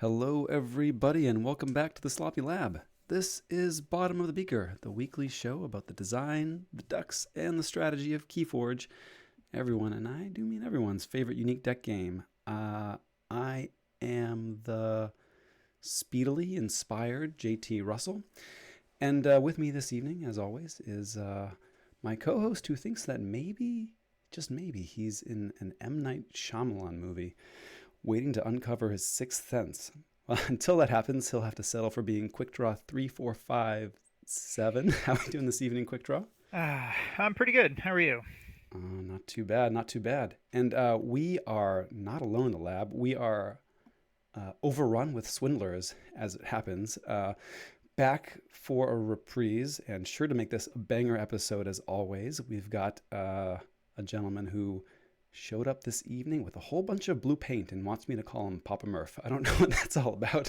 Hello, everybody, and welcome back to the Sloppy Lab. This is Bottom of the Beaker, the weekly show about the design, the ducks, and the strategy of Keyforge. Everyone, and I do mean everyone's favorite unique deck game. I am the speedily inspired JT Russell, and with me this evening, as always, is my co-host who thinks that maybe, just maybe, he's in an M. Night Shyamalan movie, waiting to uncover his sixth sense. Well, until that happens, he'll have to settle for being Quick Draw 3, 4, 5, 7. How are we doing this evening, Quick Draw? I'm pretty good. How are you? Not too bad, not too bad. And we are not alone in the lab. We are overrun with swindlers, as it happens. Back for a reprise, and sure to make this a banger episode as always. We've got a gentleman who showed up this evening with a whole bunch of blue paint and wants me to call him Papa Murph. I don't know what that's all about.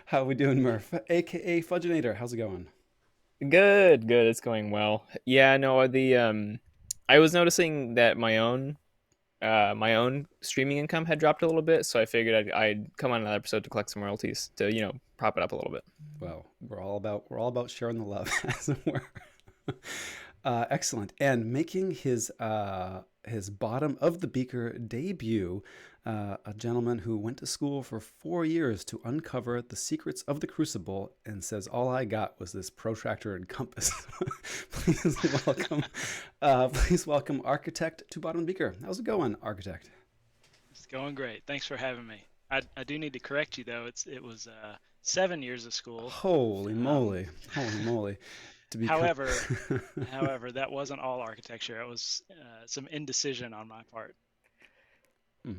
How we doing, Murph? AKA Fudginator. How's it going? Good. It's going well. Yeah, no, I was noticing that my own streaming income had dropped a little bit, so I figured I'd come on another episode to collect some royalties to, prop it up a little bit. Well, we're all about sharing the love, as it were. Excellent. And making his bottom of the beaker debut, a gentleman who went to school for 4 years to uncover the secrets of the crucible and says, all I got was this protractor and compass. Please welcome Architect to Bottom of the Beaker. How's it going, Architect? It's going great. Thanks for having me. I do need to correct you though. It was 7 years of school. Holy moly. Holy moly. However, that wasn't all architecture. It was some indecision on my part.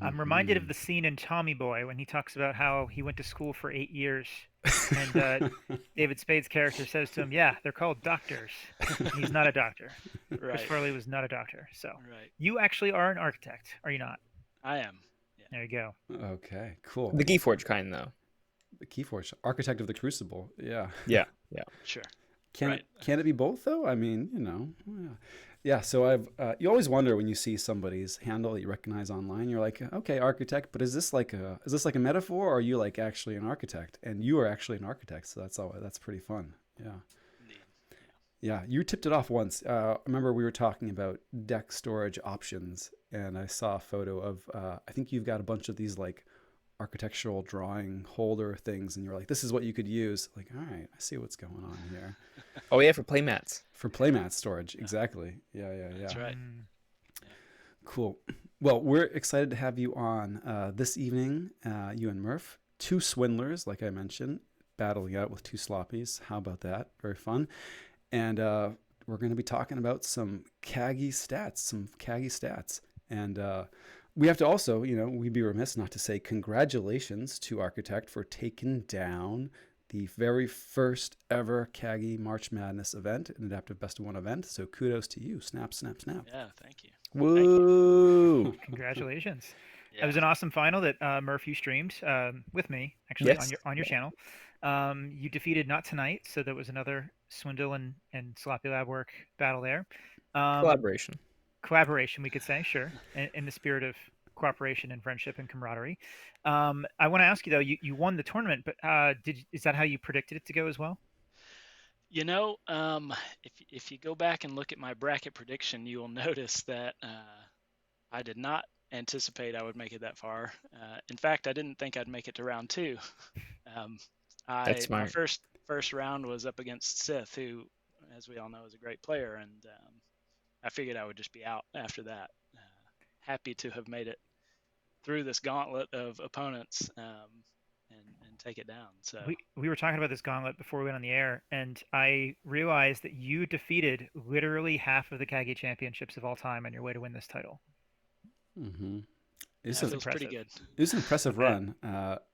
I'm reminded of the scene in Tommy Boy when he talks about how he went to school for 8 years, and David Spade's character says to him, "Yeah, they're called doctors." He's not a doctor. Chris Right. Farley was not a doctor. So Right. you actually are an architect, are you not? I am. Yeah. There you go. Okay, cool. The Keyforge kind, though. The Keyforge, Architect of the Crucible. Yeah. Yeah. Sure. Can Right. it be both though? I mean, yeah. So you always wonder when you see somebody's handle that you recognize online. You're like, okay, architect, but is this like a metaphor, or are you like actually an architect? And you are actually an architect, so that's pretty fun. Yeah. Indeed. Yeah, you tipped it off once. I remember we were talking about deck storage options, and I saw a photo of I think you've got a bunch of these like architectural drawing holder things, and you're like, this is what you could use. Like, all right, I see what's going on here. Oh yeah, for playmats. For playmat storage, exactly. Yeah. That's right. Cool. Well, we're excited to have you on this evening, you and Murph, two swindlers, like I mentioned, battling out with two sloppies. How about that? Very fun. And we're going to be talking about some KAGI stats. And we have to also, we'd be remiss not to say congratulations to Architect for taking down the very first ever KAGI March Madness event, an adaptive best of one event. So kudos to you. Snap, snap, snap. Yeah. Thank you. Woo! Congratulations. Yeah. It was an awesome final that Murph, you streamed with me actually Yes. on your channel. You defeated Not Tonight, so that was another Swindle and Sloppy Lab work battle there. Collaboration, we could say, sure, in the spirit of cooperation and friendship and camaraderie. I want to ask you though, you won the tournament, but is that how you predicted it to go as well? If you go back and look at my bracket prediction, you will notice that I did not anticipate I would make it that far. In fact, I didn't think I'd make it to round two. That's smart. My first round was up against Sith, who, as we all know, is a great player, and I figured I would just be out after that. Happy to have made it through this gauntlet of opponents and take it down. So we were talking about this gauntlet before we went on the air, and I realized that you defeated literally half of the KAGI championships of all time on your way to win this title. Mm-hmm. That feels pretty good. It was an impressive run.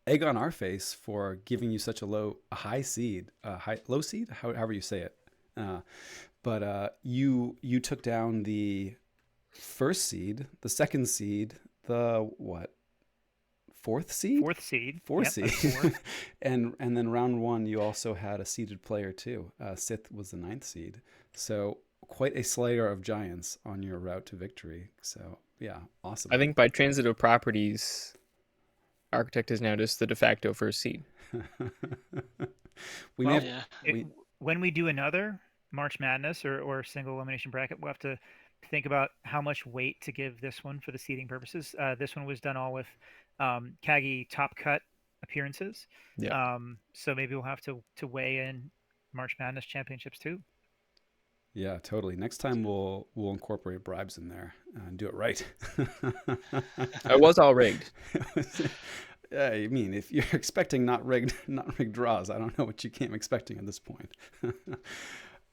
Egg on our face for giving you such a low seed, however you say it. But you took down the first seed, the second seed, the what? Fourth seed? Fourth seed. and then round one, you also had a seeded player too. Sith was the ninth seed. So quite a slayer of giants on your route to victory. So yeah, awesome. I think by transitive properties, Architect is now just the de facto first seed. we Well, may have, we when we do another March Madness or single elimination bracket, we'll have to think about how much weight to give this one for the seeding purposes. This one was done all with KAGI top cut appearances. Yeah. So maybe we'll have to weigh in March Madness championships too. Yeah, totally. Next time we'll incorporate bribes in there and do it right. It was all rigged. Yeah, I mean, if you're expecting not rigged draws, I don't know what you came expecting at this point.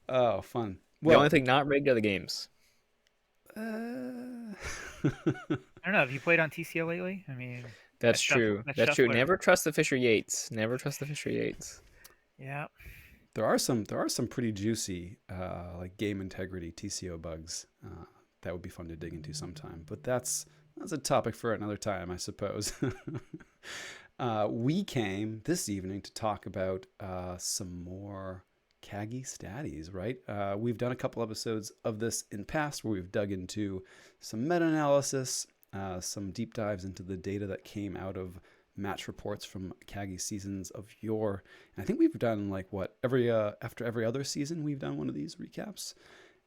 Oh, fun. The only thing not rigged are the games. I don't know. Have you played on TCL lately? I mean, That's true. That's true. Never trust the Fisher Yates. Never trust the Fisher Yates. Yeah. There are some pretty juicy like game integrity TCO bugs that would be fun to dig into sometime. But that's a topic for another time, I suppose. We came this evening to talk about some more KAGI statties, right? We've done a couple episodes of this in past where we've dug into some meta-analysis, some deep dives into the data that came out of match reports from KAGI seasons of yore. And I think we've done like after every other season, we've done one of these recaps.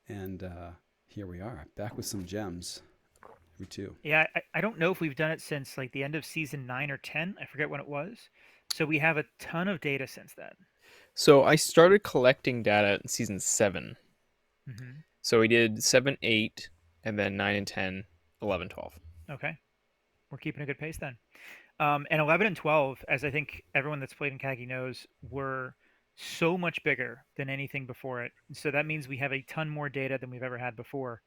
And here we are, back with some gems. Every two. Yeah, I don't know if we've done it since like the end of season 9 or 10. I forget when it was. So we have a ton of data since then. So I started collecting data in season 7. Mm-hmm. So we did 7, 8, and then 9 and 10, 11, 12. Okay. We're keeping a good pace then. And 11 and 12, as I think everyone that's played in KAGI knows, were so much bigger than anything before it. So that means we have a ton more data than we've ever had before.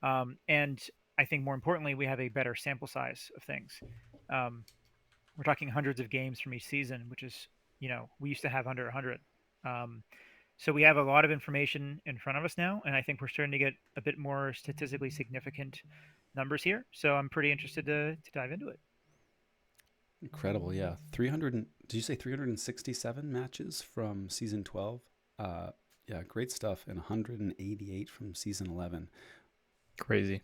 And I think more importantly, we have a better sample size of things. We're talking hundreds of games from each season, which is, we used to have under 100. So we have a lot of information in front of us now, and I think we're starting to get a bit more statistically significant numbers here. So I'm pretty interested to dive into it. Incredible, yeah. 300. Did you say 367 matches from season 12? Yeah, great stuff. And 188 from season 11. Crazy.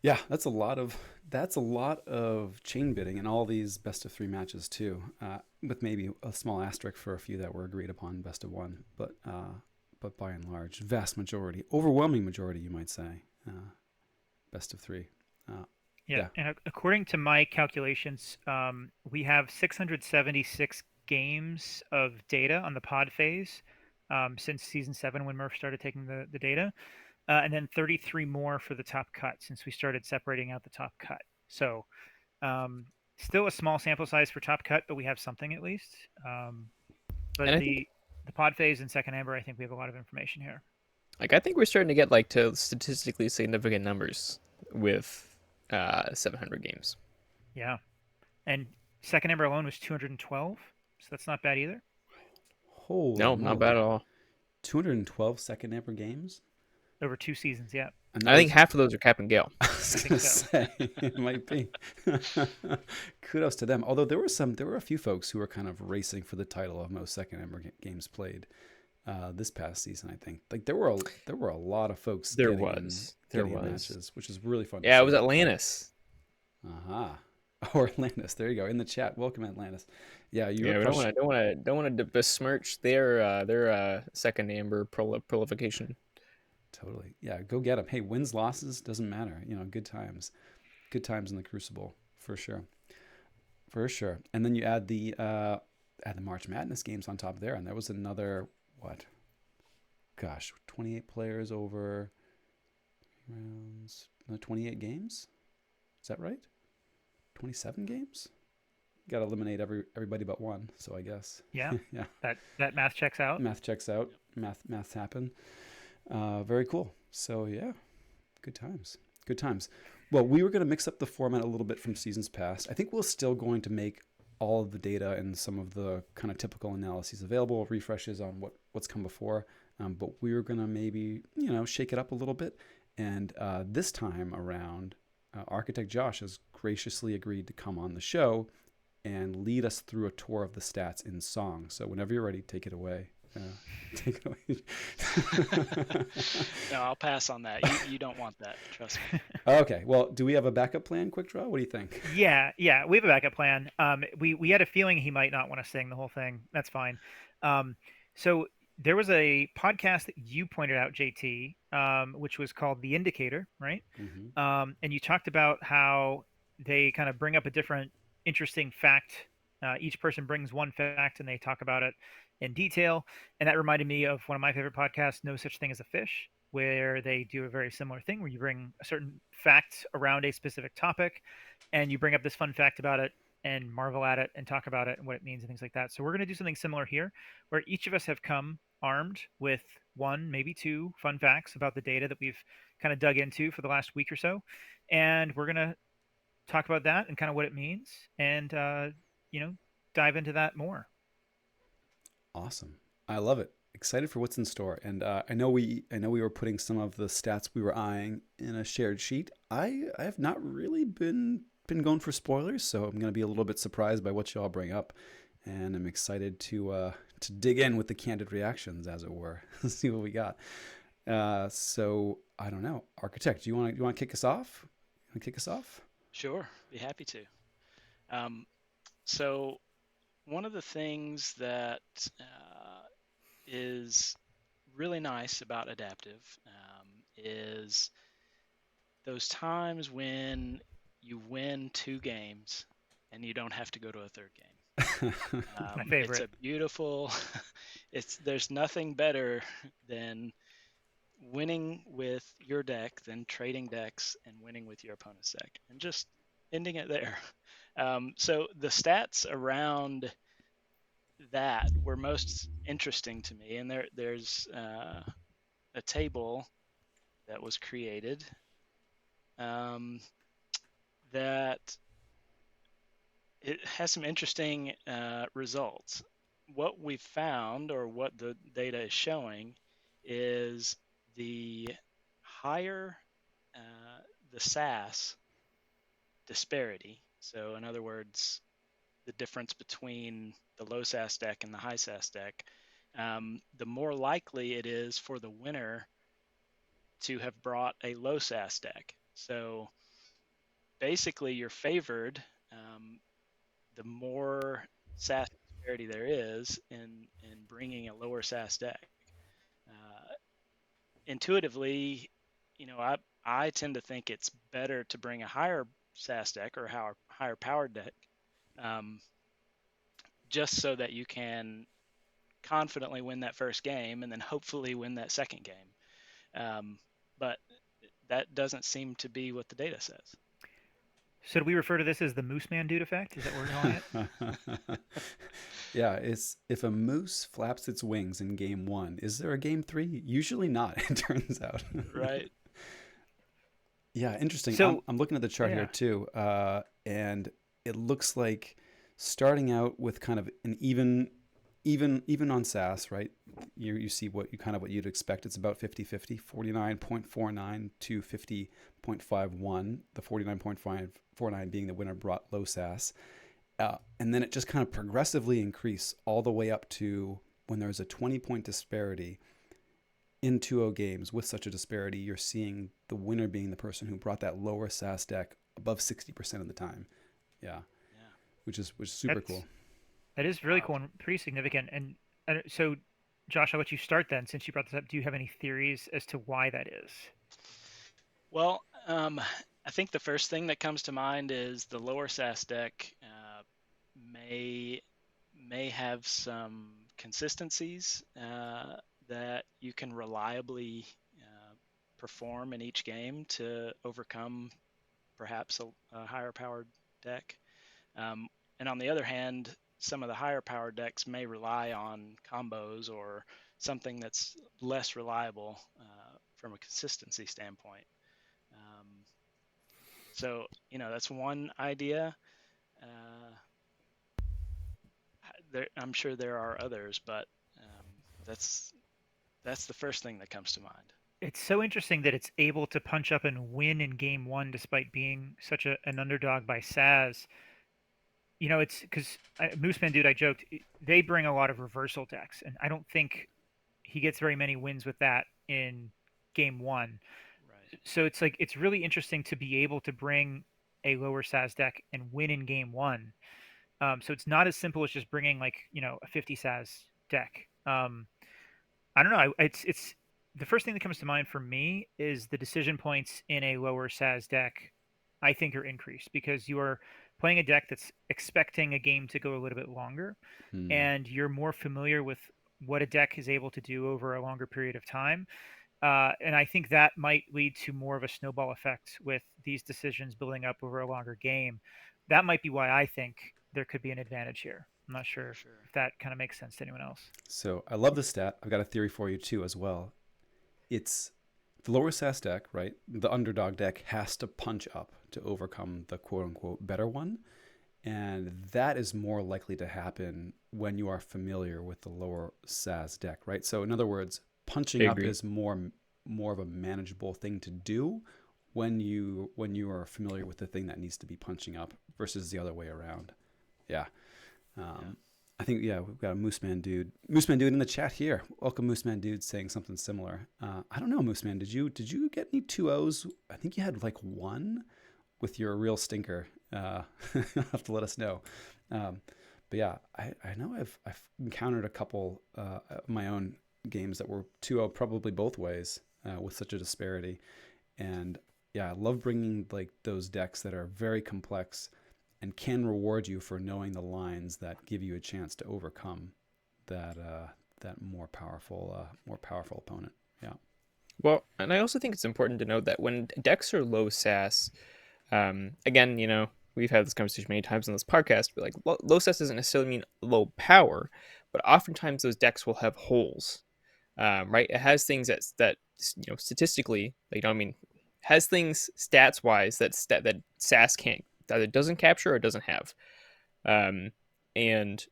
Yeah, that's a lot of chain bidding in all these best of 3 matches too, with maybe a small asterisk for a few that were agreed upon best of 1. But by and large, vast majority, overwhelming majority, you might say, best of 3. Yeah, and according to my calculations, we have 676 games of data on the pod phase since season 7 when Murph started taking the data, and then 33 more for the top cut since we started separating out the top cut. So still a small sample size for top cut, but we have something at least. But the pod phase and second amber, I think we have a lot of information here. Like I think we're starting to get like to statistically significant numbers with 700 games. Yeah, and second amber alone was 212, so that's not bad either. Holy no, moly. Not bad at all. 212 second amber games over 2 seasons. Yeah, and I think half of those are Cap and Gale. I was gonna say it might be. Kudos to them. Although there were a few folks who were kind of racing for the title of most second amber games played this past season. I think like there were a lot of folks. There getting was matches, which is really fun. Yeah, it was Atlantis. Or Atlantis. There you go in the chat. Welcome, Atlantis. Yeah, we don't want to besmirch their second amber prolification. Totally. Yeah, go get them. Hey, wins, losses, doesn't matter. Good times in the Crucible for sure. And then you add the March Madness games on top there, and there was another 28 players over rounds, 28 games. Is that right? 27 games. Got to eliminate everybody but one. So I guess. Yeah. Yeah. That math checks out. Math checks out. Maths happen. Very cool. So yeah, good times. Well, we were going to mix up the format a little bit from seasons past. I think we're still going to make all of the data and some of the kind of typical analyses available, refreshes on what's come before. But we were going to maybe, shake it up a little bit. And this time around, Architect Josh has graciously agreed to come on the show and lead us through a tour of the stats in song. So whenever you're ready, take it away. Take it away. No, I'll pass on that. You don't want that. Trust me. Okay. Well, do we have a backup plan, Quick Draw? What do you think? Yeah, we have a backup plan. We had a feeling he might not want to sing the whole thing. That's fine. So there was a podcast that you pointed out, JT, which was called The Indicator, right? Hmm. And you talked about how they kind of bring up a different interesting fact. Each person brings one fact and they talk about it in detail. And that reminded me of one of my favorite podcasts, No Such Thing as a Fish, where they do a very similar thing where you bring a certain fact around a specific topic and you bring up this fun fact about it and marvel at it and talk about it and what it means and things like that. So we're going to do something similar here where each of us have come armed with one, maybe two fun facts about the data that we've kind of dug into for the last week or so. And we're going to talk about that and kind of what it means and, you know, dive into that more. Awesome. I love it. Excited for what's in store. And I know we were putting some of the stats we were eyeing in a shared sheet. I have not really been going for spoilers, so I'm going to be a little bit surprised by what you all bring up, and I'm excited to dig in with the candid reactions, as it were. See what we got. So I don't know, Architect, do you want to kick us off? Sure, be happy to. So one of the things that is really nice about adaptive is those times when you win 2 games and you don't have to go to a third game. My favorite. It's a beautiful. There's nothing better than winning with your deck than trading decks and winning with your opponent's deck and just ending it there. So the stats around that were most interesting to me, and there's a table that was created that it has some interesting results. What we found, or what the data is showing, is the higher the SAS disparity. So in other words, the difference between the low SAS deck and the high SAS deck, the more likely it is for the winner to have brought a low SAS deck. So basically, you're favored the more SAS disparity there is in bringing a lower SAS deck. Intuitively, I tend to think it's better to bring a higher SAS deck or a higher powered deck, just so that you can confidently win that first game and then hopefully win that second game. But that doesn't seem to be what the data says. So do we refer to this as the Moose Man Dude effect? Is that what we're calling it? Yeah, it's if a moose flaps its wings in game 1, is there a game 3? Usually not, it turns out. Right. Yeah, interesting. So I'm looking at the chart here too, and it looks like starting out with kind of an even on SAS, right? You see what you'd expect. It's about 50-50, 49.49 to 50.51. The 49.49 being the winner brought low SAS. And then it just kind of progressively increased all the way up to when there's a 20-point disparity in 2-0 games. With such a disparity, you're seeing the winner being the person who brought that lower SAS deck above 60% of the time. Yeah. Which is super cool. That is really cool and pretty significant. And so, Josh, I'll let you start then, since you brought this up. Do you have any theories as to why that is? Well, I think the first thing that comes to mind is the lower SAS deck may have some consistencies that you can reliably perform in each game to overcome perhaps a higher powered deck. And on the other hand, some of the higher powered decks may rely on combos or something that's less reliable from a consistency standpoint. So, that's one idea. I'm sure there are others, but that's the first thing that comes to mind. It's so interesting that it's able to punch up and win in game 1 despite being such an underdog by SAS. it's because Mooseman Dude, I joked, they bring a lot of reversal decks, and I don't think he gets very many wins with that in game one. Right. So it's like it's really interesting to be able to bring a lower SAS deck and win in game one. So it's not as simple as just bringing like a 50 SAS deck. I don't know. It's the first thing that comes to mind for me is the decision points in a lower SAS deck. I think are increased because you are playing a deck that's expecting a game to go a little bit longer, Hmm. and you're more familiar with what a deck is able to do over a longer period of time. And I think that might lead to more of a snowball effect with these decisions building up over a longer game. That might be why I think there could be an advantage here. I'm not For sure sure. if that kind of makes sense to anyone else. So I love the stat. I've got a theory for you too as well. It's the lower SAS deck, right? The underdog deck has to punch up to overcome the quote unquote better one. And that is more likely to happen when you are familiar with the lower SAS deck, right? So in other words, I punching up agree. is more of a manageable thing to do when you are familiar with the thing that needs to be punching up versus the other way around. Yeah. Yeah. I think we've got a Mooseman dude in the chat here. Welcome, Mooseman dude, saying something similar. I don't know, Mooseman, did you get any 2-0s? I think you had like one with your real stinker. You'll have to let us know. Um, but yeah, I know I've encountered a couple of my own games that were 2-0 probably both ways with such a disparity. And yeah, I love bringing like those decks that are very complex and can reward you for knowing the lines that give you a chance to overcome that that more powerful opponent. Yeah. Well, and I also think it's important to note that when decks are low SAS, again, we've had this conversation many times on this podcast, but like low SAS doesn't necessarily mean low power, but oftentimes those decks will have holes, right? It has things that statistically, like, has things stats wise that SAS can't, that it doesn't capture or doesn't have. And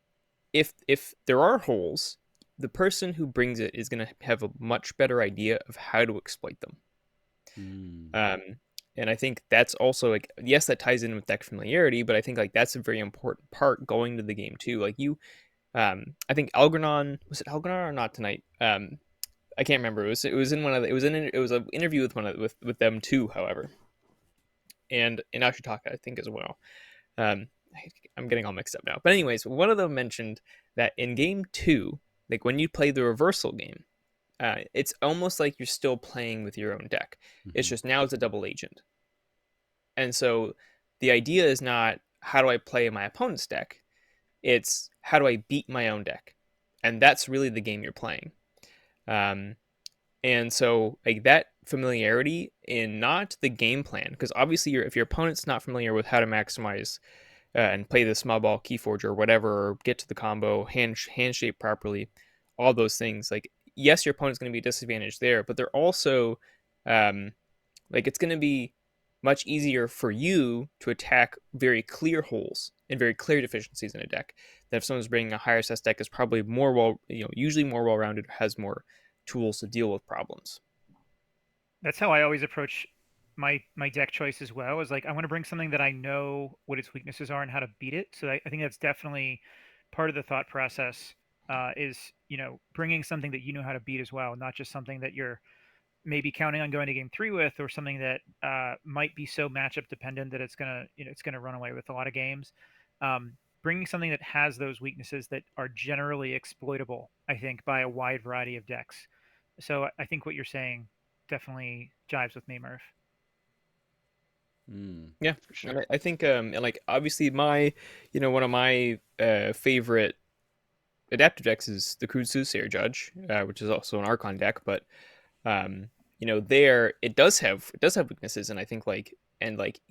if there are holes, the person who brings it is going to have a much better idea of how to exploit them. Mm. Um, and I think that's also like, yes, that ties in with deck familiarity, but I think like that's a very important part going to the game too. Like I think Algernon, was it Algernon or not tonight? I can't remember. It was in one of the, it was an interview with with them too. However, and in Ashitaka, I think as well. Um, I'm getting all mixed up now. But anyways, one of them mentioned that in game two, like when you play the reversal game, it's almost like you're still playing with your own deck. It's Mm-hmm. just now it's a double agent. And so the idea is not how do I play my opponent's deck? It's how do I beat my own deck? And that's really the game you're playing. Um, and so like that familiarity in not the game plan, because obviously if your opponent's not familiar with how to maximize and play the small ball keyforge or whatever, or get to the combo, hand shape properly, all those things. Like, yes, your opponent's going to be disadvantaged there, but they're also um, like it's going to be much easier for you to attack very clear holes and very clear deficiencies in a deck. That if someone's bringing a higher SS deck is probably usually more well-rounded, has more tools to deal with problems. That's how I always approach my deck choice as well. Is like I want to bring something that I know what its weaknesses are and how to beat it. So I think that's definitely part of the thought process. Is bringing something that you know how to beat as well, not just something that you're maybe counting on going to game three with, or something that might be so matchup dependent that it's gonna run away with a lot of games. Bringing something that has those weaknesses that are generally exploitable, I think, by a wide variety of decks. So I think what you're saying definitely jives with me, Murph. Mm. Yeah, For and sure. I think and like obviously one of my favorite adaptive decks is the Crude Soothsayer Judge, which is also an Archon deck, but um, there it does have weaknesses, and I think like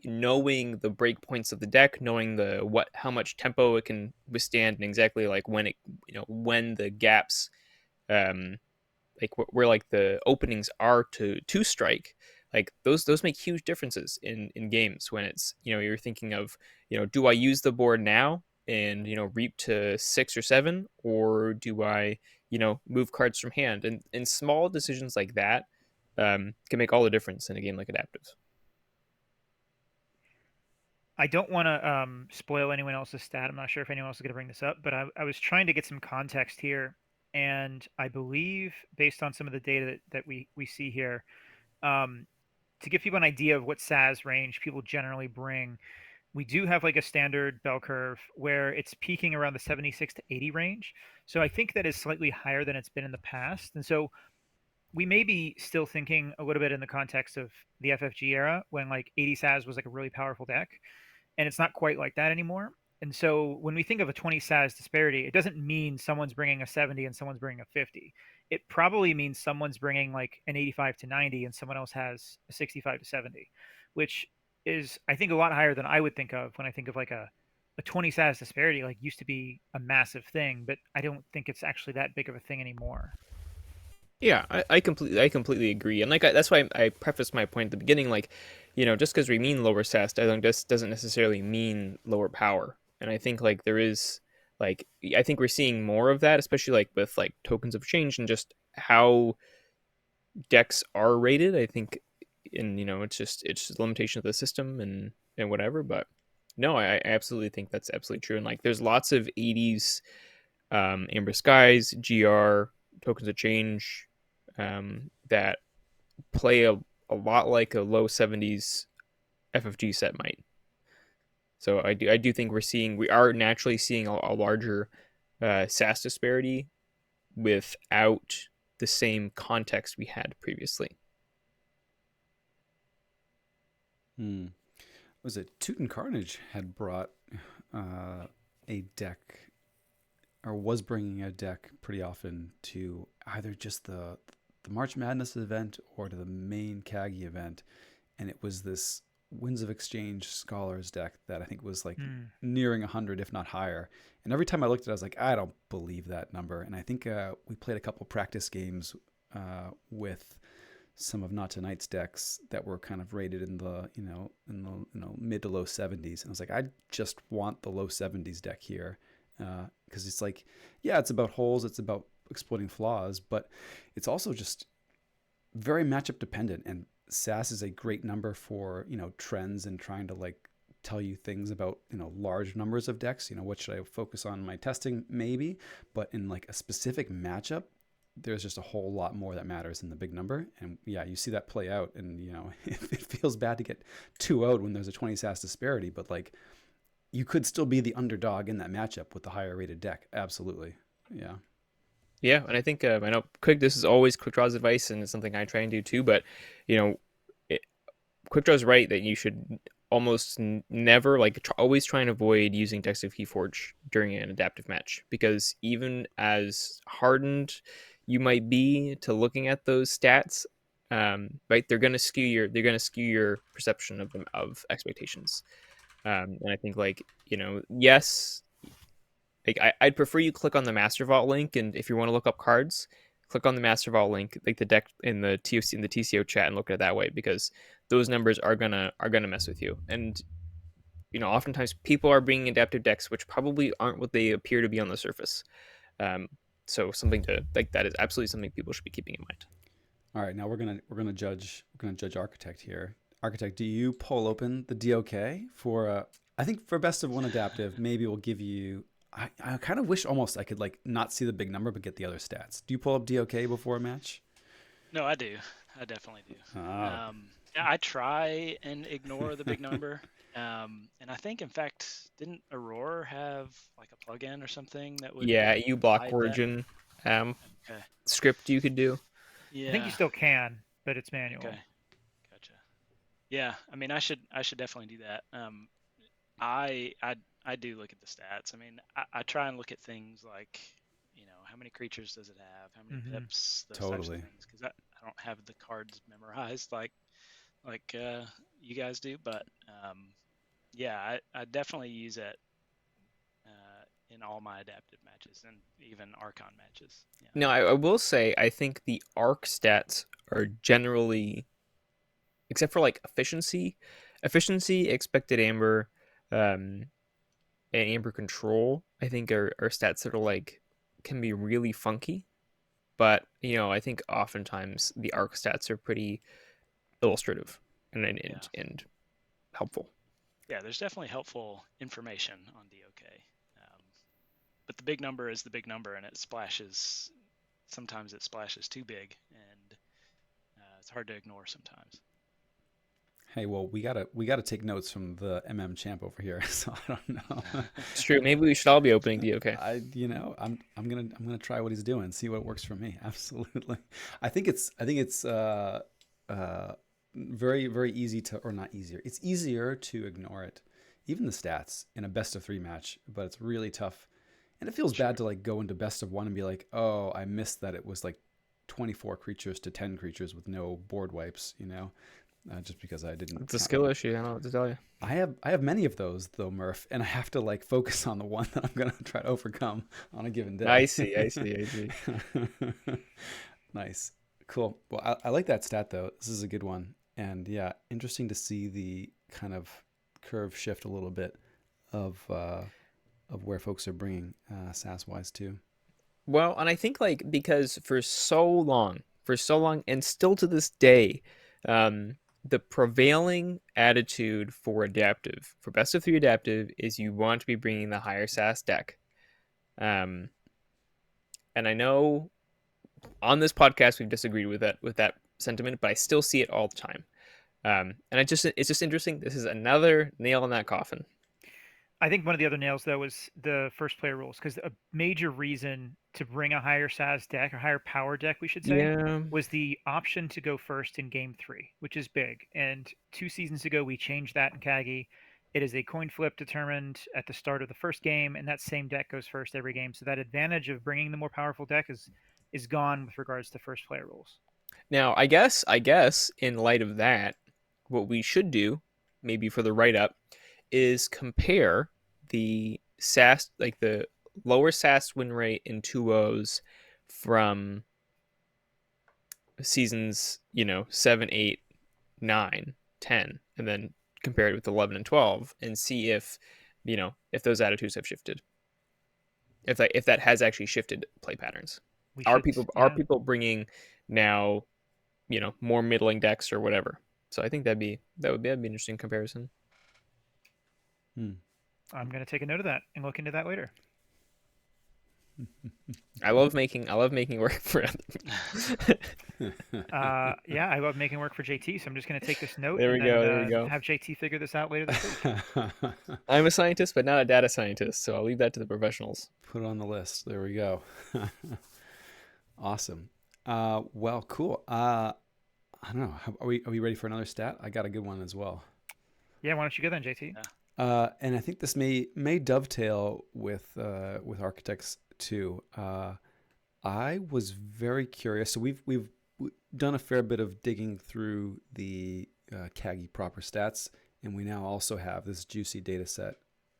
knowing the break points of the deck, knowing how much tempo it can withstand, and exactly like when the gaps, um, like where like the openings are to strike, like those make huge differences in games when it's you're thinking of do I use the board now and reap to 6 or 7, or do I move cards from hand, and small decisions like that can make all the difference in a game like adaptive. I don't want to spoil anyone else's stat. I'm not sure if anyone else is going to bring this up, but I was trying to get some context here, and I believe based on some of the data that we see here, um, to give people an idea of what SAS range people generally bring, we do have like a standard bell curve where it's peaking around the 76 to 80 range. So I think that is slightly higher than it's been in the past, and so we may be still thinking a little bit in the context of the FFG era when like 80 SAS was like a really powerful deck, and it's not quite like that anymore. And so when we think of a 20 SAS disparity, it doesn't mean someone's bringing a 70 and someone's bringing a 50. It probably means someone's bringing like an 85 to 90 and someone else has a 65 to 70, which is, I think, a lot higher than I would think of when I think of like a 20 SAS disparity. Like used to be a massive thing, but I don't think it's actually that big of a thing anymore. Yeah, I completely agree, and that's why I prefaced my point at the beginning. Like, just because we mean lower SAST, I think this doesn't necessarily mean lower power. And I think like there is like I think we're seeing more of that, especially like with like tokens of change and just how decks are rated. I think, and it's just a limitation of the system and whatever. But no, I absolutely think that's absolutely true. And like there's lots of 80s Amber Skies, GR, tokens of change that play a lot like a low 70s FFG set might. So I do think we are naturally seeing a larger SAS disparity without the same context we had previously. Was it Teuton Carnage had brought a deck, or was bringing a deck pretty often to either just the March Madness event or to the main KAGI event, and it was this Winds of Exchange Scholars deck that I think was like nearing 100, if not higher. And every time I looked at it, I was like, I don't believe that number. And I think we played a couple practice games with some of Not Tonight's decks that were kind of rated in the mid to low 70s. And I was like, I just want the low 70s deck here, because it's like, yeah, it's about holes, it's about exploiting flaws, but it's also just very matchup dependent. And SAS is a great number for trends and trying to like tell you things about large numbers of decks. What should I focus on in my testing, maybe, but in like a specific matchup, there's just a whole lot more that matters than the big number. And yeah, you see that play out, and it feels bad to get 2-0 when there's a 20 SAS disparity, but like you could still be the underdog in that matchup with the higher rated deck. Absolutely. Yeah. Yeah, and I think I know this is always Quick Draw's advice, and it's something I try and do too. But you know, Quick Draw's right that you should almost never always try and avoid using decks of Keyforge during an adaptive match, because even as hardened you might be to looking at those stats, right, they're gonna skew your perception of them, of expectations. And I think yes. I'd prefer you click on the Master Vault link, and if you want to look up cards, click on the Master Vault link, like the deck in the TCO chat, and look at it that way, because those numbers are gonna mess with you. And oftentimes people are bringing adaptive decks which probably aren't what they appear to be on the surface. So something to that is absolutely something people should be keeping in mind. All right, now we're gonna judge Architect here. Architect, do you pull open the DOK for? I think for best of one adaptive, maybe we'll give you. I kind of wish almost I could like not see the big number but get the other stats. Do you pull up DOK before a match? No, I do. I definitely do. Oh. Yeah, I try and ignore the big number. And I think, in fact, didn't Aurora have like a plugin or something that would? Yeah, you block hide that? origin Okay. script you could do. Yeah. I think you still can, but it's manual. Okay. Gotcha. Yeah, I mean, I should definitely do that. I do look at the stats. I mean, I try and look at things like, how many creatures does it have, how many pips, those types Totally. of things, because I don't have the cards memorized like you guys do. But yeah, I definitely use it in all my adaptive matches and even Archon matches. Yeah. Now, I will say, I think the arc stats are generally, except for like efficiency, expected amber, and amber control, I think are stats that are like can be really funky. But I think oftentimes the arc stats are pretty illustrative and helpful. yeah, there's definitely helpful information on DOK. But the big number is the big number, and it splashes. Sometimes it splashes too big, and it's hard to ignore sometimes. Hey, well, we gotta take notes from the champ over here. So I don't know. It's true. Maybe we should all be opening DOK. I'm gonna try what he's doing, see what works for me. Absolutely. I think it's very, very easy to, or not easier. It's easier to ignore it, even the stats in a best of 3 match, but it's really tough. And it feels bad to like go into best of 1 and be like, oh, I missed that it was like 24 creatures to 10 creatures with no board wipes, just because I didn't. It's a skill issue. I don't know what to tell you. I have many of those though, Murph, and I have to like focus on the one that I'm gonna try to overcome on a given day. I see. Nice, cool. Well, I like that stat though. This is a good one, and yeah, interesting to see the kind of curve shift a little bit of where folks are bringing SAS wise too. Well, and I think like because for so long, and still to this day, the prevailing attitude for best of 3 adaptive is you want to be bringing the higher SAS deck. And I know on this podcast we've disagreed with that sentiment, but I still see it all the time. And it's just interesting. This is another nail in that coffin. I think one of the other nails, though, was the first player rules, because a major reason to bring a higher SAS deck, or higher power deck, we should say, was the option to go first in game 3, which is big. And 2 seasons ago, we changed that in KAGI. It is a coin flip determined at the start of the first game, and that same deck goes first every game. So that advantage of bringing the more powerful deck is gone with regards to first player rules. Now, I guess in light of that, what we should do, maybe for the write-up, is compare the SAS, like the lower SAS win rate in 2-0s from seasons, 7, 8, 9, 10, and then compare it with 11 and 12 and see if those attitudes have shifted. If that has actually shifted play patterns. Are people bringing now, more middling decks or whatever? So I think that'd be an interesting comparison. I'm going to take a note of that and look into that later. I love making work for others. Yeah, I love making work for JT, so I'm just going to take this note. There we go. Have JT figure this out later this week. I'm a scientist, but not a data scientist, so I'll leave that to the professionals. Put it on the list. There we go. Awesome. Well, cool. I don't know. Are we ready for another stat? I got a good one as well. Yeah, why don't you go then, JT? And I think this may dovetail with architects too. I was very curious. So we've done a fair bit of digging through the KAGI proper stats, and we now also have this juicy data set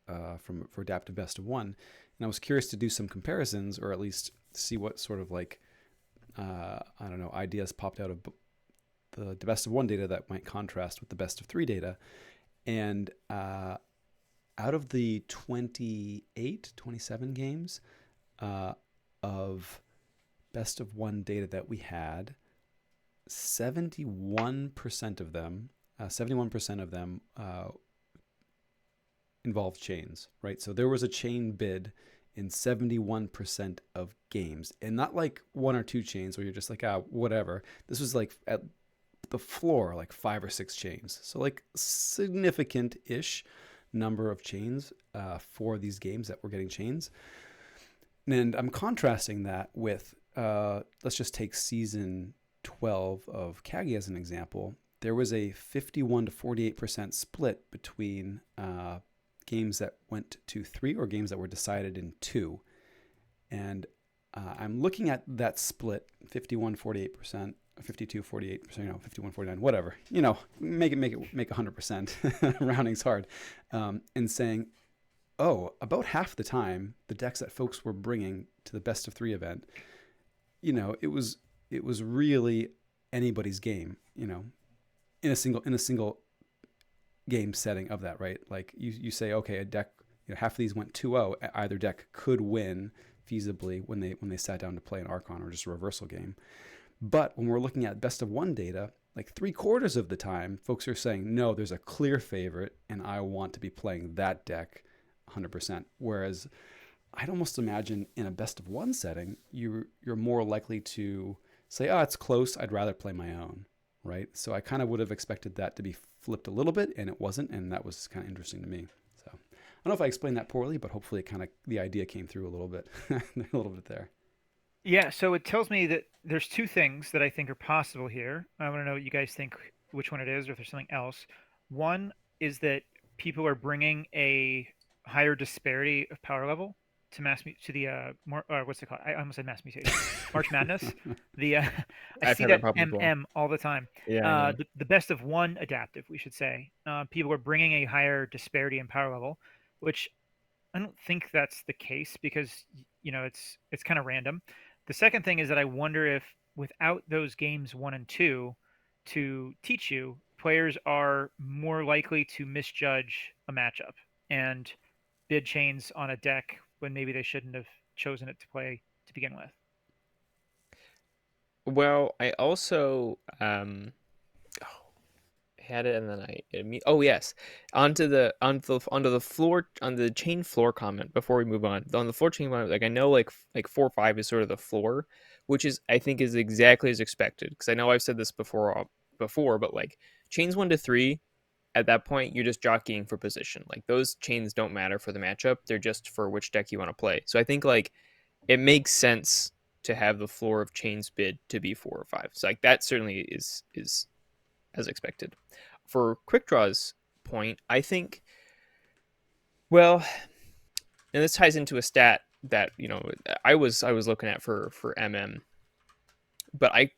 for adaptive best of 1. And I was curious to do some comparisons, or at least see what sort of like ideas popped out of the best of 1 data that might contrast with the best of 3 data. And out of the 27 games of best of 1 data that we had, 71% of them involved chains, right? So there was a chain bid in 71% of games, and not like 1 or 2 chains where you're just like, whatever. This was like at the floor, like 5 or 6 chains. So like significant-ish number of chains for these games that were getting chains. And I'm contrasting that with, let's just take season 12 of KAGI as an example. There was a 51 to 48% split between games that went to 3 or games that were decided in 2. And I'm looking at that split, 51, 48%, 52, 48%, 51, 49, whatever, make 100%, rounding's hard, and saying, about half the time, the decks that folks were bringing to the best of 3 event, it was really anybody's game, in a single game setting of that, right? Like you say, okay, a deck, half of these went 2-0, either deck could win feasibly when they sat down to play an Archon or just a reversal game. But when we're looking at best of 1 data, like 3/4 of the time, folks are saying, no, there's a clear favorite, and I want to be playing that deck 100%. Whereas I'd almost imagine in a best of one setting, you're more likely to say, oh, it's close. I'd rather play my own, right? So I kind of would have expected that to be flipped a little bit, and it wasn't, and that was kind of interesting to me. So I don't know if I explained that poorly, but hopefully it kind of the idea came through a little bit, a little bit there. Yeah, so it tells me that there's two things that I think are possible here. I want to know what you guys think, which one it is, or if there's something else. One is that people are bringing a higher disparity of power level to to the what's it called? I almost said mass mutation, March Madness. The I I've see had that that problem before. all the time. Yeah, I know. The best of one adaptive, we should say. People are bringing a higher disparity in power level, which I don't think that's the case because it's kind of random. The second thing is that I wonder if without those games 1 and 2 to teach you, players are more likely to misjudge a matchup and bid chains on a deck when maybe they shouldn't have chosen it to play to begin with. Well, I also had it, and then oh yes, onto the floor, on the chain floor comment before we move on. On the floor chain comment, like I know like 4 or 5 is sort of the floor, which is I think is exactly as expected, because I know I've said this before, but like chains 1 to 3, at that point you're just jockeying for position. Like those chains don't matter for the matchup; they're just for which deck you want to play. So I think like it makes sense to have the floor of chains bid to be 4 or 5. So like that certainly is as expected. For quick draws point, I think, well, and this ties into a stat that I was looking at for but I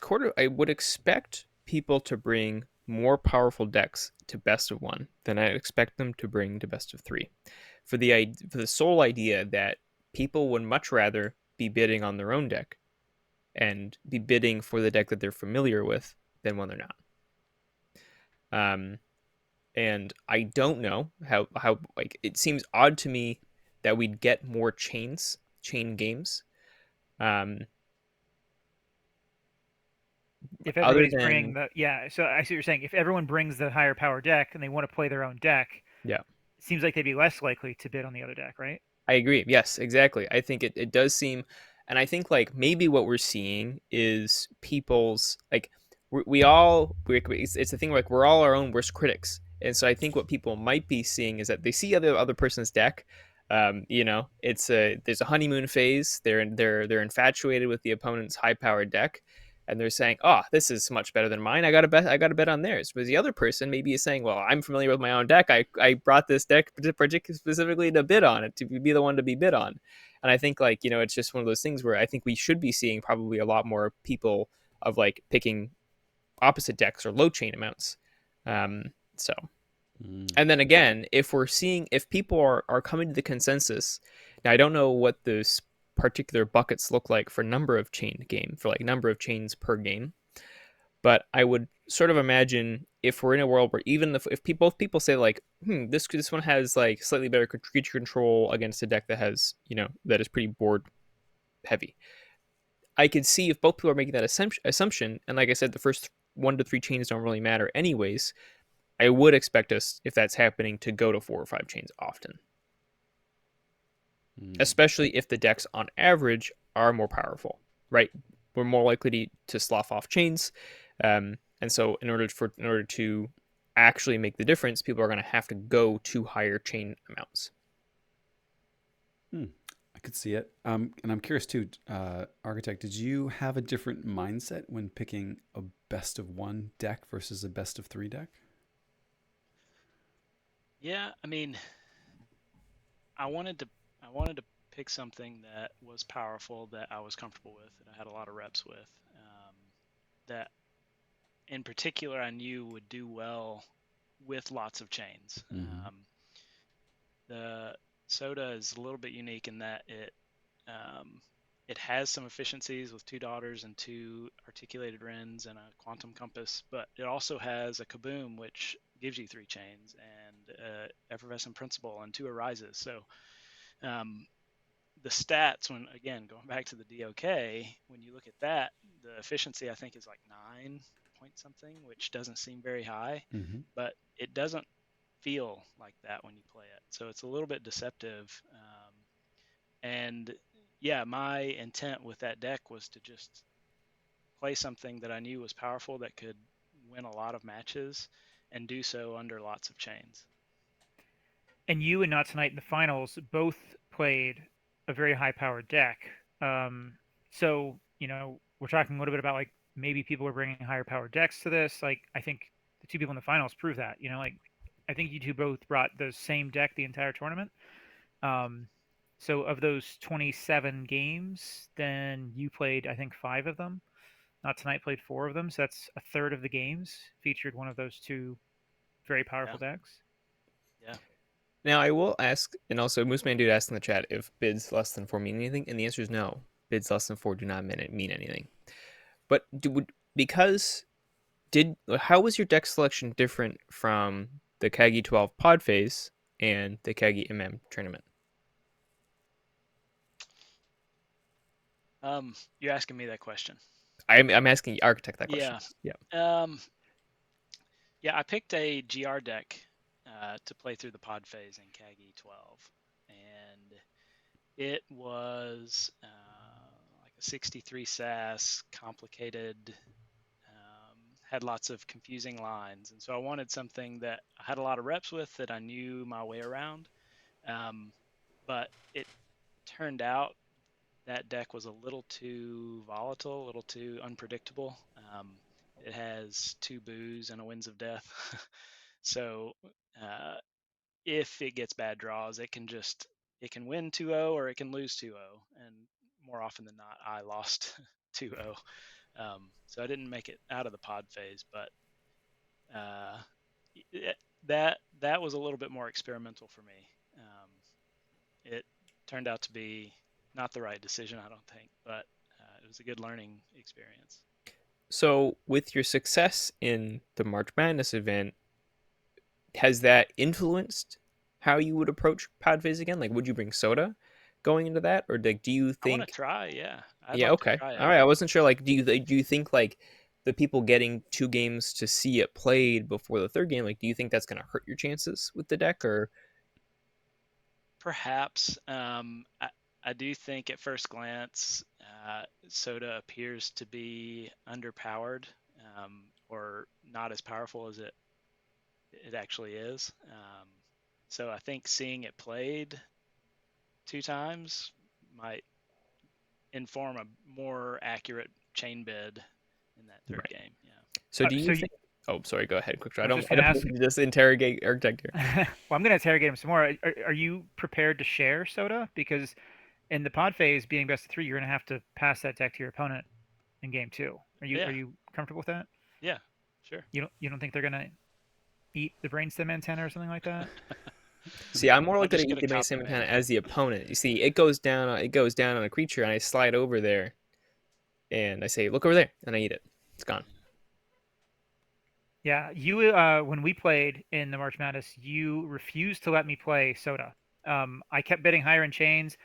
would expect people to bring more powerful decks to best of one than I expect them to bring to best of three, for the sole idea that people would much rather be bidding on their own deck and be bidding for the deck that they're familiar with than when they're not. And I don't know how like it seems odd to me that we'd get more chain games. If Other everybody's bringing than so I see what you're saying. If everyone brings the higher power deck and they want to play their own deck, yeah, it seems like they'd be less likely to bid on the other deck, right? I agree. Yes, exactly. I think it does seem, and I think like maybe what we're seeing is people's like it's the thing, like we're all our own worst critics, and so I think what people might be seeing is that they see other person's deck. It's there's a honeymoon phase. They're infatuated with the opponent's high powered deck, and they're saying, "Oh, this is much better than mine. I got to bet on theirs." But the other person maybe is saying, "Well, I'm familiar with my own deck. I brought this deck specifically to bid on it, to be the one to be bid on." And I think like it's just one of those things where I think we should be seeing probably a lot more people of like picking opposite decks or low chain amounts. So, and then again, if people are coming to the consensus, now I don't know what those particular buckets look like for number of chain game, for like number of chains per game, but I would sort of imagine if we're in a world where even if people say like, this one has like slightly better creature control against a deck that has that is pretty board heavy, I could see if both people are making that assumption, and like I said, the first 1 to 3 chains don't really matter anyways. I would expect us, if that's happening, to go to 4 or 5 chains often, especially if the decks on average are more powerful, right? We're more likely to slough off chains, and so in order to actually make the difference, people are going to have to go to higher chain amounts. I could see it. And I'm curious too, Architect, did you have a different mindset when picking a best of one deck versus a best of 3 deck? Yeah, I mean, I wanted to pick something that was powerful, that I was comfortable with, that I had a lot of reps with, that in particular I knew would do well with lots of chains. The Soda is a little bit unique in that it has some efficiencies with 2 daughters and 2 articulated wrens and a quantum compass, but it also has a kaboom, which gives you 3 chains, and effervescent principle and 2 arises. So the stats, when again going back to the DOK, when you look at that, the efficiency I think is like point something, which doesn't seem very high, Mm-hmm. but it doesn't feel like that when you play it. So it's a little bit deceptive. And yeah, my intent with that deck was to just play something that I knew was powerful that could win a lot of matches and do so under lots of chains. And you and Not Tonight in the finals both played a very high-powered deck. So, we're talking a little bit about like maybe people are bringing higher-powered decks to this. Like, I think the two people in the finals prove that. Like I think you two both brought the same deck the entire tournament. Um, so of those 27 games, then you played, I think, 5 of them. Not Tonight played 4 of them. So that's a third of the games featured one of those two very powerful Yeah. decks. Yeah. Now I will ask, and also Mooseman Dude asked in the chat if bids less than 4 mean anything, and the answer is no. Bids less than 4 do not mean anything. But how was your deck selection different from the KAGI 12 pod phase and the KAGI MM tournament? You're asking me that question. I'm asking the architect that question. Yeah. Yeah. Yeah, I picked a GR deck to play through the pod phase in KAGI 12, and it was like a 63 SAS, complicated, had lots of confusing lines, and so I wanted something that I had a lot of reps with that I knew my way around. But it turned out that deck was a little too volatile, a little too unpredictable. It has 2 boos and a Winds of Death. So if it gets bad draws, it can win 2-0 or it can lose 2-0. And more often than not, I lost 2-0. So I didn't make it out of the pod phase, but that was a little bit more experimental for me. It turned out to be not the right decision, I don't think, but it was a good learning experience. So, with your success in the March Madness event, has that influenced how you would approach pod phase again? Like, would you bring soda going into that, or like, do you I want to think? try, yeah. I'd Yeah, like to okay, try it. all right. I wasn't sure. Like, do you think like the people getting 2 games to see it played before the third game, like, do you think that's going to hurt your chances with the deck, or? Perhaps. I do think at first glance, Soda appears to be underpowered, or not as powerful as it actually is. So I think seeing it played 2 times might inform a more accurate chain bid in that third Right. game. Yeah. So do you So think? Oh, sorry. Go ahead, quick try. I I was don't. just I going to don't ask. mean to just interrogate architect here. Well, I'm going to interrogate him some more. Are you prepared to share soda? Because in the pod phase, being best of 3, you're going to have to pass that deck to your opponent in game 2. Are Yeah. you comfortable with that? Yeah. Sure. You don't think they're going to eat the brainstem antenna or something like that? See, I'm more I'll likely just to get eat a the copy base antenna made. as the opponent. You see, it goes down. It goes down on a creature, and I slide over there, and I say, "Look over there," and I eat it. It's gone. Yeah, you when we played in the March Madness, you refused to let me play soda. I kept bidding higher in chains,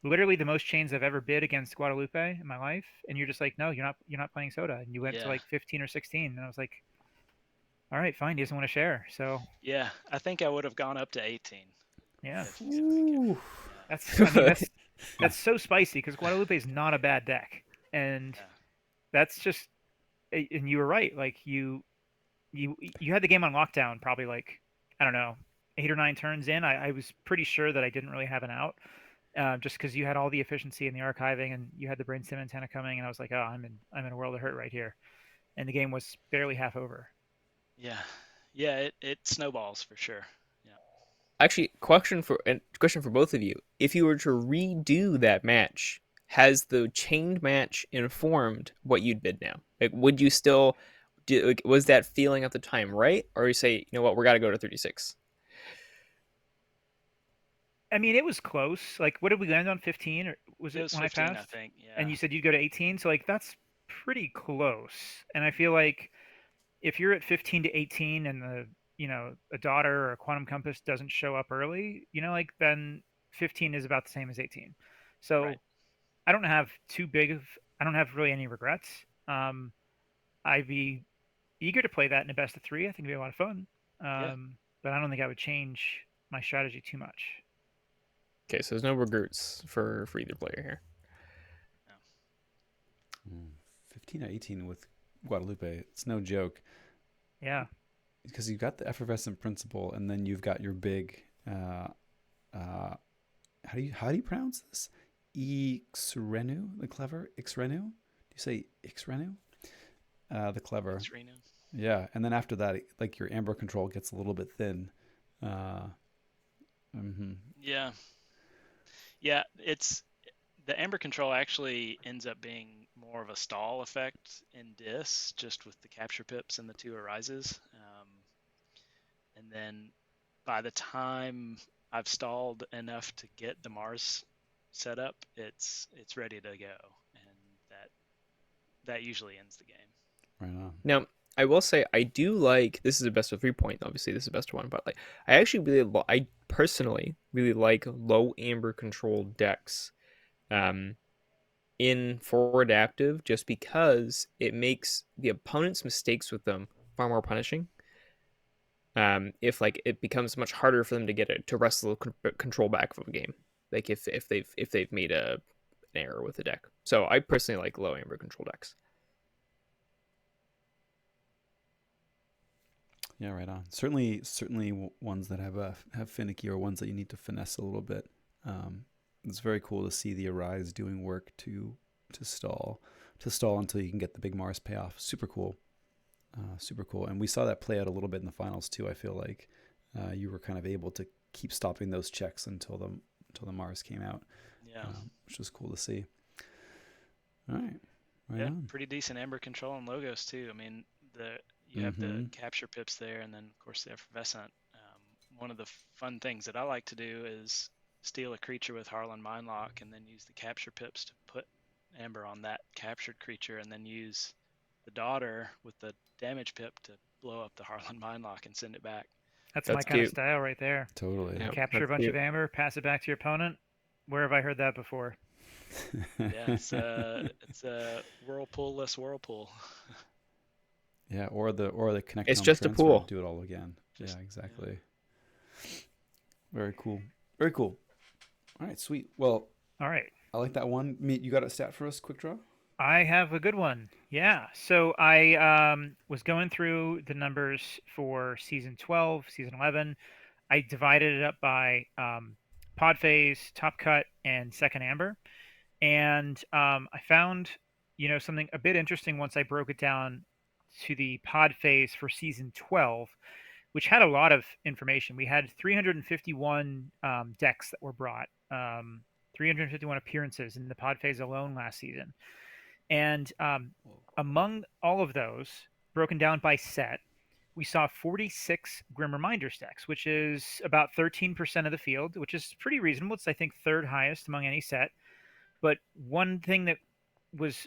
literally the most chains I've ever bid against Guadalupe in my life, and you're just like, no, you're not playing soda, and you went to Yeah. like 15 or 16, and I was like, all right, fine, he doesn't want to share, so Yeah. I think I would have gone up to 18. yeah, If Ooh. that's I mean that's so spicy because Guadalupe is not a bad deck, and yeah. that's just and you were right, like you had the game on lockdown probably like I don't know 8 or 9 turns in. I was pretty sure that I didn't really have an out, just because you had all the efficiency in the archiving and you had the brainstem antenna coming, and I was like, oh, I'm in a world of hurt right here, and the game was barely half over. Yeah. Yeah. It snowballs for sure. Yeah. Actually, question for both of you: if you were to redo that match, has the chained match informed what you'd bid now? Like, would you still do? Like, was that feeling at the time right, or you say, you know what, we got to go to 36? I mean, it was close. Like, what did we land on? 15, or was It it was when I 15, I passed? think. Yeah. And you said you'd go to 18, so like that's pretty close. And I feel like if you're at 15 to 18 and a daughter or a quantum compass doesn't show up early, like then 15 is about the same as 18. Right. So I don't have too big of I don't have really any regrets. I'd be eager to play that in a best of 3. I think it'd be a lot of fun. Yeah. But I don't think I would change my strategy too much. Okay, so there's no recruits for either player here. 15-18 with Guadalupe. It's no joke. Yeah. Because you've got the effervescent principle, and then you've got your big. How do you pronounce this? Ixrenu, the clever. Ixrenu. Do you say Ixrenu? The clever. Ixrenu. Yeah, and then after that, like your amber control gets a little bit thin. Yeah. Yeah, it's the amber control actually ends up being more of a stall effect in Dis, just with the capture pips and the 2 arises. And then by the time I've stalled enough to get the Mars set up, it's ready to go, and that usually ends the game. Right on. Now, I will say I do like, this is a best of 3 point. Obviously, this is the best one, but like I actually I personally really like low amber control decks, in forward active, just because it makes the opponent's mistakes with them far more punishing. If like it becomes much harder for them to get it to wrestle control back from a game, like if they've made an error with the deck. So I personally like low amber control decks. Yeah, right on. Certainly ones that have finicky, or ones that you need to finesse a little bit. It's very cool to see the Arise doing work to stall until you can get the big Mars payoff. Super cool. Super cool. And we saw that play out a little bit in the finals too. I feel like you were kind of able to keep stopping those checks until the Mars came out. Yeah. Which was cool to see. All right. Right Yeah, on. pretty decent amber control and logos too. I mean, you have the capture pips there, and then of course the effervescent. One of the fun things that I like to do is steal a creature with Harlan Mindlock, and then use the capture pips to put amber on that captured creature, and then use the daughter with the damage pip to blow up the Harlan Mindlock and send it back. That's my kind of style right there. Totally. Yeah, Capture a bunch of amber, pass it back to your opponent. Where have I heard that before? Yeah, it's a whirlpool-less whirlpool. Yeah, or the connect. It's just a pool. Do it all again. Yeah, exactly. Yeah. Very cool. Very cool. All right, sweet. Well, all right. I like that one. Meet, you got a stat for us? Quick draw. I have a good one. Yeah. So I was going through the numbers for season 12, season 11. I divided it up by pod phase, top cut, and second amber. And I found, something a bit interesting once I broke it down to the pod phase for season 12, which had a lot of information. We had 351 decks that were brought, 351 appearances in the pod phase alone last season. And among all of those, broken down by set, we saw 46 Grim Reminders decks, which is about 13% of the field, which is pretty reasonable. It's, I think, third highest among any set. But one thing that was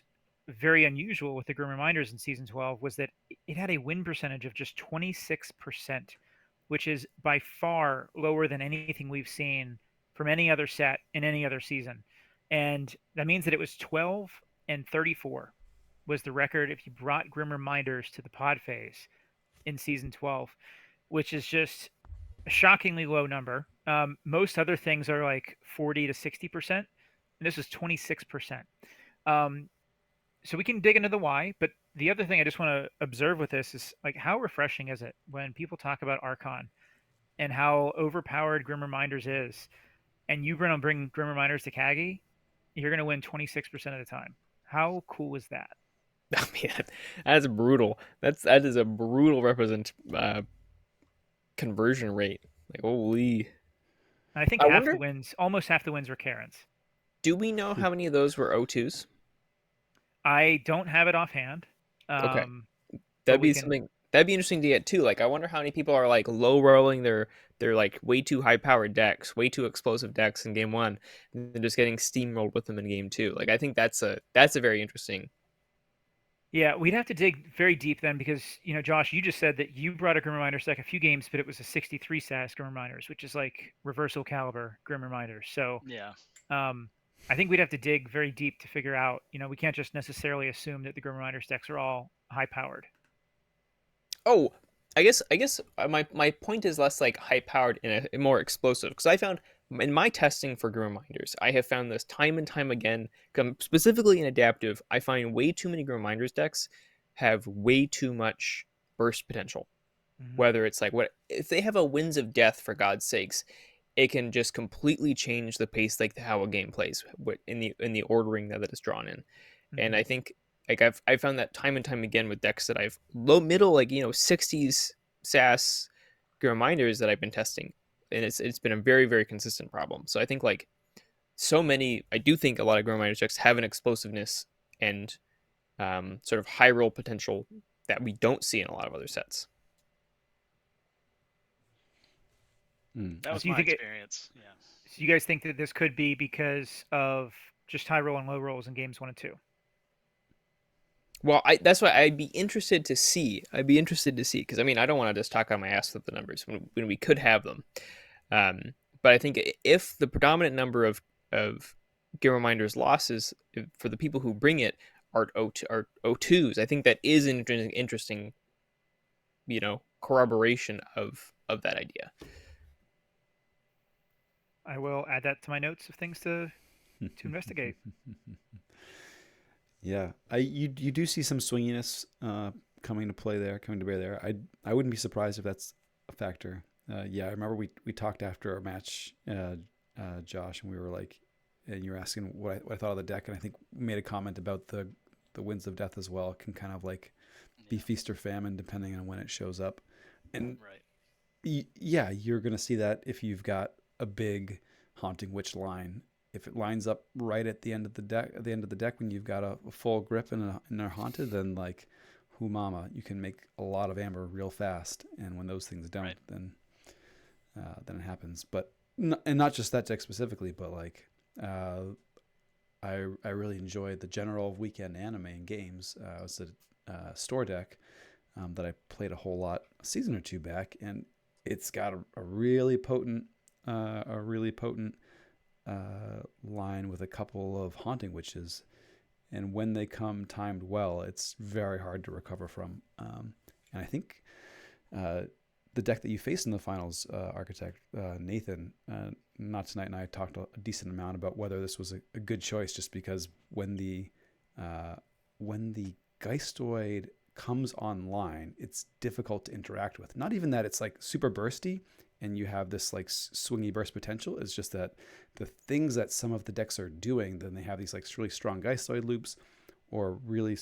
very unusual with the Grim Reminders in Season 12 was that it had a win percentage of just 26%, which is by far lower than anything we've seen from any other set in any other season. And that means that it was 12 and 34 was the record if you brought Grim Reminders to the pod phase in Season 12, which is just a shockingly low number. Most other things are like 40 to 60%, and this is 26%. So we can dig into the why, but the other thing I just want to observe with this is like how refreshing is it when people talk about Archon and how overpowered Grim Reminders is, and you're going to bring Grim Reminders to KAGI, you're going to win 26% of the time. How cool is that? Oh, man, that's brutal. That is a brutal conversion rate. Like, holy. I think almost half the wins were Karens. Do we know how many of those were O2s? I don't have it offhand. Okay. That'd be interesting to get too. Like, I wonder how many people are like low rolling their like way too high powered decks, way too explosive decks in game 1, and they're just getting steamrolled with them in game 2. Like, I think that's a very interesting. Yeah, we'd have to dig very deep then because, Josh, you just said that you brought a Grim Reminders deck a few games, but it was a 63 SAS Grim Reminders, which is like reversal caliber Grim Reminders. So yeah, I think we'd have to dig very deep to figure out, we can't just necessarily assume that the Grim Reminders decks are all high powered. Oh, I guess my point is less like high powered and a more explosive, because I found in my testing for Grim Reminders, I have found this time and time again. Specifically in adaptive, I find way too many Grim Reminders decks have way too much burst potential. Mhm. Whether it's like, what if they have a Winds of Death, for God's sakes, it can just completely change the pace, like how a game plays, in the ordering that it is drawn in. And Mhm. I think, like, I found that time and time again with decks that I've low middle, like, 60s SAS reminders that I've been testing, and it's been a very, very consistent problem. So I think, like, I do think a lot of reminders decks have an explosiveness and sort of high roll potential that we don't see in a lot of other sets. That was So you my think it? experience. Yeah. So you guys think that this could be because of just high roll and low rolls in games 1 and 2? Well, that's why I'd be interested to see. Because I mean, I don't want to just talk on my ass with the numbers when we could have them. But I think if the predominant number of Game Reminder's losses for the people who bring it are O2s, I think that is an interesting, corroboration of that idea. I will add that to my notes of things to investigate. Yeah, you do see some swinginess coming to bear there. I wouldn't be surprised if that's a factor. Yeah, I remember we talked after our match, Josh, and we were like, and you were asking what I thought of the deck, and I think we made a comment about the Winds of Death as well. It can kind of like be Yeah. feast or famine depending on when it shows up, and Right. yeah, you're gonna see that if you've got a big Haunting Witch line. If it lines up right at the end of the deck, when you've got a full grip and are haunted, then like, who mama, you can make a lot of amber real fast. And when those things don't, Right. then it happens. But and not just that deck specifically, but like, I really enjoyed the general weekend anime and games. It was a store deck that I played a whole lot a season or two back, and it's got a really potent line with a couple of Haunting Witches, and when they come timed well, it's very hard to recover from. And I think the deck that you faced in the finals, Architect Nathan, not tonight, and I talked a decent amount about whether this was a good choice, just because when the Geistoid comes online, it's difficult to interact with. Not even that it's like super bursty and you have this like swingy burst potential. It's just that the things that some of the decks are doing, then they have these like really strong Geistoid loops, or really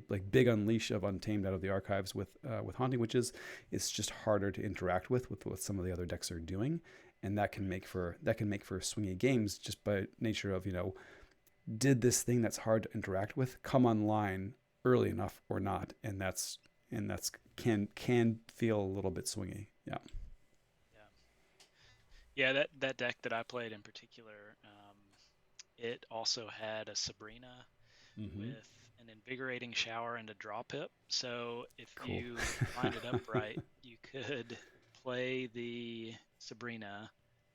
like big unleash of Untamed out of the archives with Haunting Witches. It's just harder to interact with what some of the other decks are doing, and that can make for swingy games just by nature of, did this thing that's hard to interact with come online early enough or not, and that's can feel a little bit swingy. Yeah. Yeah. That deck that I played in particular, it also had a Sabrina Mm-hmm. with an invigorating shower and a draw pip. So if Cool. you lined it up right, you could play the Sabrina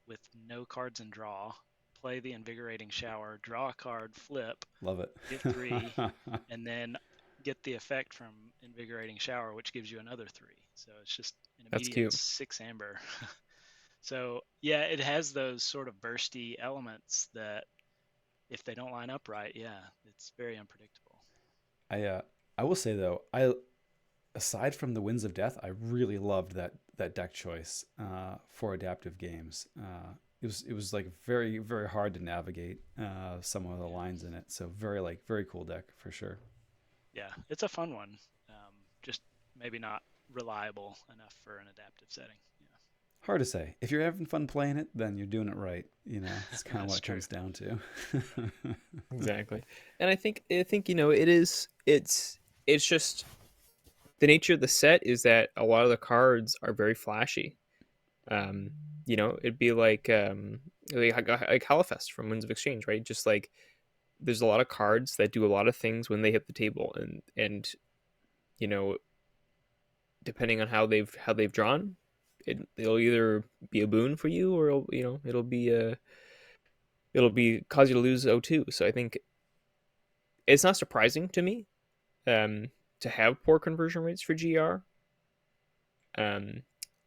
with no cards in draw, play the invigorating shower, draw a card, flip, Love it. get 3, and then get the effect from invigorating shower, which gives you another 3. So it's just an That's immediate cute. 6 amber. So yeah, it has those sort of bursty elements that if they don't line up right, yeah, it's very unpredictable. I will say though, aside from the Winds of Death, I really loved that deck choice for adaptive games. It was like very, very hard to navigate some of the Yeah. lines in it. So very cool deck for sure. Yeah, it's a fun one. Just maybe not reliable enough for an adaptive setting. Hard to say. If you're having fun playing it, then you're doing it right. It's kind of what That's it true. comes down to. Exactly. And I think it's just the nature of the set is that a lot of the cards are very flashy. Um, it'd be like Hellfest from Winds of Exchange, right? Just like there's a lot of cards that do a lot of things when they hit the table, and you know, depending on how they've drawn, it'll either be a boon for you, or it'll be cause you to lose O2. So I think it's not surprising to me, um, to have poor conversion rates for GR.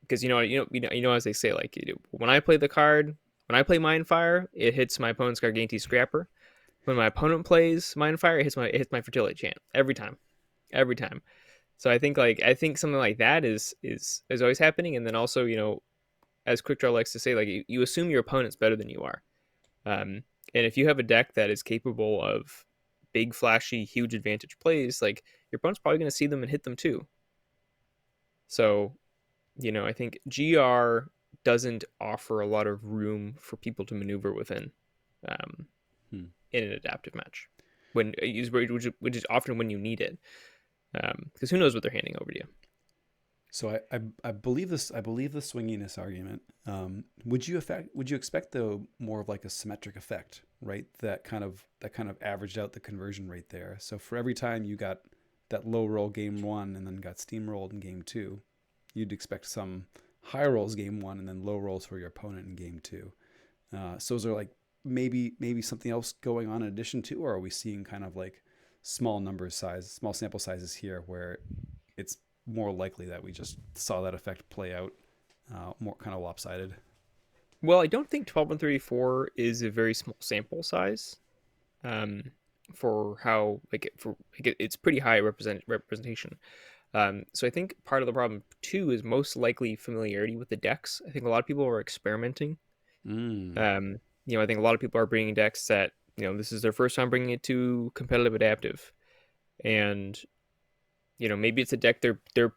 Because as they say, like, when I play Mindfire, it hits my opponent's Garganti Scrapper. When my opponent plays Mindfire, it hits my Fertility Chant every time. So I think something like that is always happening. And then also, as Quick Draw likes to say, like, you assume your opponent's better than you are. And if you have a deck that is capable of big, flashy, huge advantage plays, like, your opponent's probably going to see them and hit them too. So, I think GR doesn't offer a lot of room for people to maneuver within in an adaptive match, which is often when you need it, because who knows what they're handing over to you. So I believe this. I believe the swinginess argument. Would you expect though more of like a symmetric effect, right? That kind of averaged out the conversion rate there. So for every time you got that low roll game 1 and then got steamrolled in game 2, you'd expect some high rolls game 1 and then low rolls for your opponent in game 2. So is there like maybe something else going on in addition to, or are we seeing kind of like small sample sizes here where it's more likely that we just saw that effect play out more kind of lopsided? Well, I don't think 12 and 34 is a very small sample size for how it's pretty high representation. So I think part of the problem too is most likely familiarity with the decks. I think a lot of people are experimenting. I think a lot of people are bringing decks that this is their first time bringing it to competitive adaptive, and maybe it's a deck they're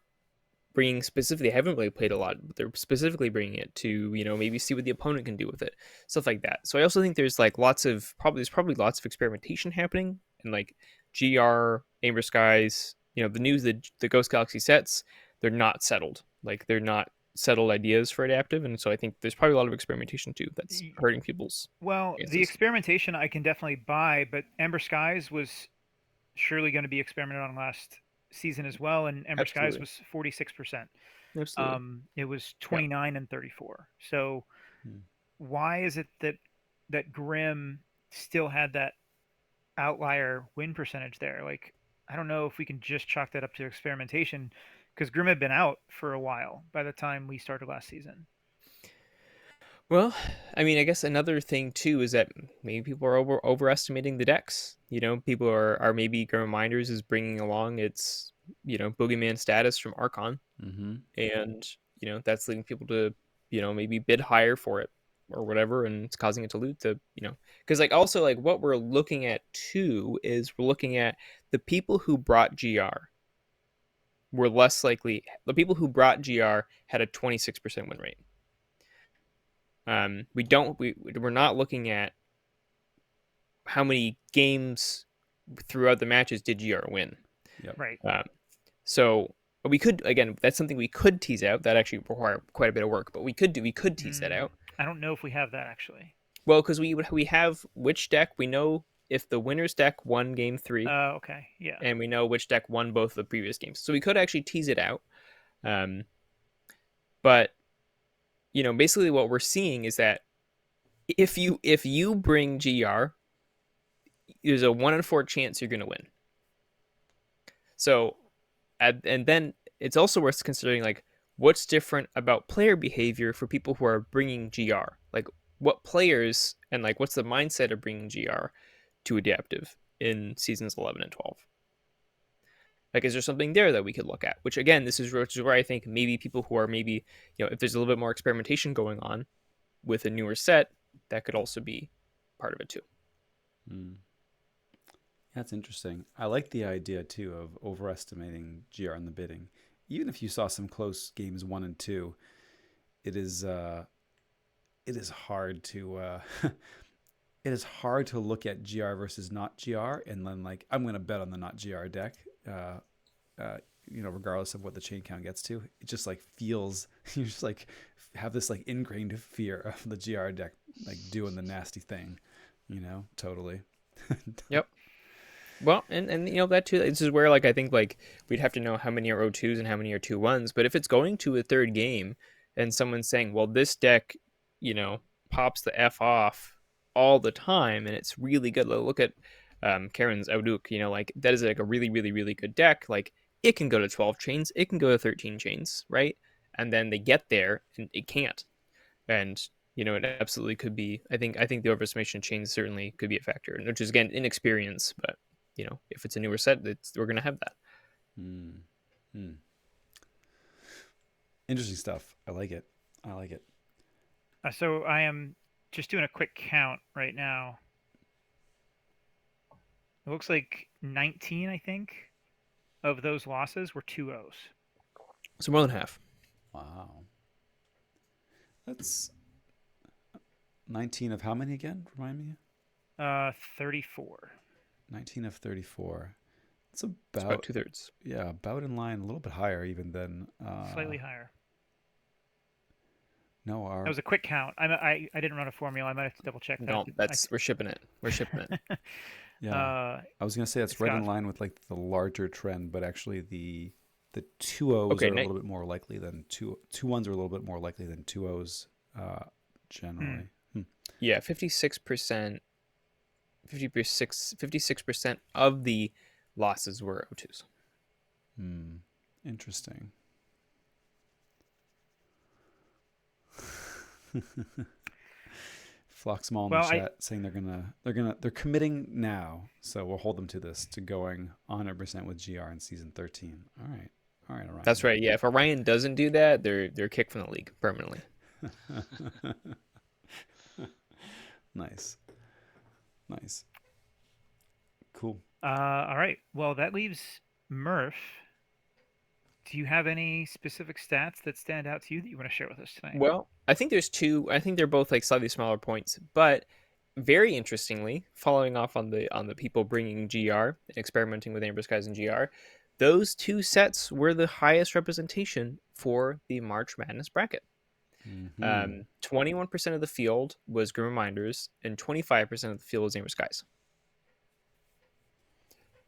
bringing specifically. They haven't really played a lot, but they're specifically bringing it to maybe see what the opponent can do with it, stuff like that. So I also think there's like probably lots of experimentation happening, and like GR, Amber Skies, the Ghost Galaxy sets, they're not settled. Like, they're not settled ideas for adaptive, and so I think there's probably a lot of experimentation too that's hurting people's chances. The experimentation I can definitely buy, but Amber Skies was surely going to be experimented on last season as well, and Amber Skies was 46%. Absolutely. It was 29 and 34. So why is it that Grim still had that outlier win percentage there? Like, I don't know if we can just chalk that up to experimentation, because Grim had been out for a while by the time we started last season. Well, I mean, I guess another thing too is that maybe people are overestimating the decks. People are maybe Grim Reminders is bringing along its boogeyman status from Archon, and that's leading people to maybe bid higher for it or whatever, and it's causing it to loot because like also like what we're looking at too is we're looking at the people who brought GR were less likely. The people who brought GR had a 26% win rate. We're not looking at how many games throughout the matches did GR win. Yep. Right. So we could, again, that's something we could tease out. That actually require quite a bit of work, but we could tease that out. I don't know if we have that actually. Well, because we have which deck we know if the winner's deck won game 3. Okay, yeah. And we know which deck won both the previous games, so we could actually tease it out. But basically what we're seeing is that if you bring GR, there's a 1 in 4 chance you're going to win. So, and then it's also worth considering like what's different about player behavior for people who are bringing GR. Like, what players and like what's the mindset of bringing GR to adaptive in seasons 11 and 12? Like, is there something there that we could look at? Which again, this is where I think maybe people who are maybe if there's a little bit more experimentation going on with a newer set, that could also be part of it too. That's interesting. I like the idea too of overestimating GR in the bidding. Even if you saw some close games 1 and 2, it is hard to it is hard to look at GR versus not GR and then like I'm going to bet on the not GR deck. Regardless of what the chain count gets to, it just like feels you just like have this like ingrained fear of the GR deck like doing the nasty thing, totally. Yep. Well, and that too. This is where like I think like we'd have to know how many are O2s and how many are 2-1s. But if it's going to a third game and someone's saying, well, this deck, pops the F off all the time and it's really good. Look at Karen's Outlook, like that is like a really, really, really good deck. Like it can go to 12 chains, it can go to 13 chains, right? and then they get there and it can't. And it absolutely could be. I think the overestimation chain certainly could be a factor, which is again inexperience. But if it's a newer set, we're gonna have that. Interesting stuff. I like it. So I am just doing a quick count right now. It looks like 19, I think, of those losses were 2-0s. So more than half. Wow. That's 19 of how many again? Remind me. 34. 19 of 34. It's about 2/3. Yeah, about in line, a little bit higher even than. Slightly higher. No, that was a quick count. I didn't run a formula. I might have to double check that. No, we're shipping it. Yeah, I was gonna say that's right in line with like the larger trend, but actually the 2-0s are a little bit more likely than 2-1s are a little bit more likely than 2-0s generally. Yeah, 56%. 56% of the losses were 0-2s. Interesting. Flock Small in the chat saying they're committing now, so we'll hold them to this, to going 100% with GR in season 13. All right, Orion. That's right. Yeah, if Orion doesn't do that, they're kicked from the league permanently. Nice. Cool. All right. Well, that leaves Murph. Do you have any specific stats that stand out to you that you want to share with us tonight? Well, I think there's two. I think they're both like slightly smaller points, but very interestingly, following off on the people bringing GR and experimenting with Amber Skies and GR, those two sets were the highest representation for the March Madness bracket. 21% of the field was Grim Reminders, and 25% of the field was Amber Skies.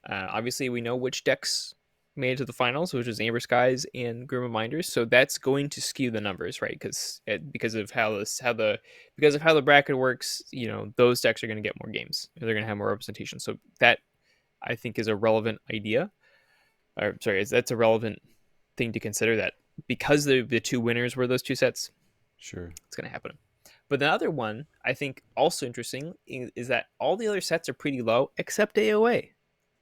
Obviously, we know which decks made it to the finals, which was Amber Skies and Grim Reminders, so that's going to skew the numbers, right? Because of how the bracket works, those decks are going to get more games. They're going to have more representation. So that, I think, is a relevant idea. That's a relevant thing to consider, that because the two winners were those two sets. Sure, it's going to happen. But the other one, I think, also interesting, is that all the other sets are pretty low except AOA.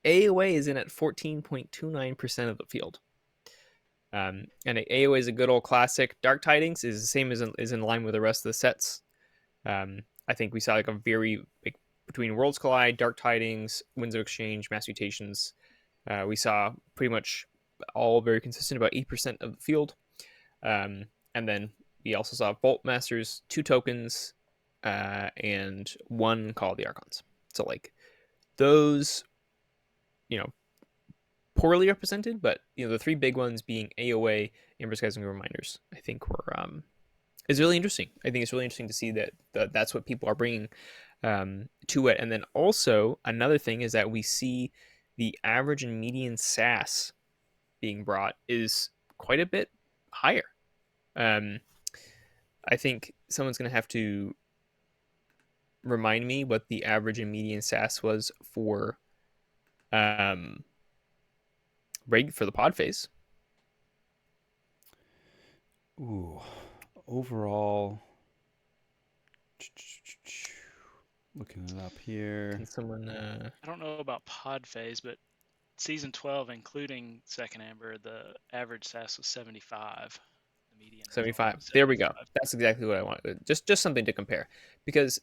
AOA is in at 14.29% of the field. And AOA is a good old classic. Dark Tidings is the same is in line with the rest of the sets. I think we saw like a very big between Worlds Collide, Dark Tidings, Winds of Exchange, Mass Mutations. We saw pretty much all very consistent, about 8% of the field. And then we also saw Bolt Masters, 2 tokens, and 1 Call of the Archons. So like those, poorly represented, but the 3 big ones being AOA, Amber Skies, and Reminders, I think were is really interesting. I think it's really interesting to see that that's what people are bringing to it. And then also another thing is that we see the average and median SAS being brought is quite a bit higher. I think someone's going to have to remind me what the average and median SAS was for for the pod phase. Ooh, overall, looking it up here. Can someone? I don't know about pod phase, but season 12, including Second Amber, the average SAS was 75. The median 75. There we go. That's exactly what I want. Just something to compare, because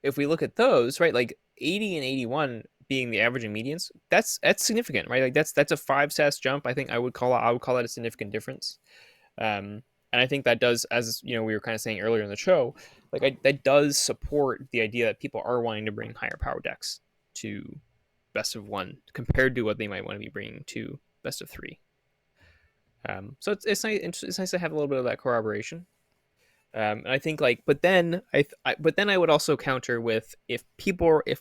if we look at those, right, like 80 and 81 being the average and medians, that's significant, right? Like that's a 5 SAS jump. I think I would call that a significant difference. And I think that does, as we were kind of saying earlier in the show, like that does support the idea that people are wanting to bring higher power decks to best of 1 compared to what they might want to be bringing to best of 3. So it's nice to have a little bit of that corroboration. And I think but then I would also counter with if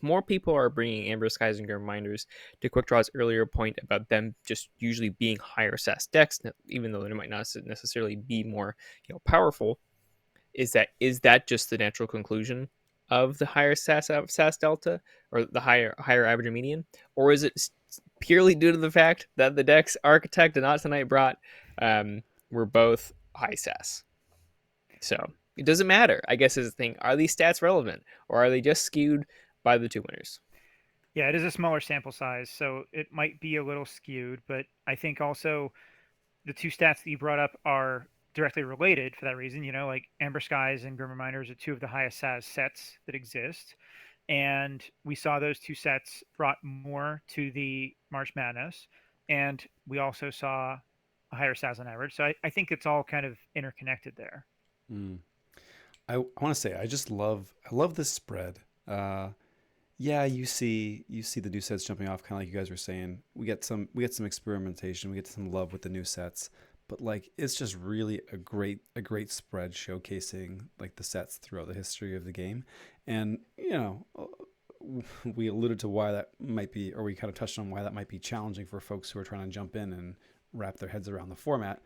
more people are bringing Amber Skies and Grim Reminders, to Quickdraw's earlier point about them just usually being higher SAS decks, even though they might not necessarily be more powerful, is that just the natural conclusion of the higher SAS delta, or the higher average and median, or is it purely due to the fact that the decks Architect and Not Tonight brought were both high SAS. So it doesn't matter, I guess, is the thing. Are these stats relevant, or are they just skewed by the two winners? Yeah, it is a smaller sample size, so it might be a little skewed, but I think also the two stats that you brought up are directly related for that reason. Like Amber Skies and Grim Reminders are two of the highest SAS sets that exist. And we saw those two sets brought more to the March Madness. And we also saw a higher SAS on average. So I think it's all kind of interconnected there. Mm. I want to say I love this spread. Yeah, you see the new sets jumping off, kind of like you guys were saying. We get some experimentation, we get some love with the new sets, but like it's just really a great spread showcasing like the sets throughout the history of the game, and we alluded to why that might be, or we kind of touched on why that might be challenging for folks who are trying to jump in and wrap their heads around the format,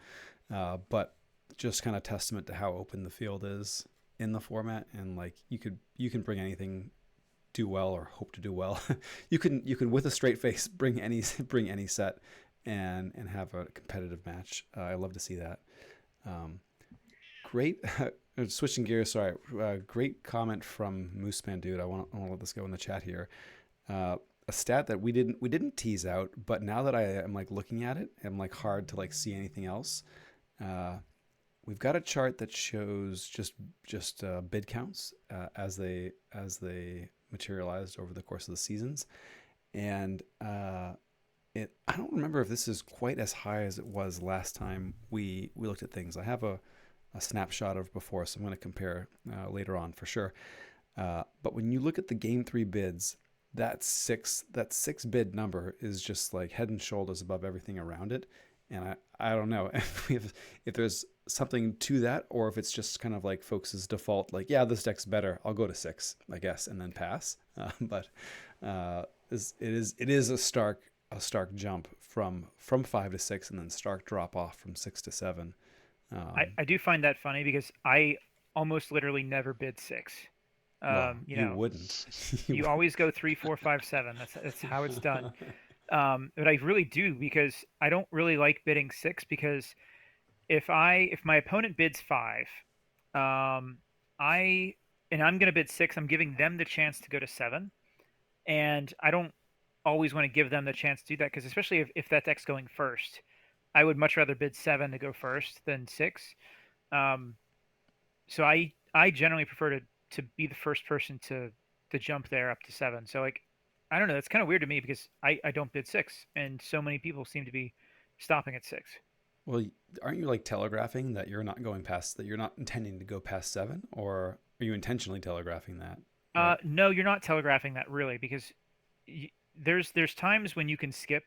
but just kind of testament to how open the field is in the format, and like you can bring anything, do well or hope to do well. You can with a straight face bring any set and have a competitive match. I love to see that. Great. Switching gears, sorry. Great comment from Mooseman Dude. I want to let this go in the chat here. A stat that we didn't tease out, but now that I am like looking at it, I'm like hard to like see anything else. We've got a chart that shows just bid counts as they materialized over the course of the seasons, and I don't remember if this is quite as high as it was last time we looked at things. I have a snapshot of before, so I'm going to compare later on for sure. But when you look at the game 3 bids, that six bid number is just like head and shoulders above everything around it. And I don't know if there's something to that, or if it's just kind of like folks' default, like, yeah, this deck's better, I'll go to 6, I guess, and then pass. But it is a stark jump from 5 to 6, and then stark drop off from 6 to 7. I do find that funny because I almost literally never bid 6. Well, you wouldn't. You always go 3, 4, 5, 7. That's how it's done. But I really do, because I don't really like bidding 6, because if my opponent bids 5, I'm going to bid 6, I'm giving them the chance to go to 7, and I don't always want to give them the chance to do that, because especially if that deck's going first, I would much rather bid 7 to go first than 6. So I generally prefer to be the first person to jump there up to 7. So like, I don't know, that's kind of weird to me, because I don't bid 6, and so many people seem to be stopping at 6. Well, aren't you like telegraphing that you're not intending to go past 7, or are you intentionally telegraphing that? Right? No, you're not telegraphing that, really, because there's times when you can skip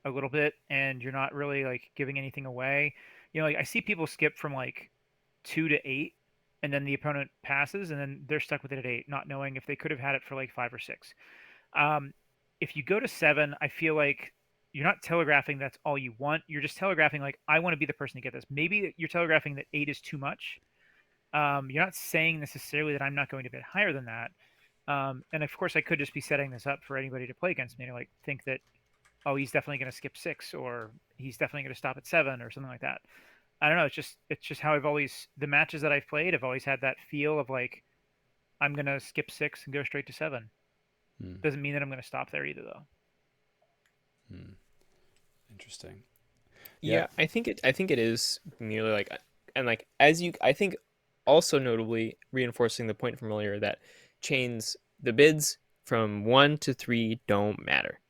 a little bit and you're not really like giving anything away. Like I see people skip from like 2 to 8, and then the opponent passes, and then they're stuck with it at 8, not knowing if they could have had it for like 5 or 6. If you go to 7, I feel like you're not telegraphing that's all you want. You're just telegraphing like, I want to be the person to get this. Maybe you're telegraphing that 8 is too much. You're not saying necessarily that I'm not going to bid higher than that. And of course, I could just be setting this up for anybody to play against me to like think that, oh, he's definitely going to skip 6, or he's definitely going to stop at 7, or something like that. I don't know. It's just how the matches that I've played, I've always had that feel of like, I'm going to skip 6 and go straight to 7. Doesn't mean that I'm going to stop there either, though. Interesting. Yeah, I think it is nearly like, and like I think also notably reinforcing the point from earlier that chains, the bids from 1 to 3 don't matter.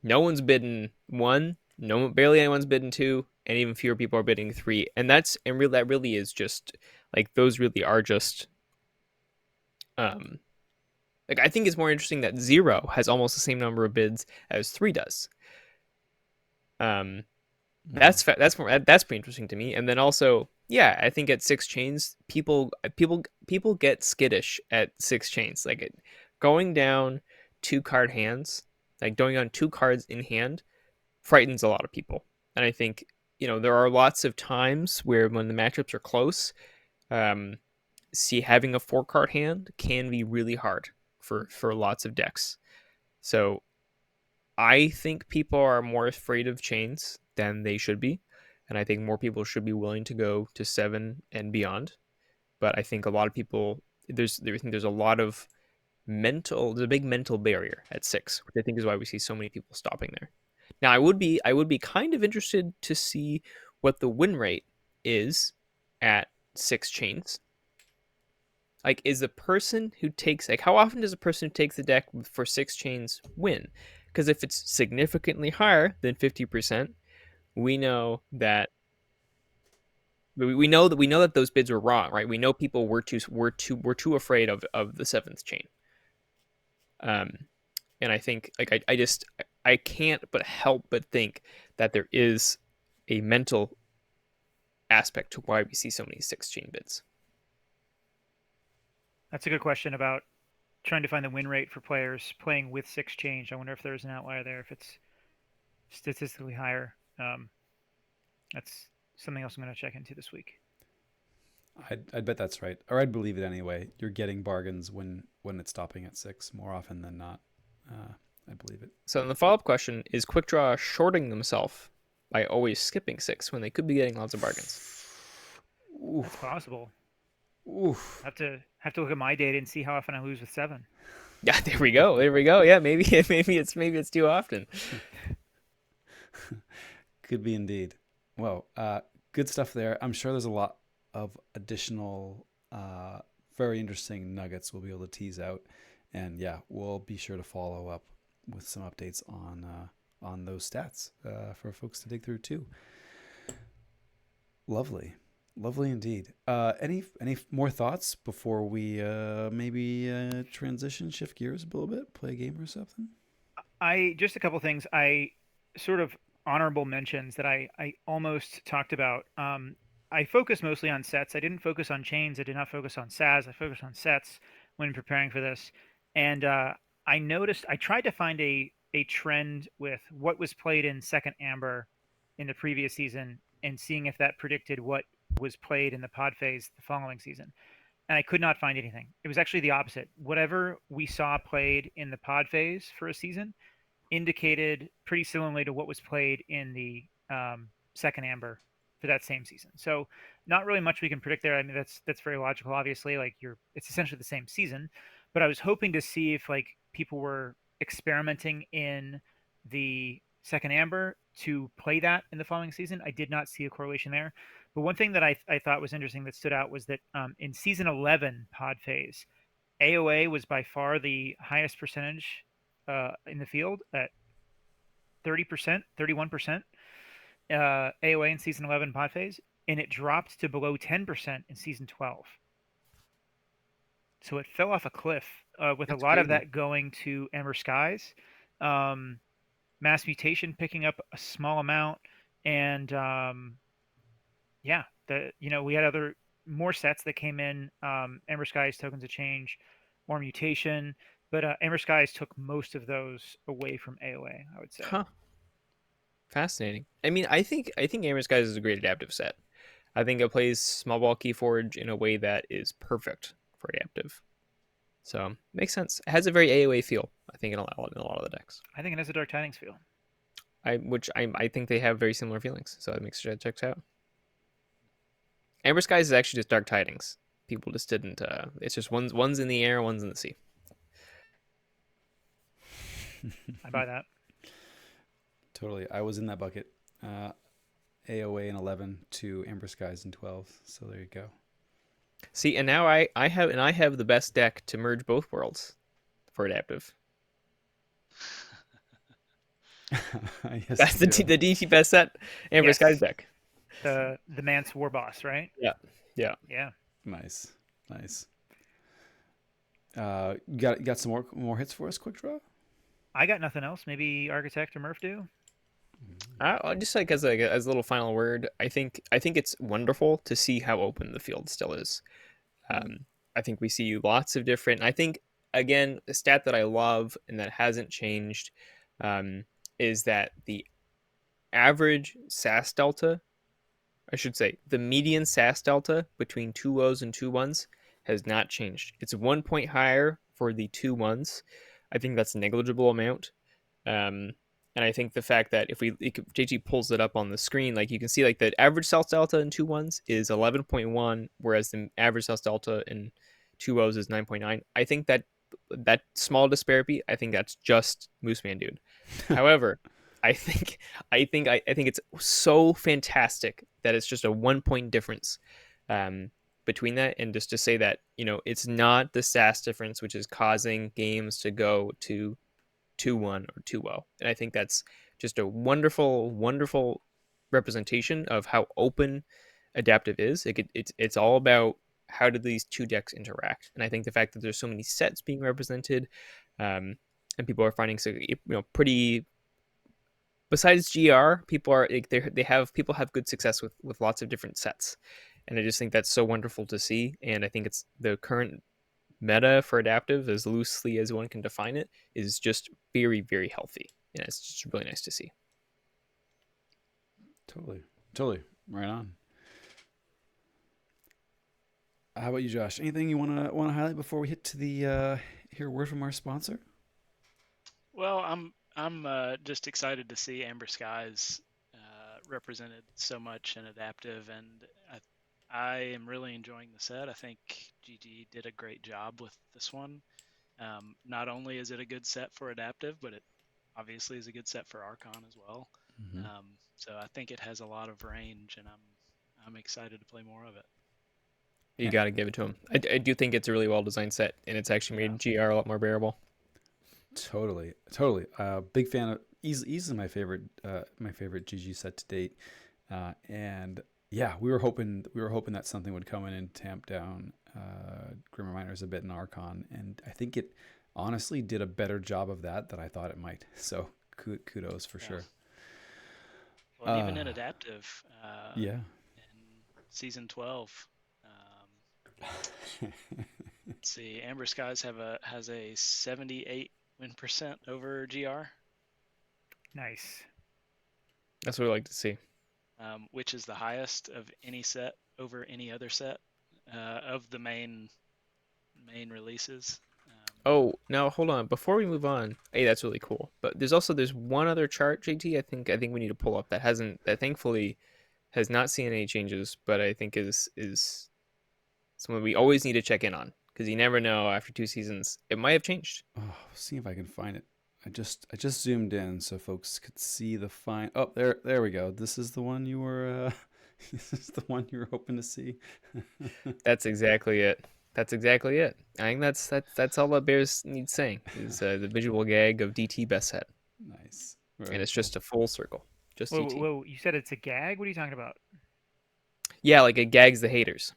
No one's bidding 1, barely anyone's bidding 2, and even fewer people are bidding 3, and that really is just like, those really are just like, I think it's more interesting that 0 has almost the same number of bids as 3 does. That's pretty interesting to me. And then also, yeah, I think at 6 chains, people get skittish at 6 chains. Like, going down 2 card hands, like going on 2 cards in hand, frightens a lot of people. And I think, there are lots of times where when the matchups are close, having a 4 card hand can be really hard for lots of decks. So I think people are more afraid of chains than they should be. and I think more people should be willing to go to 7 and beyond. But I think a lot of people, there's a lot of there's a big mental barrier at 6, which I think is why we see so many people stopping there. Now, I would be kind of interested to see what the win rate is at 6 chains. Like, is the person who takes, like, how often does a person who takes the deck for 6 chains win? Because if it's significantly higher than 50%, we know that those bids were wrong, right? We know people were too afraid of the 7th chain. And I think, like, I can't but help but think that there is a mental aspect to why we see so many 6 chain bids. That's a good question about trying to find the win rate for players playing with 6 change. I wonder if there's an outlier there, if it's statistically higher. That's something else I'm going to check into this week. I'd bet that's right, or I'd believe it anyway. You're getting bargains when it's stopping at 6 more often than not. I believe it. So the follow-up question is: Quick Draw shorting themselves by always skipping 6 when they could be getting lots of bargains? Oof. That's possible. Oof. Have to look at my data and see how often I lose with 7. Yeah, there we go. Yeah, maybe it's too often. Could be indeed. Well, good stuff there. I'm sure there's a lot of additional, very interesting nuggets we'll be able to tease out, and yeah, we'll be sure to follow up with some updates on those stats for folks to dig through too. Lovely indeed. Any more thoughts before we maybe transition, shift gears a little bit, play a game or something? Just a couple things. I sort of honorable mentions that I almost talked about. I focus mostly on sets. I didn't focus on chains. I did not focus on SAS. I focused on sets when preparing for this. And I noticed, I tried to find a trend with what was played in Second Amber in the previous season and seeing if that predicted what was played in the pod phase the following season. And I could not find anything. It was actually the opposite. Whatever we saw played in the pod phase for a season indicated pretty similarly to what was played in the Second Amber for that same season. So not really much we can predict there. I mean, that's very logical, obviously. Like, it's essentially the same season. But I was hoping to see if, like, people were experimenting in the Second Amber to play that in the following season. I did not see a correlation there. But one thing that I thought was interesting that stood out was that in season 11 pod phase, AOA was by far the highest percentage in the field at 30%, 31%. AOA in season 11 pod phase, and it dropped to below 10% in season 12. So it fell off a cliff with That's a lot of crazy. that going to Ember Skies. Mass Mutation picking up a small amount, and we had more sets that came in. Ember Skies, Tokens of Change, more Mutation, but Ember Skies took most of those away from AOA, I would say. Huh. Fascinating. I mean, I think Amber Skies is a great adaptive set. I think it plays small ball Keyforge in a way that is perfect for adaptive. So makes sense. It has a very AOA feel, I think, in a lot of the decks. I think it has a Dark Tidings feel. I think they have very similar feelings. So that makes sure it checks out. Amber Skies is actually just Dark Tidings. People just didn't. It's just one's in the air, one's in the sea. I buy that. Totally. I was in that bucket. AOA in 11 to Amber Skies in 12. So there you go. See, and now I have the best deck to merge both worlds for adaptive. Yes, That's the DT best set, Amber Skies deck. The Mance War Boss, right? Yeah. Nice. Got some more hits for us, Quick Draw? I got nothing else. Maybe Architect or Murph do. Just like as a little final word, I think it's wonderful to see how open the field still is. I think we see lots of different. I think, again, the stat that I love and that hasn't changed is that the average SAS delta, I should say, the median SAS delta between 2 O's and 2 1s has not changed. It's 1 point higher for the 2 1s. I think that's a negligible amount. And I think the fact that if JT pulls it up on the screen, like you can see like the average stealth delta in 2.1s is 11.1, whereas the average stealth delta in 2.0s is 9.9. I think that small disparity, I think that's just Mooseman dude. However, I think it's so fantastic that it's just a 1 point difference between that, and just to say that, you know, it's not the SAS difference which is causing games to go to 2.1 or 2.0. And I think that's just a wonderful, wonderful representation of how open adaptive is. It's all about how do these two decks interact. And I think the fact that there's so many sets being represented, and people are finding, so, you know, pretty. Besides GR, people are like, people have good success with lots of different sets, and I just think that's so wonderful to see. And I think it's the current meta for adaptive, as loosely as one can define it, is just very, very healthy, and it's just really nice to see. Totally right on. How about you, Josh? Anything you want to highlight before we hit to the hear a word from our sponsor? Well, I'm just excited to see Amber Skies represented so much in adaptive, and I am really enjoying the set. I think GG did a great job with this one. Not only is it a good set for adaptive, but it obviously is a good set for Archon as well. Mm-hmm. So I think it has a lot of range, and I'm excited to play more of it. You got to give it to him. I do think it's a really well designed set, and it's actually made GR a lot more bearable. Totally. Big fan of easily my favorite GG set to date, and yeah, we were hoping that something would come in and tamp down Grim Reminders a bit in Archon, and I think it honestly did a better job of that than I thought it might. So kudos for sure. Well, even in adaptive, yeah, in season 12. Let's see, Amber Skies has a 78 win percent over GR. Nice. That's what I like to see. Which is the highest of any set over any other set of the main releases. Oh, now hold on. Before we move on, hey, that's really cool. But there's one other chart, JT. I think we need to pull up that thankfully has not seen any changes, but I think is something we always need to check in on, because you never know, after 2 seasons it might have changed. Oh, see if I can find it. I just zoomed in so folks could see the fine. Oh, there we go. This is the one you were this is the one you were hoping to see. That's exactly it. I think that's all that bears needs saying, is the visual gag of DT best set. Nice. And it's just a full circle. Just DT. Whoa, you said it's a gag? What are you talking about? Yeah, like it gags the haters.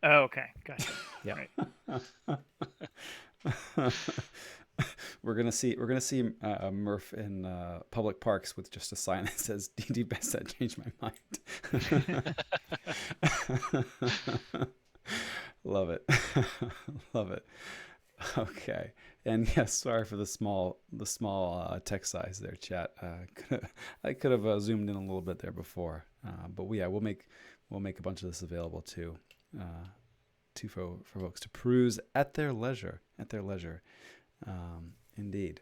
Oh, okay. Gotcha. Yeah. Right. We're gonna see Murph in public parks with just a sign that says "DD best set changed my mind." Love it. Love it. Okay. And yes, sorry for the small text size there, chat. I could have zoomed in a little bit there before, but we'll make a bunch of this available too. For folks to peruse at their leisure. Indeed.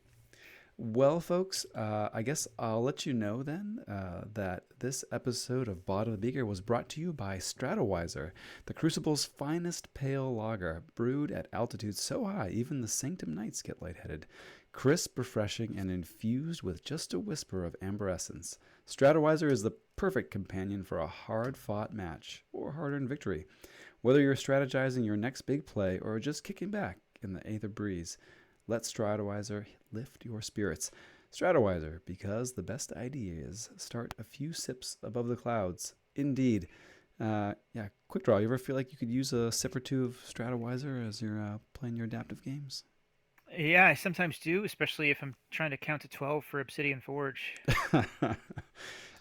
Well, folks, I guess I'll let you know then that this episode of Bottom of the Beaker was brought to you by Stratowiser, the Crucible's finest pale lager, brewed at altitudes so high even the Sanctum Knights get lightheaded. Crisp, refreshing, and infused with just a whisper of amber essence, Stratowiser is the perfect companion for a hard-fought match or hard-earned victory. Whether you're strategizing your next big play or just kicking back in the aether breeze, let Stratowiser lift your spirits. Stratowiser, because the best ideas start a few sips above the clouds. Indeed. Quick draw. You ever feel like you could use a sip or two of Stratowiser as you're playing your adaptive games? Yeah, I sometimes do, especially if I'm trying to count to 12 for Obsidian Forge.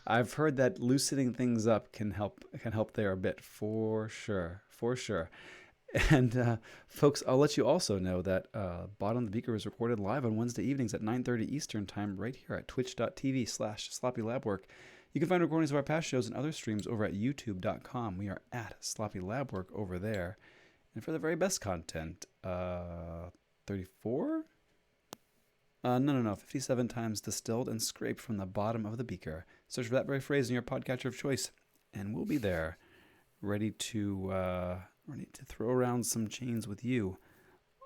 I've heard that loosening things up can help there a bit, for sure. And folks, I'll let you also know that Bottom of the Beaker is recorded live on Wednesday evenings at 9:30 Eastern Time right here at twitch.tv/sloppylabwork. You can find recordings of our past shows and other streams over at youtube.com. We are at Sloppy Labwork over there. And for the very best content, 34? No. 57 times distilled and scraped from the bottom of the beaker. Search for that very phrase in your podcatcher of choice, and we'll be there, ready to throw around some chains with you.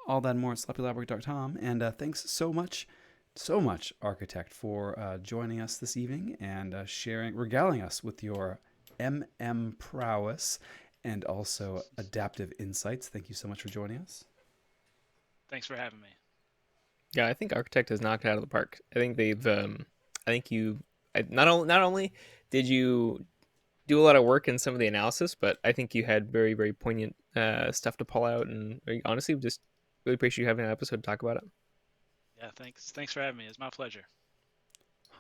All that and more at sloppylabwork.com. And thanks so much, Architect, for joining us this evening and regaling us with your MM prowess and also adaptive insights. Thank you so much for joining us. Thanks for having me. Yeah, I think Architect has knocked it out of the park. I think they've. I think you. Not only did you do a lot of work in some of the analysis, but I think you had very, very poignant stuff to pull out, and honestly, just really appreciate you having an episode to talk about it. Yeah, thanks for having me. It's my pleasure.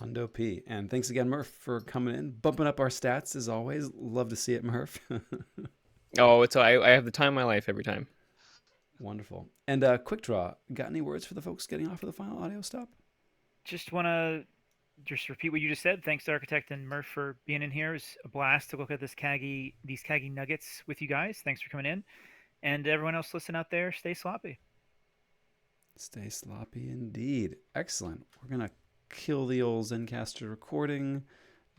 Hundo P. And thanks again, Murph, for coming in, bumping up our stats as always. Love to see it, Murph. Oh, I have the time of my life every time. Wonderful. And Quick Draw, got any words for the folks getting off for the final audio stop? Just want to repeat what you just said. Thanks to Architect and Murph for being in here. It was a blast to look at these KAGI nuggets with you guys. Thanks for coming in. And everyone else listen out there, stay sloppy. Stay sloppy indeed. Excellent. We're going to kill the old Zencaster recording,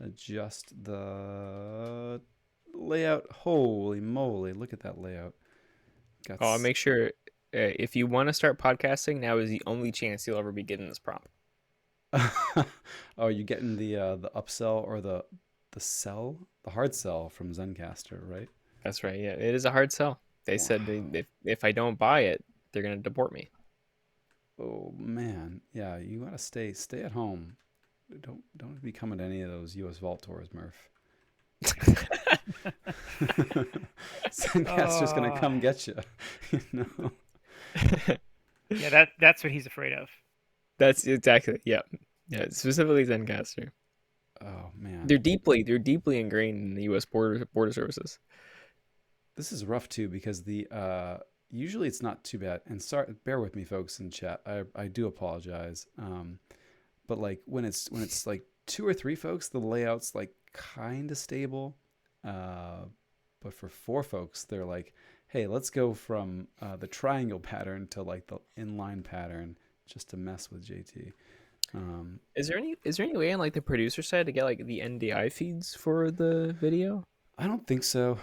adjust the layout. Holy moly, look at that layout. Make sure if you want to start podcasting, now is the only chance you'll ever be getting this prompt. Oh, you're getting the upsell or the hard sell from Zencaster, right? That's right. Yeah, it is a hard sell. They said if I don't buy it, they're gonna deport me. Oh man, yeah, you gotta stay at home. Don't be coming to any of those U.S. Vault tours, Murph. Zencaster's gonna come get you. You know. Yeah, that's what he's afraid of. That's exactly. Yeah. Specifically Zencaster. Oh man, they're deeply ingrained in the U.S. border services. This is rough too because the usually it's not too bad. And sorry, bear with me, folks in chat. I do apologize. But like when it's like 2 or 3 folks, the layout's like kind of stable. But for 4 folks, they're like, hey, let's go from the triangle pattern to like the inline pattern just to mess with JT. Is there any way on like the producer side to get like the NDI feeds for the video? I don't think so.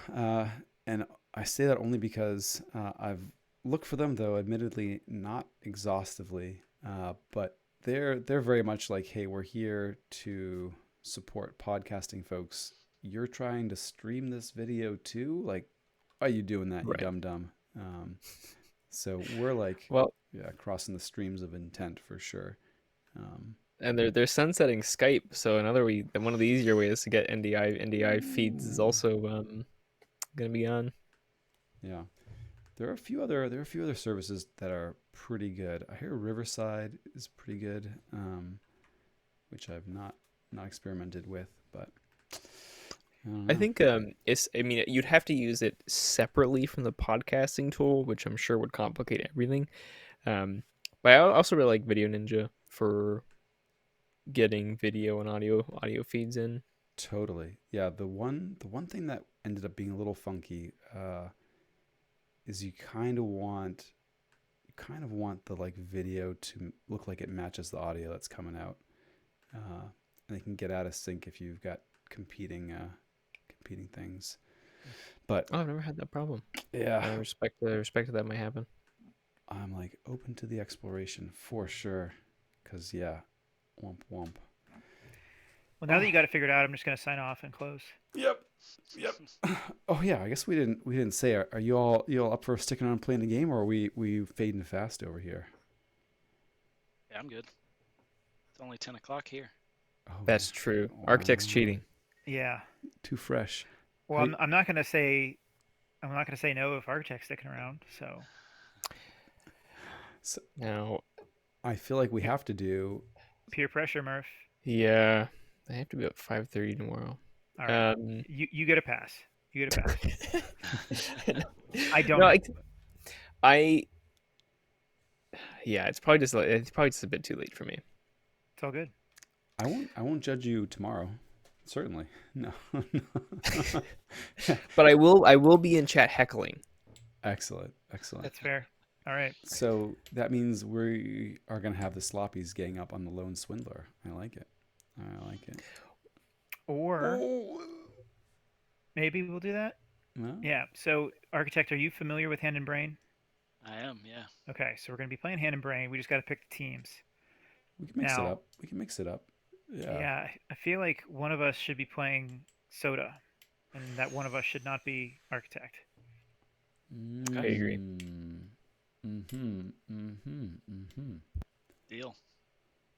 And I say that only because I've looked for them, though admittedly not exhaustively. But they're very much like, hey, we're here to support podcasting folks. You're trying to stream this video too? Like, why are you doing that, right. You dumb? So we're like, crossing the streams of intent for sure. And they're sunsetting Skype, so one of the easier ways to get NDI feeds is also going to be on. Yeah, there are a few other services that are pretty good. I hear Riverside is pretty good, which I've not experimented with, but I think you'd have to use it separately from the podcasting tool, which I'm sure would complicate everything. But I also really like Video Ninja for getting video and audio feeds in. Totally. Yeah, the one thing that ended up being a little funky is you kind of want the like video to look like it matches the audio that's coming out. And they can get out of sync if you've got competing things. But I've never had that problem. Yeah. I respect that might happen. I'm like open to the exploration for sure. 'Cause yeah, womp womp. Well, now that you got it figured out, I'm just going to sign off and close. Yep. Oh yeah, I guess we didn't say. Are you all up for sticking around playing the game, or are we fading fast over here? Yeah, I'm good. It's only 10 o'clock here. Oh, that's true. Architect's cheating. Yeah. Too fresh. Well, I'm not going to say no if Architect's sticking around. So now I feel like we have to do peer pressure, Murph. Yeah, I have to be up 5:30 tomorrow. All right. You get a pass. You get a pass. I don't. No, it's probably just a bit too late for me. It's all good. I won't judge you tomorrow. Certainly. No. But I will be in chat heckling. Excellent. That's fair. All right. So that means we are going to have the Sloppies gang up on the Lone Swindler. I like it. I like it. Or Oh. maybe we'll do that. Well, Yeah. So, Architect, are you familiar with Hand and Brain? I am, yeah. Okay, so we're going to be playing Hand and Brain. We just got to pick the teams. we can mix it Now, up. We can mix it up. Yeah. yeah, I feel like one of us should be playing Soda, and that one of us should not be Architect. I agree. Deal.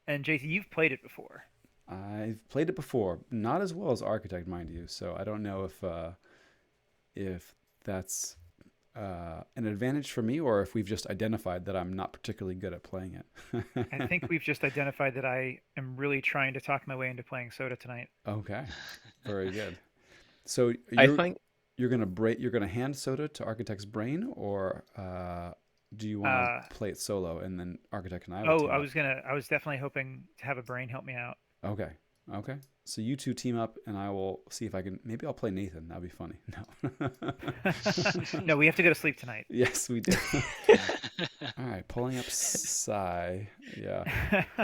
And JT, you've played it before. I've played it before, not as well as Architect, mind you. So I don't know if that's an advantage for me, or if we've just identified that I'm not particularly good at playing it. I think we've just identified that I am really trying to talk my way into playing Soda tonight. Okay, very good. So I think you're gonna hand Soda to Architect's brain, or do you want to play it solo and then Architect and I will team up? I was definitely hoping to have a brain help me out. Okay. So you two team up, and I will see if I can. Maybe I'll play Nathan. That'd be funny. No. No, we have to go to sleep tonight. Yes, we do. All right, pulling up Psy. Yeah.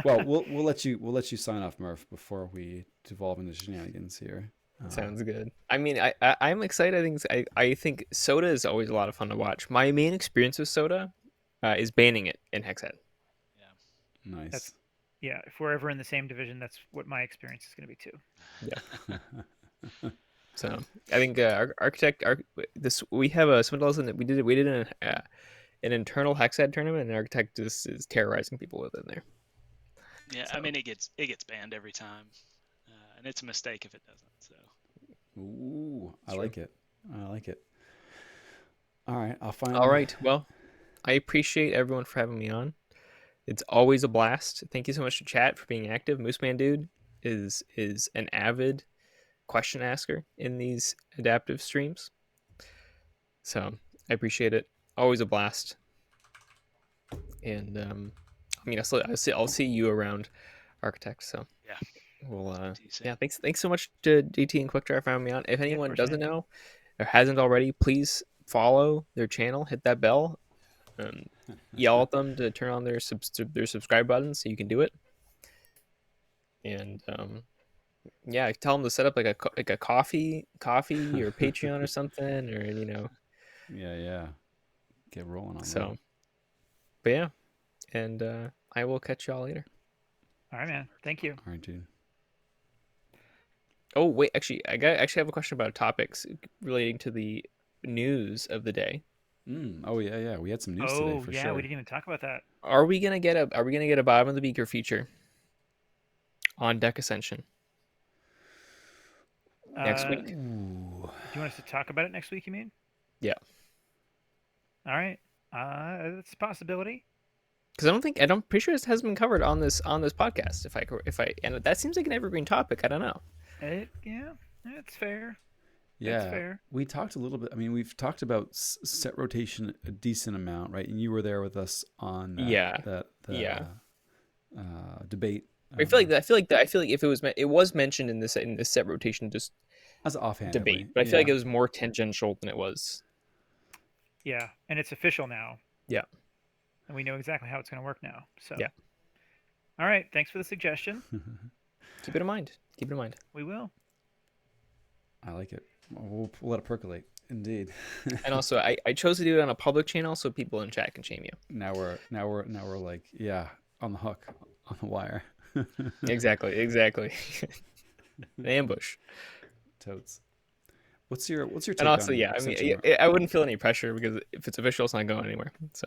Well, we'll let you sign off, Murph, before we devolve into shenanigans here. sounds good. I mean, I'm excited. I think Soda is always a lot of fun to watch. My main experience with Soda is banning it in Hexhead. Yeah. Nice. Yeah, if we're ever in the same division, that's what my experience is going to be too. Yeah. So I think we have a Swindles, and we did an internal Hexhead tournament, and Architect is terrorizing people within there. Yeah, So. I mean it gets banned every time, and it's a mistake if it doesn't. So. Ooh, I Sure. like it. I like it. All right, I'll find. All right. Well, I appreciate everyone for having me on. It's always a blast. Thank you so much to chat for being active. Mooseman Dude is an avid question asker in these adaptive streams. So I appreciate it. Always a blast. And I mean, I'll see you around, Architect. So Yeah. we'll Talk to you soon. yeah. Thanks so much to GT and Quickdraw for having me on. If anyone course, doesn't man. know or hasn't already, please follow their channel. Hit that bell. Yell at them to turn on their subscribe button so you can do it. And yeah, tell them to set up like a coffee or Patreon or something, or Yeah. Get rolling on So, that. but yeah, and I will catch y'all later. All right, man. Thank you. All right, dude. Oh wait, actually, I have a question about topics relating to the news of the day. Oh yeah. We had some news today for yeah, sure. we didn't even talk about that. Are we gonna get a bottom of the Beaker feature on Deck Ascension next week? Do you want us to talk about it next week? You mean? Yeah. All right. That's a possibility. Because I'm pretty sure this hasn't been covered on this podcast. If I and that seems like an evergreen topic. I don't know. Yeah, it's fair. Yeah, It's fair. we talked a little bit. I mean, we've talked about set rotation a decent amount, right? And you were there with us on that debate. I feel like if it was mentioned in this set rotation just as offhand debate, but I feel like it was more tangential than it was. Yeah, and it's official now. Yeah, and we know exactly how it's going to work now. So yeah. All right. Thanks for the suggestion. Keep it in mind. We will. I like it. We'll let it percolate. Indeed. And also, I chose to do it on a public channel so people in chat can shame you. Now we're like, yeah, on the hook, on the wire. Exactly. An ambush. Totes. What's your take And also, on yeah, I mean, I wouldn't feel any pressure because if it's official, it's not going anywhere. So,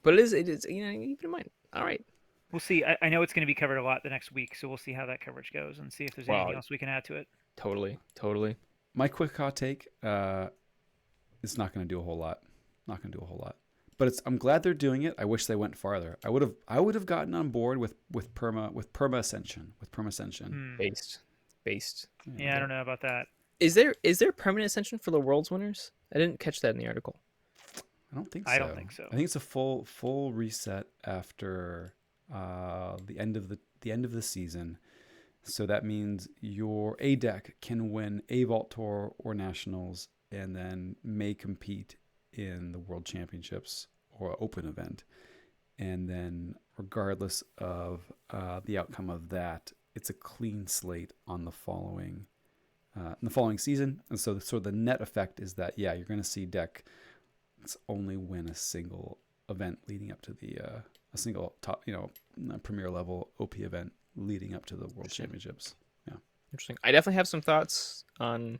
but it is keep it in mind. All right. We'll see. I know it's going to be covered a lot the next week, so we'll see how that coverage goes and see if there's anything else we can add to it. Totally. My quick hot take, it's not going to do a whole lot. But I'm glad they're doing it. I wish they went farther. I would have gotten on board with perma ascension. Based. Yeah, I don't know about that. Is there permanent ascension for the world's winners? I didn't catch that in the article. I don't think so. I think it's a full reset after the end of the season. So that means your A deck can win a Vault Tour or Nationals, and then may compete in the World Championships or Open event. And then regardless of the outcome of that, it's a clean slate on the following in the following season. And so the net effect is that, yeah, you're going to see decks only win a single event leading up to the a single top, premier level OP event leading up to the World Championships. Yeah, interesting. I definitely have some thoughts on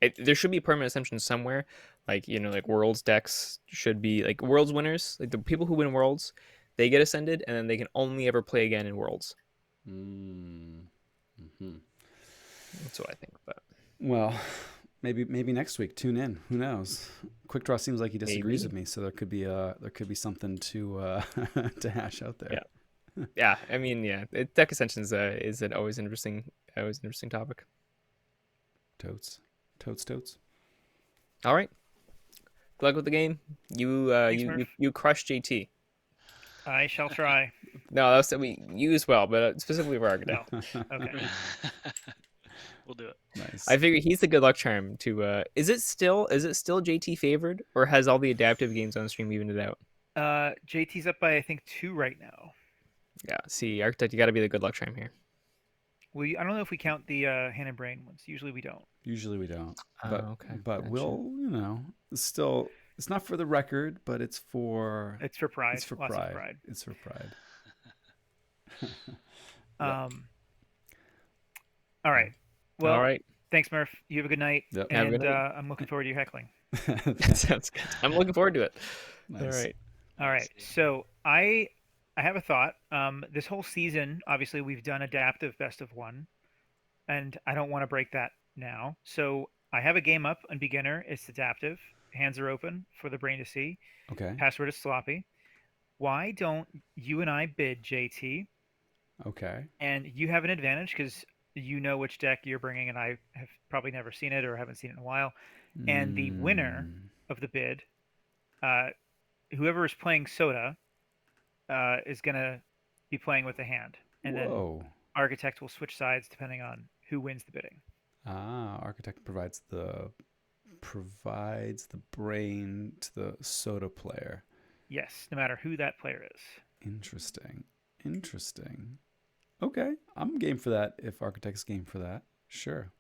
it. There should be a permanent assumption somewhere, like Worlds decks should be like Worlds winners, like the people who win Worlds, they get ascended, and then they can only ever play again in Worlds. Mm-hmm. That's what I think about. Well, maybe next week. Tune in. Who knows? Quick Draw seems like he disagrees with me, so there could be something to to hash out there. Yeah. I mean, deck ascensions is an always interesting topic. Totes. All right. Good luck with the game. You crushed JT. I shall try. No, that's you as well, but specifically for Architect. No. Okay. We'll do it. Nice. I figure he's the good luck charm to. Is it still JT favored, or has all the adaptive games on stream evened it out? JT's up by I think 2 right now. Yeah. See, Architect, you got to be the good luck charm here. I don't know if we count the hand and brain ones. Usually we don't. But okay. But Gotcha. we'll still. It's not for the record, but it's for pride. It's for Lots pride. of pride. It's for pride. All right. Well, all right. Thanks, Murph. You have a good night. Yep. Have a And good night. I'm looking forward to your heckling. That sounds good. I'm looking forward to it. Nice. All right. So I have a thought. This whole season, obviously, we've done adaptive best of 1, and I don't want to break that now. So I have a game up on beginner. It's adaptive. Hands are open for the brain to see. Okay. Password is sloppy. Why don't you and I bid, JT? Okay. And you have an advantage because you know which deck you're bringing, and I have probably never seen it or haven't seen it in a while. And the winner of the bid, whoever is playing Soda, is going to be playing with the hand. And then Architect will switch sides depending on who wins the bidding. Architect provides the brain to the Soda player. Yes, no matter who that player is. Interesting. Okay, I'm game for that. If Architect's game for that, sure.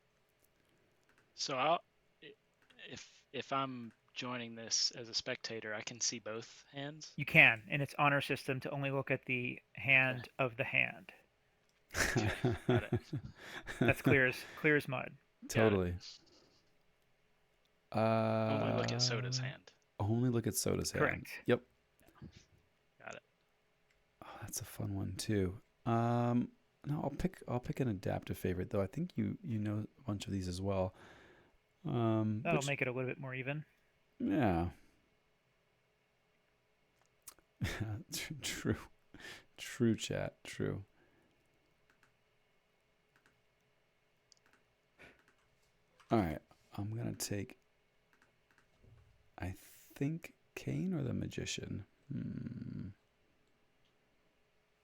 So if I'm joining this as a spectator, I can see both hands. You can, and it's honor system to only look at the hand of the hand. Got it. That's clear as mud. Totally. Only look at Soda's hand. Only look at Soda's hand. Correct. Yep. Got it. Oh, that's a fun one too. No, I'll pick an adaptive favorite though. I think you know a bunch of these as well. That'll make it a little bit more even. Yeah. True chat. True. All right. I'm going to take, I think, Kane or the Magician.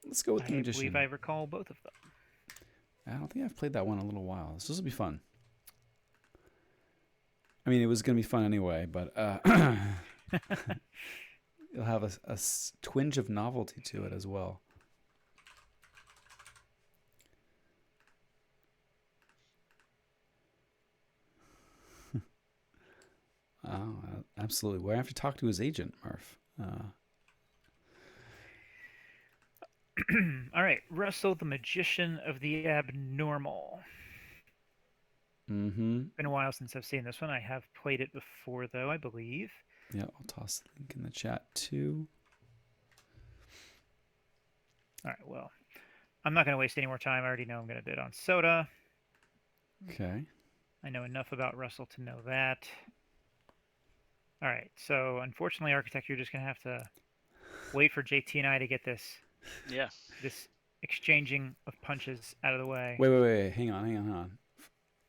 Let's go with the Magician. I believe I recall both of them. I don't think I've played that one in a little while. This will be fun. I mean, it was going to be fun anyway, but it'll have a twinge of novelty to it as well. Oh, absolutely. Well, I have to talk to his agent, Murph. All right, Russell, the Magician of the Abnormal. Been a while since I've seen this one. I have played it before, though, I believe. Yeah, I'll toss the link in the chat, too. All right, well, I'm not going to waste any more time. I already know I'm going to bid on Soda. Okay. I know enough about Russell to know that. All right, so unfortunately, Architect, you're just going to have to wait for JT and I to get this exchanging of punches out of the way. Wait. Hang on.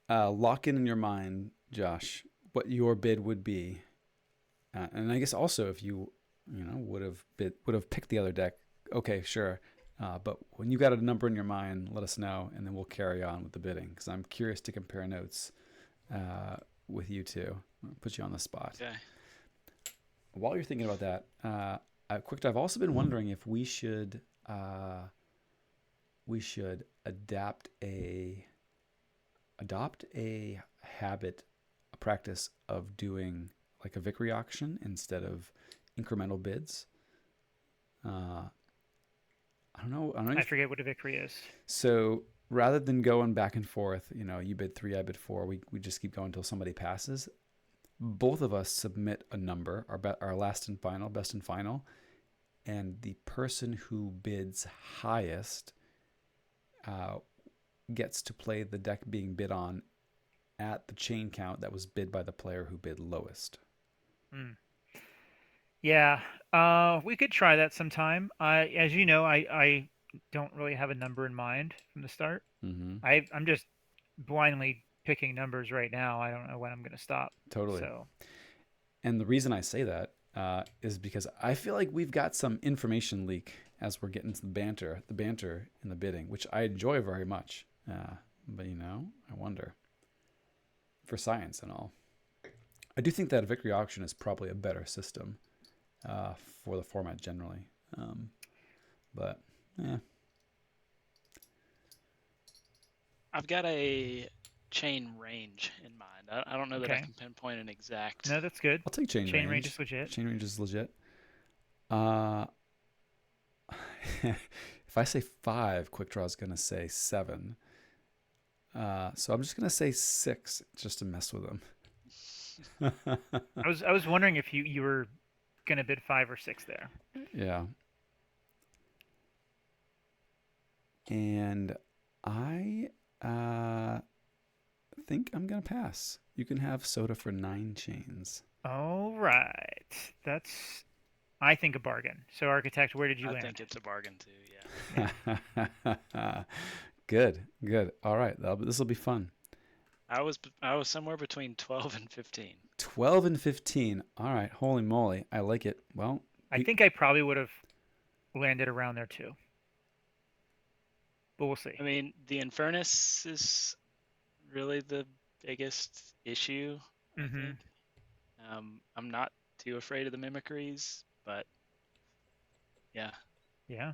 Lock in your mind, Josh, what your bid would be. And I guess also if you would have picked the other deck, okay, sure. But when you got a number in your mind, let us know, and then we'll carry on with the bidding, because I'm curious to compare notes with you two. I'll put you on the spot. Okay. While you're thinking about that, I've also been wondering if we should adopt a habit, a practice of doing like a victory auction instead of incremental bids. I don't know. I forget what a victory is. So rather than going back and forth, you bid 3, I bid 4, we just keep going until somebody passes. Both of us submit a number, our last and final, best and final, and the person who bids highest gets to play the deck being bid on at the chain count that was bid by the player who bid lowest. Yeah, we could try that sometime. As you know, I don't really have a number in mind from the start. Mm-hmm. I'm just blindly picking numbers right now. I don't know when I'm going to stop. Totally. So, and the reason I say that is because I feel like we've got some information leak as we're getting to the banter in the bidding, which I enjoy very much. But I wonder for science and all. I do think that a victory auction is probably a better system for the format generally. But yeah. I've got a chain range in mind. I don't know that I can pinpoint an exact. No, that's good. I'll take chain range. Chain range is legit. Chain range is legit. If I say 5, Quick Draw is going to say 7. So I'm just going to say 6 just to mess with them. I was wondering if you were going to bid 5 or 6 there. Yeah. And I think I'm going to pass. You can have soda for 9 chains. All right. That's, I think, a bargain. So, Architect, where did you land? I think it's a bargain too, yeah. Good. All right. This will be fun. I was somewhere between 12 and 15. 12 and 15. All right. Holy moly. I like it. Well, I think I probably would have landed around there too. But we'll see. I mean, the Infernus is really the biggest issue, I think. I'm not too afraid of the mimicries, but yeah. Yeah.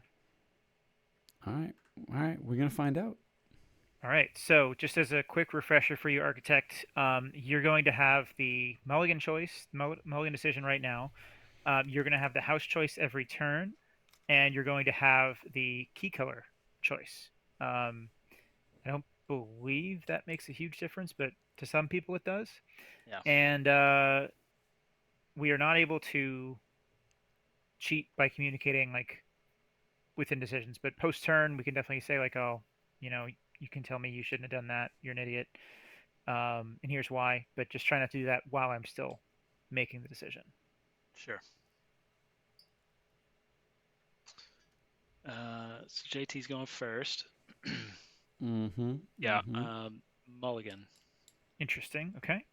All right. We're going to find out. All right. So just as a quick refresher for you, Architect, you're going to have the mulligan choice, mulligan decision right now. You're going to have the house choice every turn, and you're going to have the key color choice. I don't believe that makes a huge difference, but to some people it does. Yeah. And we are not able to cheat by communicating like within decisions, but post turn we can definitely say like, oh, you can tell me you shouldn't have done that. You're an idiot. And here's why. But just try not to do that while I'm still making the decision. Sure. So JT's going first. Mm-hmm. Yeah. Mm-hmm. Mulligan. Interesting. Okay.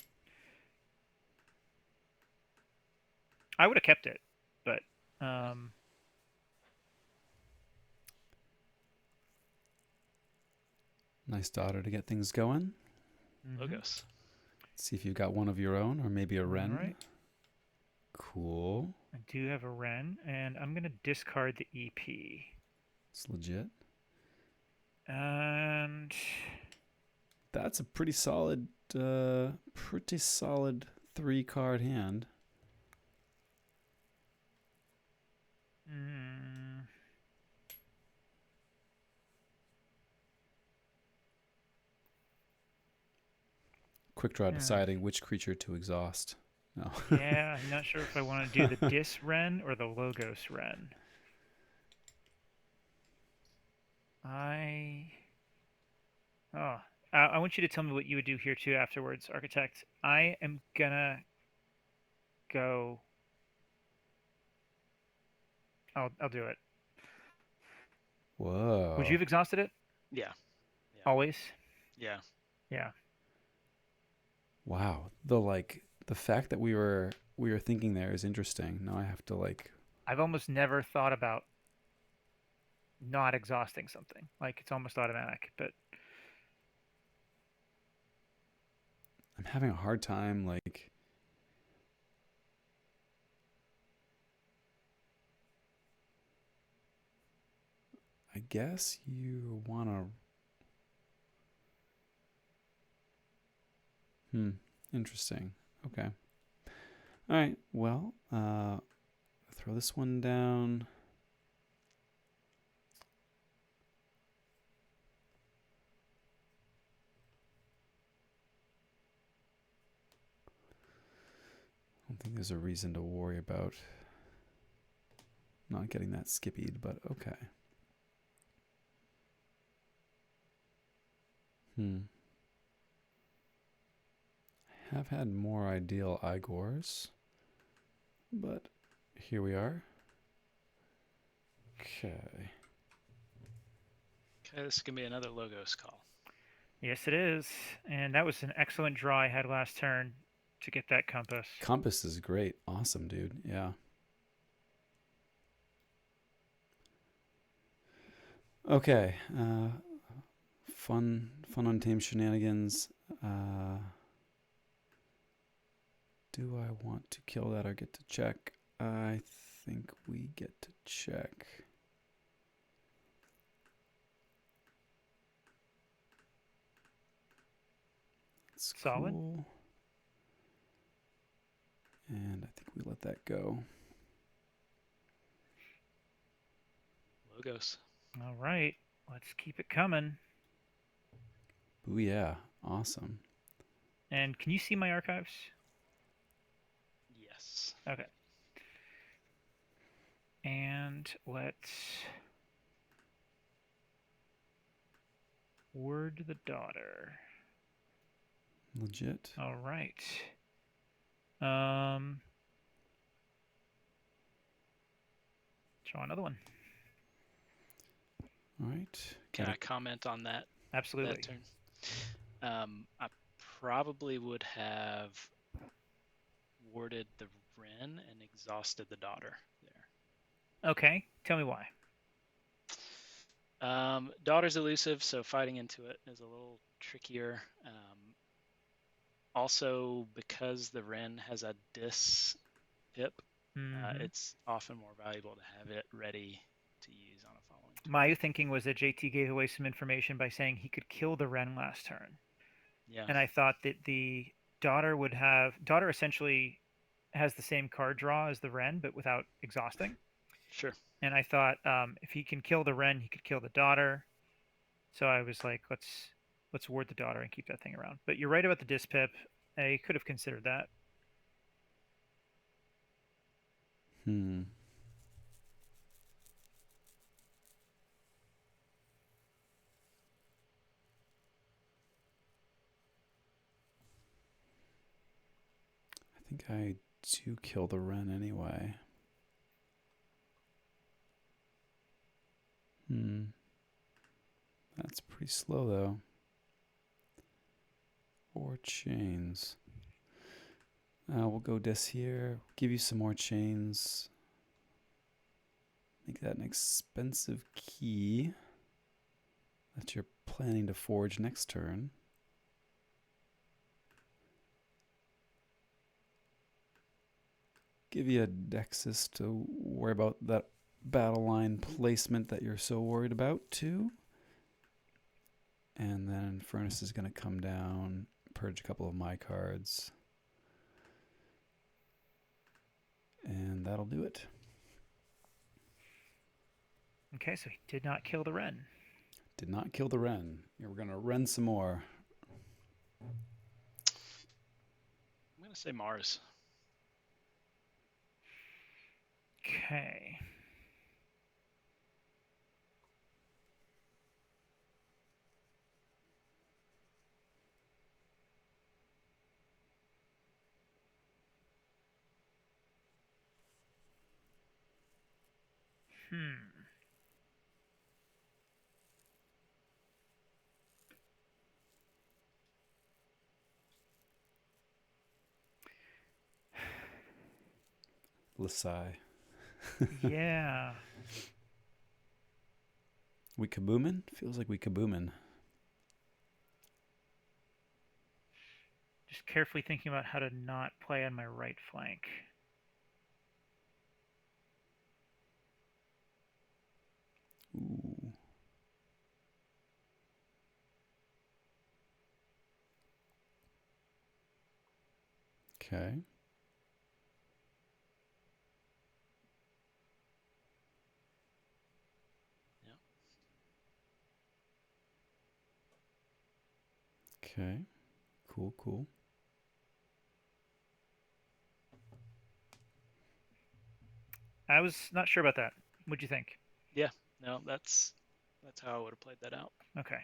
I would have kept it, but nice daughter to get things going. Logos. Let's see if you've got one of your own or maybe a Wren. Right. Cool. I do have a Wren, and I'm going to discard the EP. It's legit. And that's a pretty solid 3-card hand. Quick Draw deciding which creature to exhaust. No. Yeah, I'm not sure if I want to do the Dis Wren or the Logos Wren. I want you to tell me what you would do here too afterwards, Architect. I am gonna go. I'll do it. Whoa. Would you have exhausted it? Yeah. Always? Yeah. Yeah. Wow. The fact that we were thinking there is interesting. Now I have to I've almost never thought about not exhausting something. Like it's almost automatic, but I'm having a hard time, like... I guess you want to... Interesting. Okay. All right. Well, throw this one down. I don't think there's a reason to worry about not getting that skippied, but okay. Have had more ideal Igors, but here we are. Okay. Okay, this is going to be another Logos call. Yes, it is. And that was an excellent draw I had last turn to get that compass. Compass is great. Awesome, dude. Yeah. Okay. Fun Untamed Shenanigans. Do I want to kill that or get to check? I think we get to check. That's solid. Cool. And I think we let that go. Logos. All right. Let's keep it coming. Booyah. Awesome. And can you see my archives? Yes. Okay. And let's word the daughter. Legit. All right. Draw another one. All right. Can I comment on that? Absolutely. That turn? I probably would have warded the Wren and exhausted the daughter there. Okay. Tell me why. Daughter's elusive, so fighting into it is a little trickier. Also, because the Wren has a dis pip, it's often more valuable to have it ready to use on a following turn. My thinking was that JT gave away some information by saying he could kill the Wren last turn. Yeah. And I thought that the daughter would have... Daughter essentially has the same card draw as the Wren, but without exhausting. Sure. And I thought if he can kill the Wren, he could kill the daughter. So I was like, let's ward the daughter and keep that thing around. But you're right about the dispip. I could have considered that. I think I do kill the Wren anyway. That's pretty slow, though. 4 chains. We'll go dis here. Give you some more chains. Make that an expensive key that you're planning to forge next turn. Give you a Dexus to worry about that battle line placement that you're so worried about, too. And then Furnace is going to come down, purge a couple of my cards. And that'll do it. Okay, so he did not kill the Wren. Did not kill the Wren. Yeah, we're going to Wren some more. I'm going to say Mars. Okay. Lasai. Yeah. We kaboomin'? Feels like we kaboomin'. Just carefully thinking about how to not play on my right flank. Ooh. Okay. Yep. Okay. Cool, cool. I was not sure about that. What'd you think? Yeah. No, that's how I would have played that out. Okay,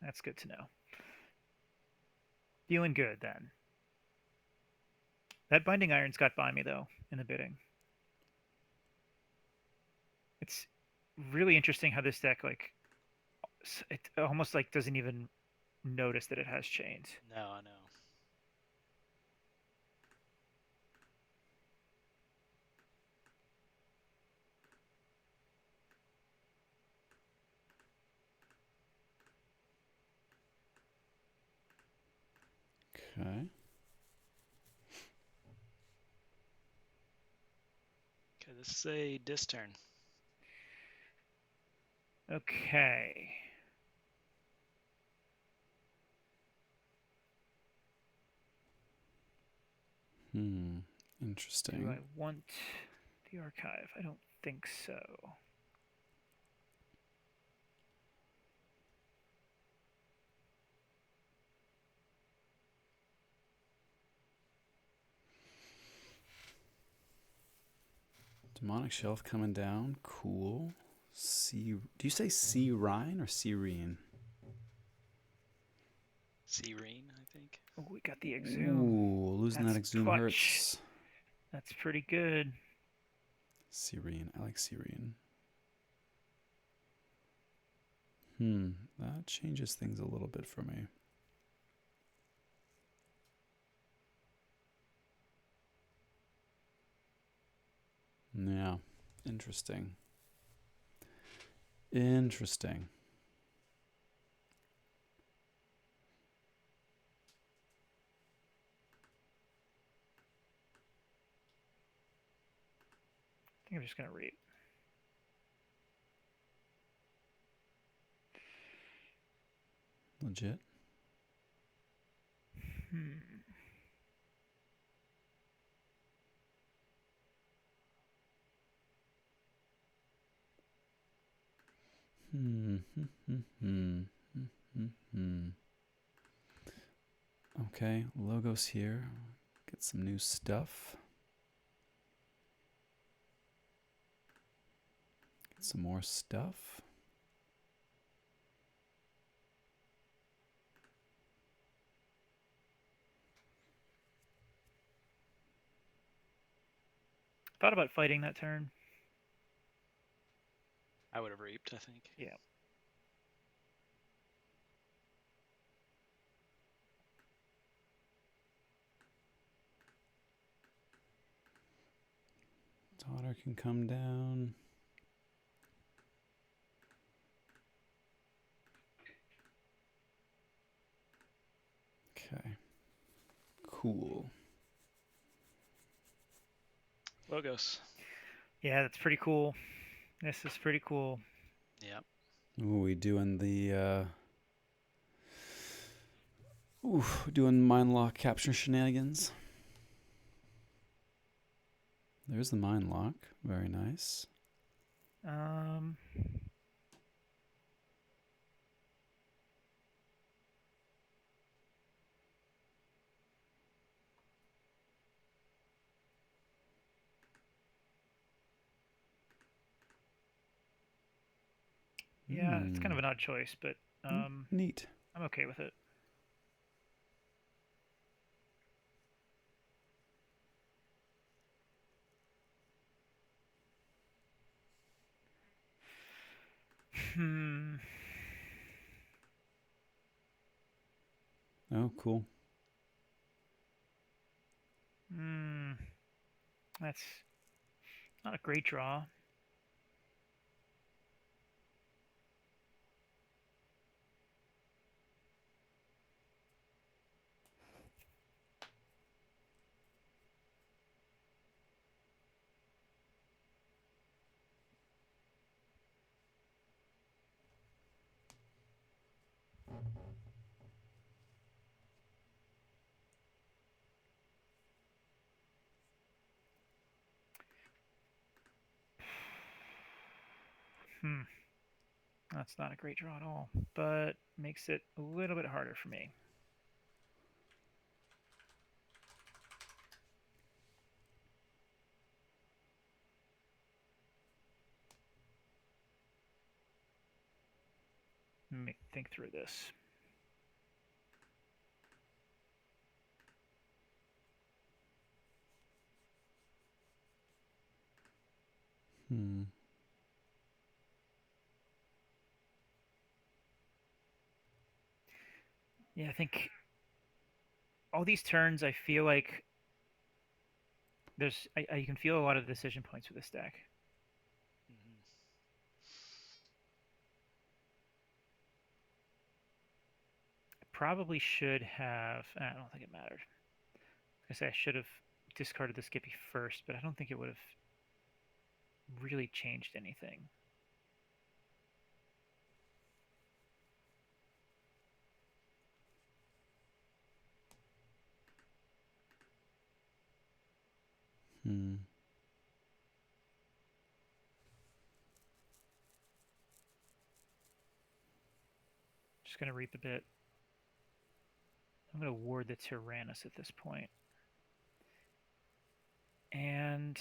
that's good to know. Feeling good then. That Binding Iron's got by me though in the bidding. It's really interesting how this deck it almost like doesn't even notice that it has chains. No, I know. Okay. Okay, this is a dis turn. Okay. Interesting. Do I want the archive? I don't think so. Demonic Shelf coming down. Cool. Do you say Rhine or Serene? Serene, I think. Oh, we got the Exhume. Ooh, losing that That's Exhume clutch. hurts. That's pretty good. Serene. I like Serene. That changes things a little bit for me. Yeah. Interesting. Interesting. I think I'm just going to read. Legit. Okay, logos here. Get some new stuff. Get some more stuff. Thought about fighting that turn. I would have reaped, I think. Yeah. Daughter can come down. Okay. Cool. Logos. Yeah, that's pretty cool. This is pretty cool. Yep. Ooh, we doing the doing mind lock capture shenanigans. There's the mind lock. Very nice. Yeah, it's kind of an odd choice, but Neat. I'm okay with it. Oh, cool. That's not a great draw. That's not a great draw at all, but makes it a little bit harder for me. Let me think through this. Yeah, I think all these turns, I feel like I can feel a lot of decision points with this deck. Mhm. I probably should have. I don't think it mattered. I say I should have discarded the Skippy first, but I don't think it would have really changed anything. Just going to reap a bit. I'm going to ward the Tyrannus at this point. And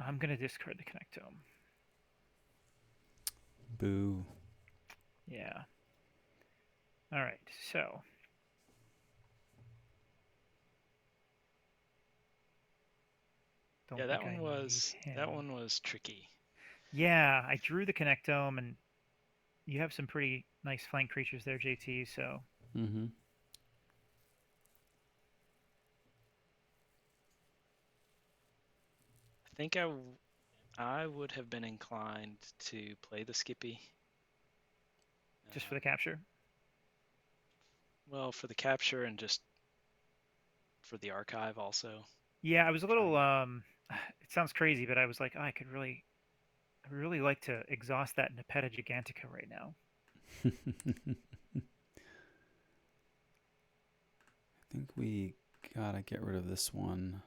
I'm going to discard the Connectome. Boo. Yeah. All right, so. Yeah, that one was tricky. Yeah, I drew the Connectome, and you have some pretty nice flank creatures there, JT, so. Mm-hmm. I think I would have been inclined to play the Skippy. Just for the capture? Well, for the capture and just for the archive also. Yeah, I was a little, it sounds crazy, but I was like, oh, I really like to exhaust that Nepeta Gigantica right now. I think we gotta get rid of this one.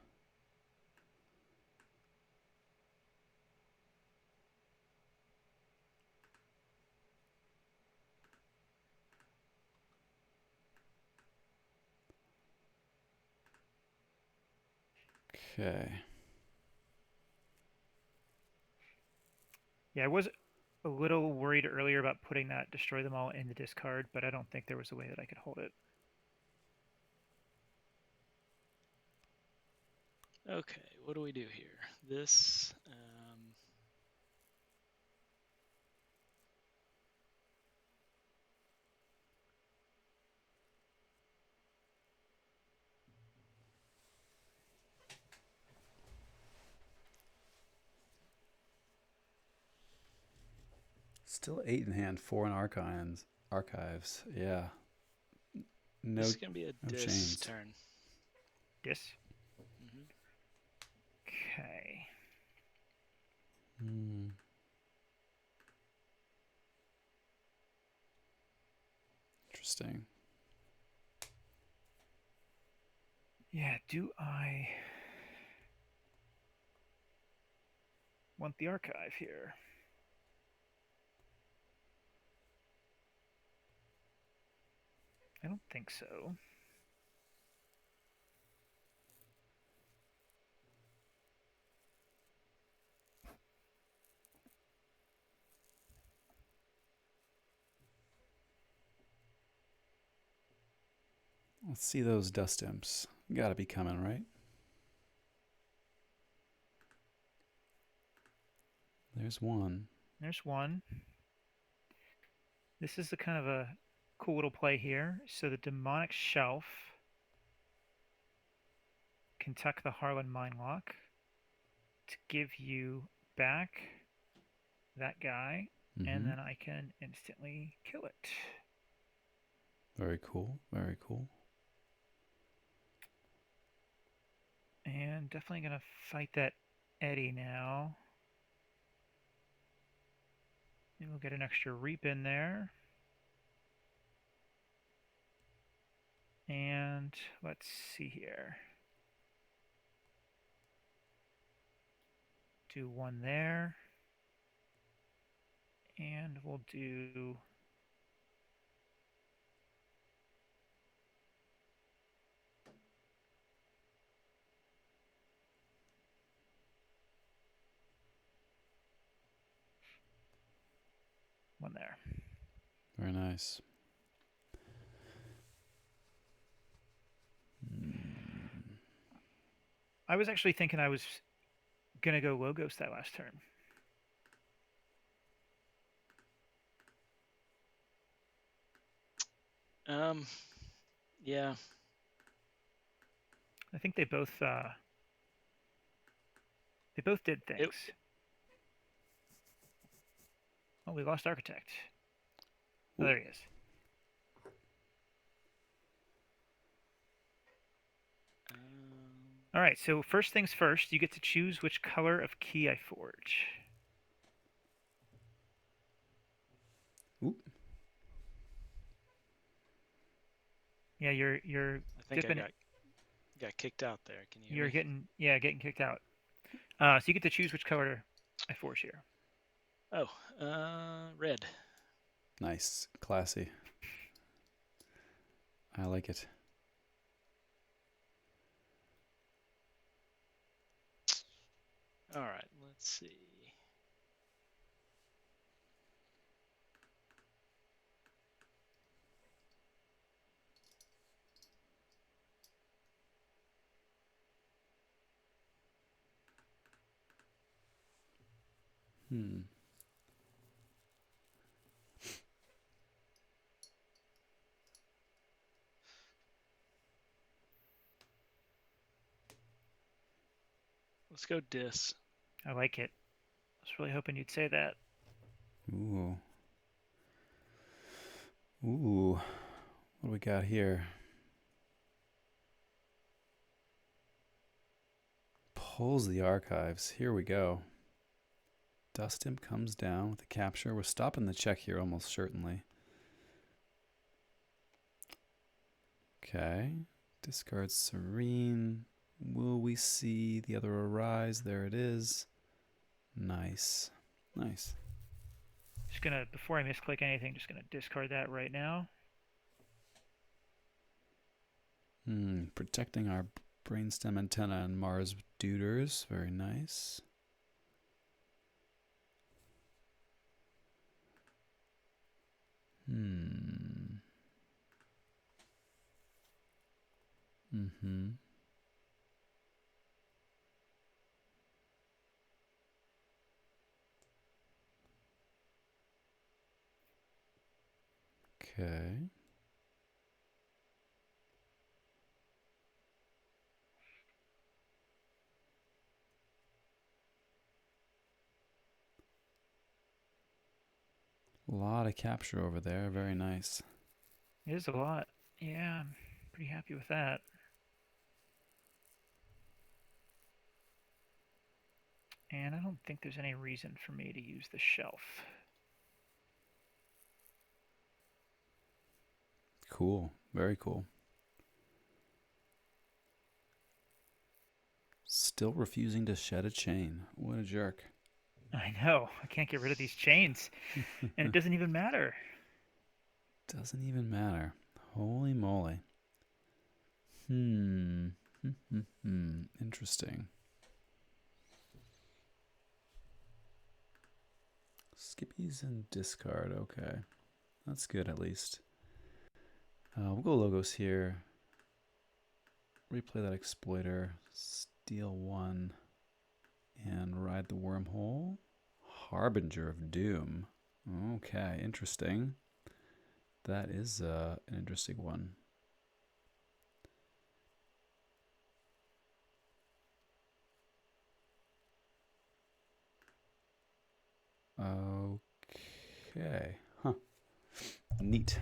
Okay. Yeah, I was a little worried earlier about putting that Destroy Them All in the discard, but I don't think there was a way that I could hold it. Okay, what do we do here? This, Still 8 in hand, 4 in archives. Yeah. No, this is going to be a no dis chains. turn. Dis? Mm-hmm. Okay. Interesting. Yeah, do I want the archive here? I don't think so. Let's see those dust imps. Gotta be coming, right? There's one. There's one. This is a kind of a cool little play here. So the Demonic Shelf can tuck the Harlan Mindlock to give you back that guy, and then I can instantly kill it. Very cool. Very cool. And definitely going to fight that Eddie now. Maybe we'll get an extra reap in there. And let's see here. Do one there. And we'll do one there. Very nice. I was actually thinking I was going to go Logos that last turn. Yeah. I think they both did things. Oh, we lost Architect. Oh, there he is. All right, so first things first, you get to choose which color of key I forge. Oop. Yeah, you're I think dipping. I got kicked out there. Can you hear You're me? getting kicked out. So you get to choose which color I forge here. Oh, red. Nice. Classy. I like it. All right, let's see. Let's go dis. I like it. I was really hoping you'd say that. Ooh. Ooh. What do we got here? Pulls the archives. Here we go. Dust Imp comes down with the capture. We're stopping the check here almost certainly. Okay. Discard Serene. Will we see the other arise? There it is. Nice. Nice. Just gonna, before I misclick anything, just gonna discard that right now. Protecting our brainstem antenna and Mars Duders. Very nice. Okay. A lot of capture over there. Very nice. It is a lot. Yeah, I'm pretty happy with that. And I don't think there's any reason for me to use the shelf. Cool. Very cool. Still refusing to shed a chain. What a jerk. I know. I can't get rid of these chains. And it doesn't even matter. Doesn't even matter. Holy moly. Interesting. Skippies and discard. Okay. That's good at least. We'll go Logos here. Replay that exploiter. Steal one. And ride the wormhole. Harbinger of Doom. Okay, interesting. That is an interesting one. Okay. Huh. Neat.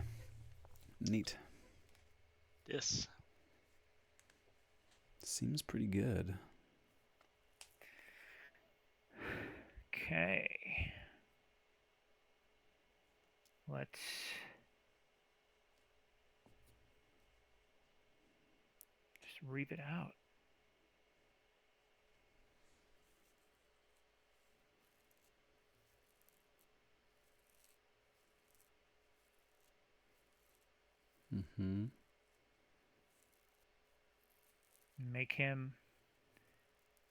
Neat. Dis. Seems pretty good. Okay. Let's just read it out. Mm-hmm. Make him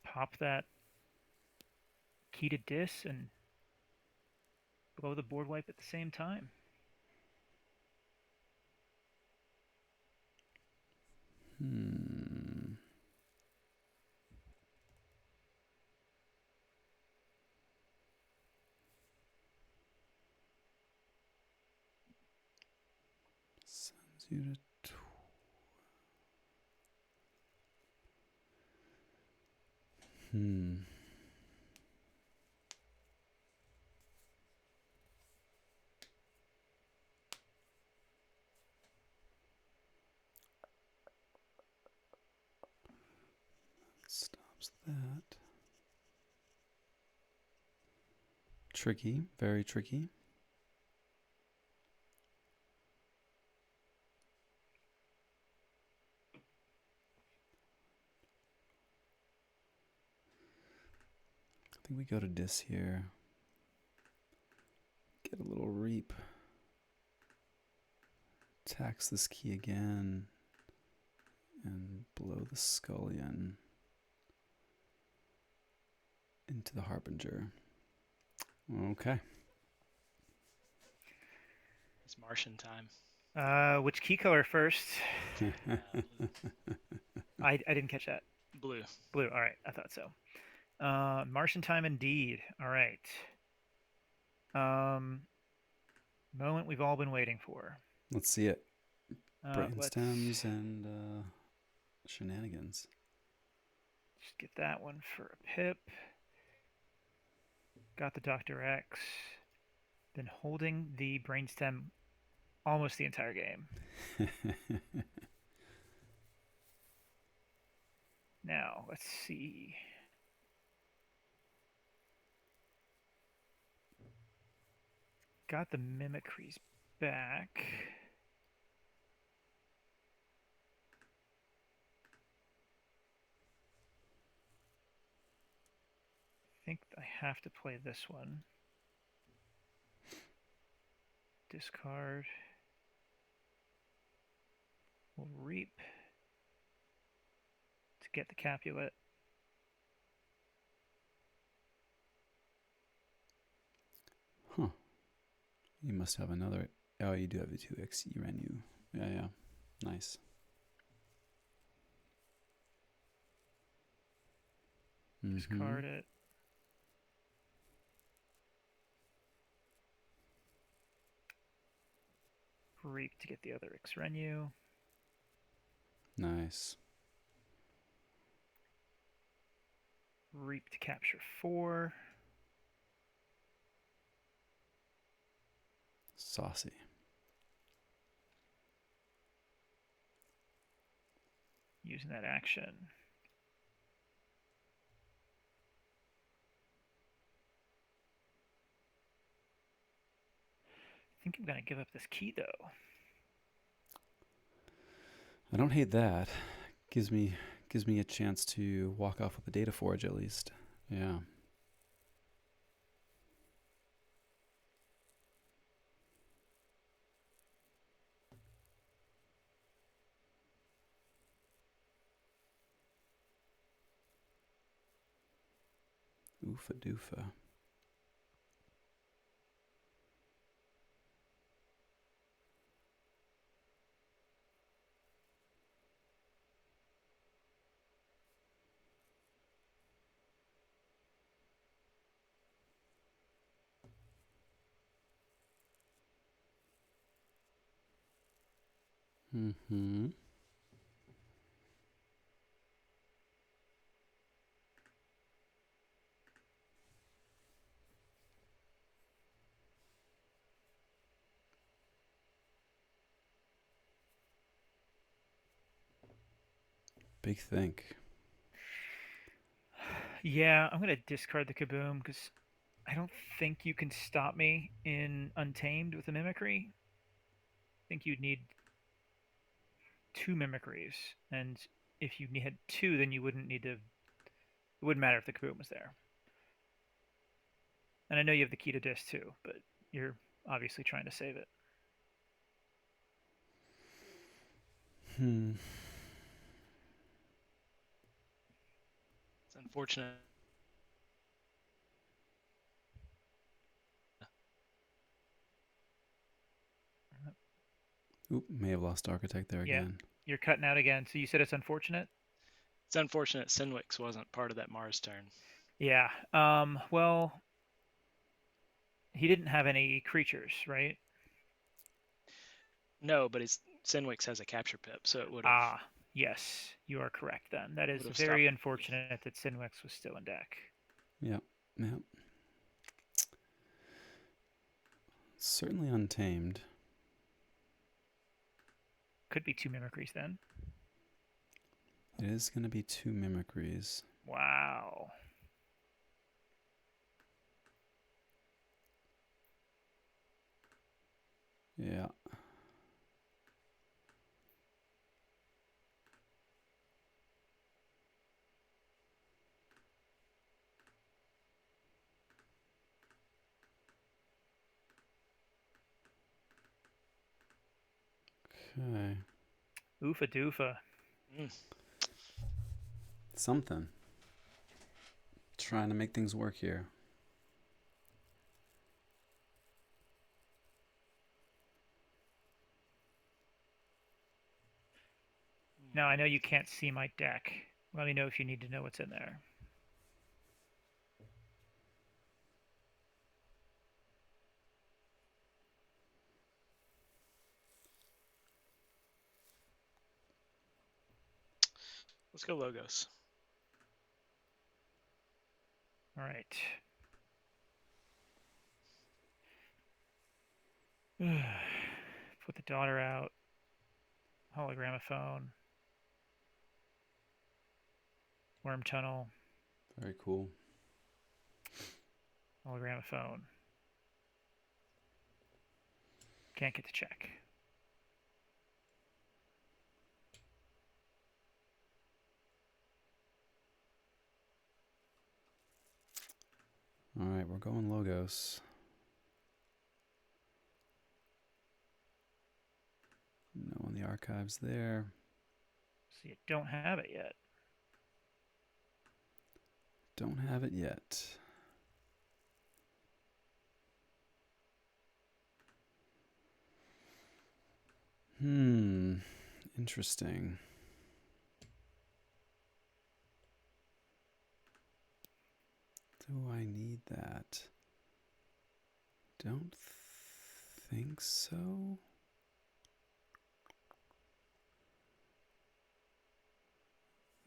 pop that key to dis and blow the board wipe at the same time. Sends you to. Stops that. Tricky, very tricky. I think we go to dis here. Get a little reap. Tax this key again. And blow the scullion into the harbinger. Okay. It's Martian time. Which key color first? I didn't catch that. Blue. Blue. All right, I thought so. Martian time indeed. All right. Moment we've all been waiting for. Let's see it. Brain Let's stems and shenanigans. just get that one for a pip. Got the Dr. X. Been holding the brainstem almost the entire game. Now, let's see. Got the mimicries back. I think I have to play this one. Discard. We'll reap to get the Capulet. Huh. You must have another. Oh, you do have the 2x Renu. Yeah. Nice. Discard it. Reap to get the other X Renu. Nice. Reap to capture 4. Saucy. Using that action. I think I'm going to give up this key, though. I don't hate that. Gives me a chance to walk off with the data forge at least. Yeah. Oofa doofa. Mm-hmm. Big think. Yeah, I'm going to discard the Kaboom because I don't think you can stop me in Untamed with a Mimicry. I think you'd need 2 Mimicries, and if you had 2, then you wouldn't need to. It wouldn't matter if the Kaboom was there. And I know you have the key to disc too, but you're obviously trying to save it. Hmm. It's unfortunate. Oop, may have lost Architect there Yeah, again. you're cutting out again. So you said it's unfortunate? It's unfortunate Sinwix wasn't part of that Mars turn. Yeah. Well, he didn't have any creatures, right? No, but Sinwix has a capture pip, so it would have Ah, yes, you are correct then. That is stopped. very unfortunate that Sinwix was still in deck. Yep. Yep. Certainly untamed. Could be 2 mimicries then. It is going to be 2 mimicries. Wow. Yeah. Okay. Oofa doofa. Something. Trying to make things work here. Now, I know you can't see my deck. Let me know if you need to know what's in there. Let's go Logos. All right. Put the daughter out. Hologramophone. Worm tunnel. Very cool. Hologramophone. Can't get the check. All right, we're going Logos. No in the archives there. So you don't have it yet. Don't have it yet. Interesting. Do I need that? Don't think so.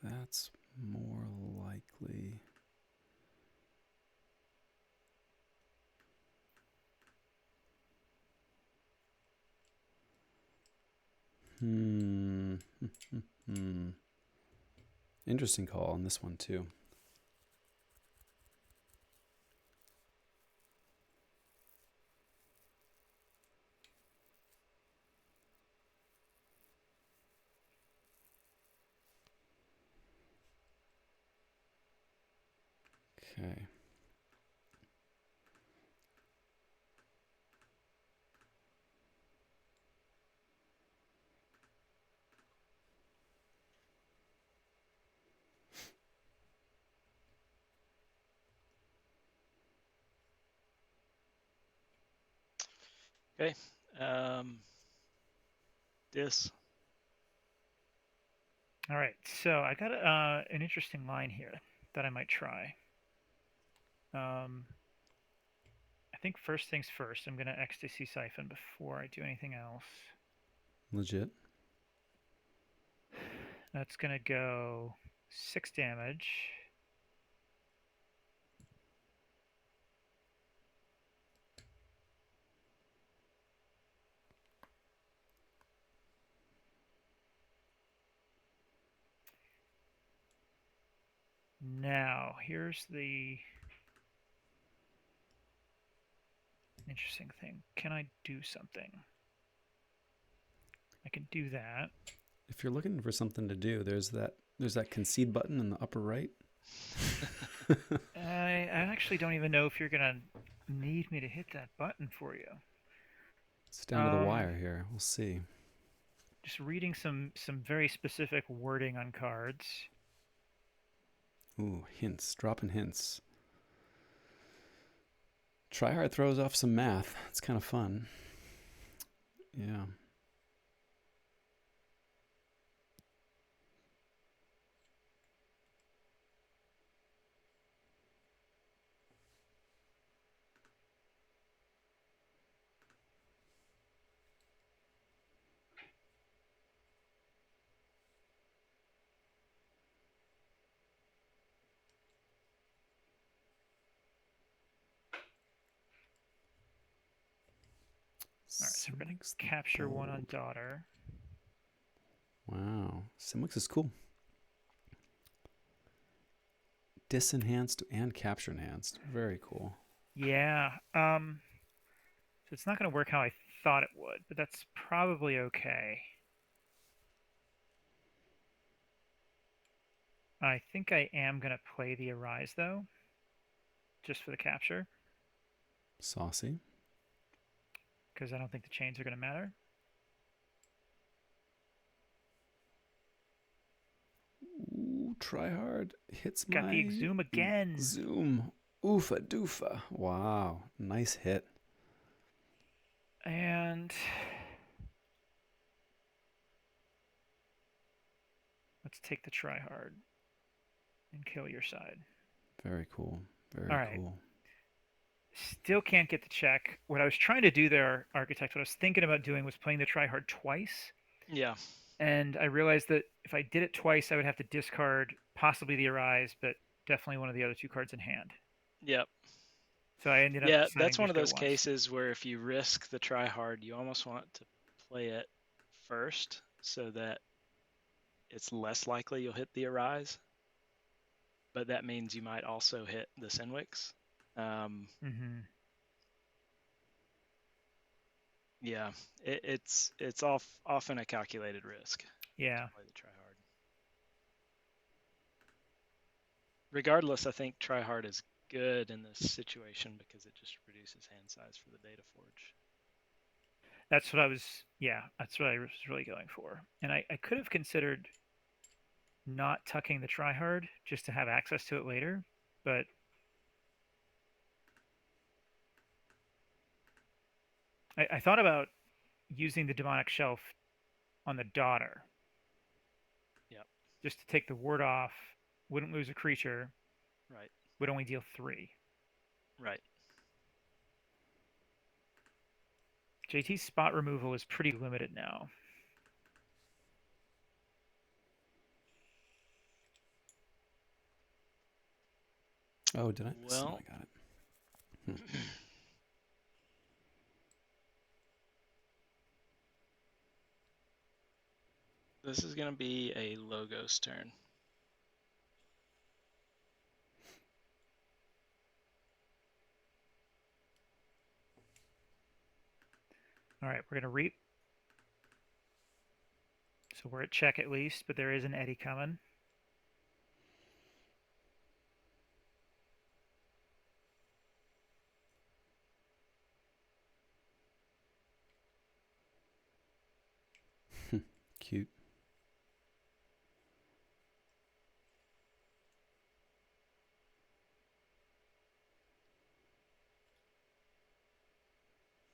That's more likely. Interesting call on this one too. Okay. Okay. This. All right. So I got an interesting line here that I might try. I think first things first, I'm going to Ecstasy Siphon before I do anything else. Legit. That's going to go 6 damage. Now, here's the interesting thing. Can I do something? I can do that. If you're looking for something to do, there's that concede button in the upper right. I actually don't even know if you're going to need me to hit that button for you. It's down to the wire here. We'll see. just reading some very specific wording on cards. Ooh, hints. Dropping hints. Tryhard throws off some math. It's kind of fun. Yeah. All right, so we're going to capture one on daughter. Wow. Simwix is cool. Disenhanced and capture enhanced. Very cool. Yeah. So it's not going to work how I thought it would, but that's probably okay. I think I am going to play the Arise, though, just for the capture. Saucy. Because I don't think the chains are going to matter. Ooh, Tryhard hits Got the Exhume again. Zoom. Oofa doofa. Wow. Nice hit. And let's take the Tryhard and kill your side. Very cool. Very All right. cool. Still can't get the check. What I was trying to do there, Architect, what I was thinking about doing was playing the Tryhard twice. Yeah. And I realized that if I did it twice, I would have to discard possibly the Arise, but definitely one of the other two cards in hand. Yep. So I ended up Yeah, deciding that's one of to those go once. cases where if you risk the Tryhard, you almost want to play it first so that it's less likely you'll hit the Arise. But that means you might also hit the Sinwix. Yeah, it's often a calculated risk. Yeah. To play the Tryhard. Regardless, I think Tryhard is good in this situation because it just reduces hand size for the Data Forge. That's what I was really going for. And I could have considered not tucking the Tryhard just to have access to it later, but I thought about using the Demonic Shelf on the daughter. Yep. Just to take the ward off, wouldn't lose a creature. Right. Would only deal 3. Right. JT's spot removal is pretty limited now. Oh, did I? Well, I got it. This is going to be a Logos turn. All right, we're going to reap. So we're at check at least, but there is an Eddy coming. Cute.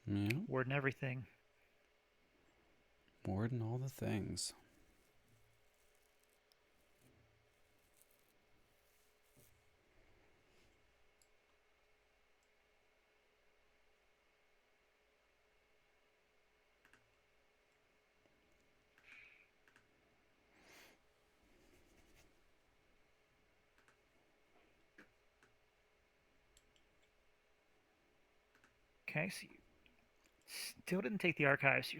Yeah. Ward and everything. Ward and all the things. Okay, so you still didn't take the Archives. You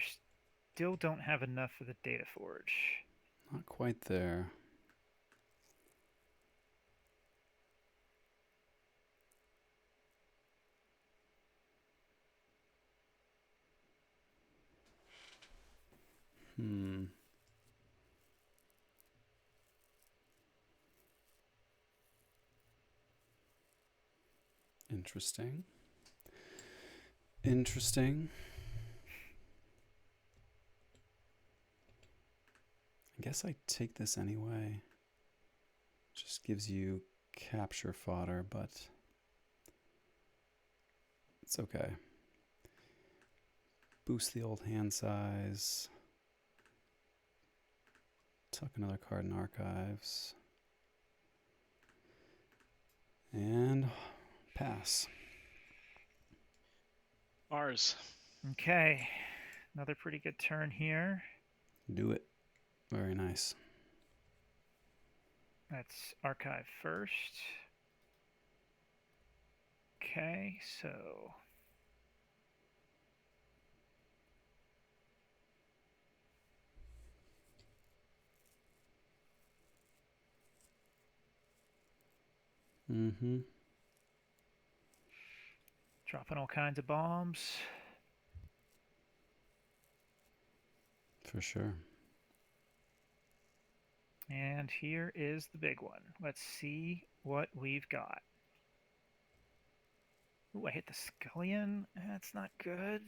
still don't have enough for the Data Forge. Not quite there. Interesting. Interesting. I guess I take this anyway. Just gives you capture fodder, but it's okay. Boost the old hand size. Tuck another card in archives. And pass. Mars. Okay. Another pretty good turn here. Do it. Very nice. Let's archive first. Okay, so dropping all kinds of bombs. For sure. And here is the big one. Let's see what we've got. Ooh, I hit the Scullion. That's not good.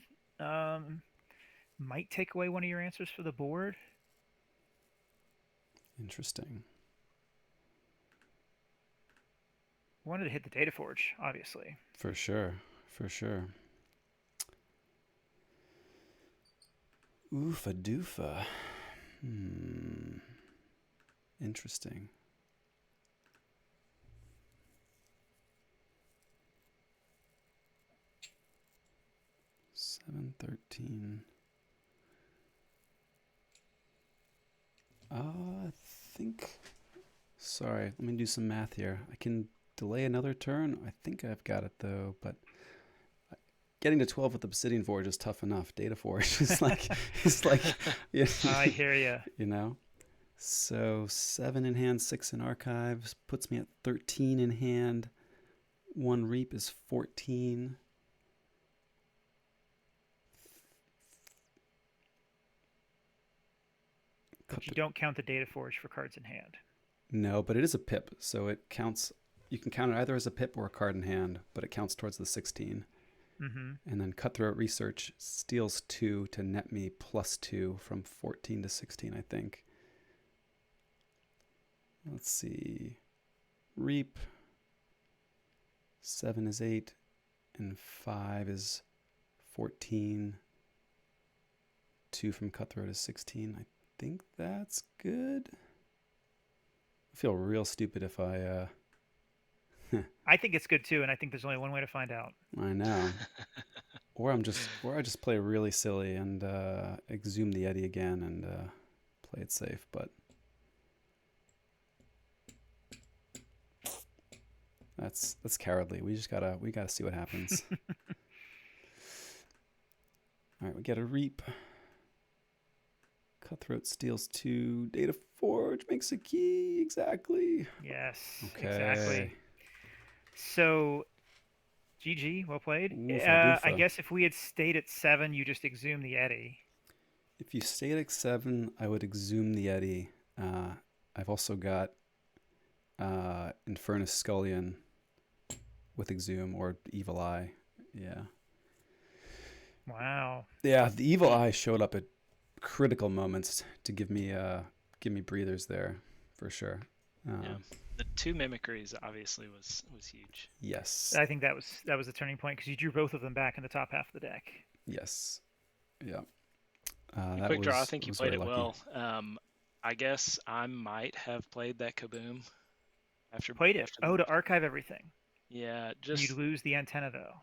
Might take away one of your answers for the board. Interesting. Wanted to hit the Data Forge, obviously. For sure. For sure. Oofa doofa. Interesting. $7.13. I think. Sorry, let me do some math here. I can delay another turn. I think I've got it though, but getting to 12 with Obsidian Forge is tough enough. Data Forge is like, you know, I hear you. You know, so 7 in hand, 6 in archives puts me at 13 in hand. 1 reap is 14. But you don't count the Data Forge for cards in hand. No, but it is a pip, so it counts. You can count it either as a pip or a card in hand, but it counts towards the 16. And then Cutthroat Research steals 2 to net me +2 from 14 to 16, I think. Let's see. Reap. 7 is 8, and 5 is 14. 2 from Cutthroat is 16. I think that's good. I feel real stupid if I... I think it's good too, and I think there's only one way to find out. I know. or I just play really silly and exhume the Eddy again and play it safe, but that's cowardly. We gotta see what happens. All right, we get a reap. Cutthroat steals 2. Data Forge makes a key. Exactly. Yes, Okay. exactly. So, GG, well played. Oofa I doofa. guess if we had stayed at 7, you just exhume the Eddy. If you stayed at 7, I would exhume the Eddy. I've also got Infernus Scullion with exhume or Evil Eye. Yeah. Wow. Yeah, the Evil Eye showed up at critical moments to give me breathers there, for sure. Yeah. The 2 mimicries obviously was huge. Yes. I think that was a turning point because you drew both of them back in the top half of the deck. Yes. Yeah. Quick draw. I think you played it lucky. well. I guess I might have played that Kaboom after to archive everything. Yeah, You'd lose the antenna though.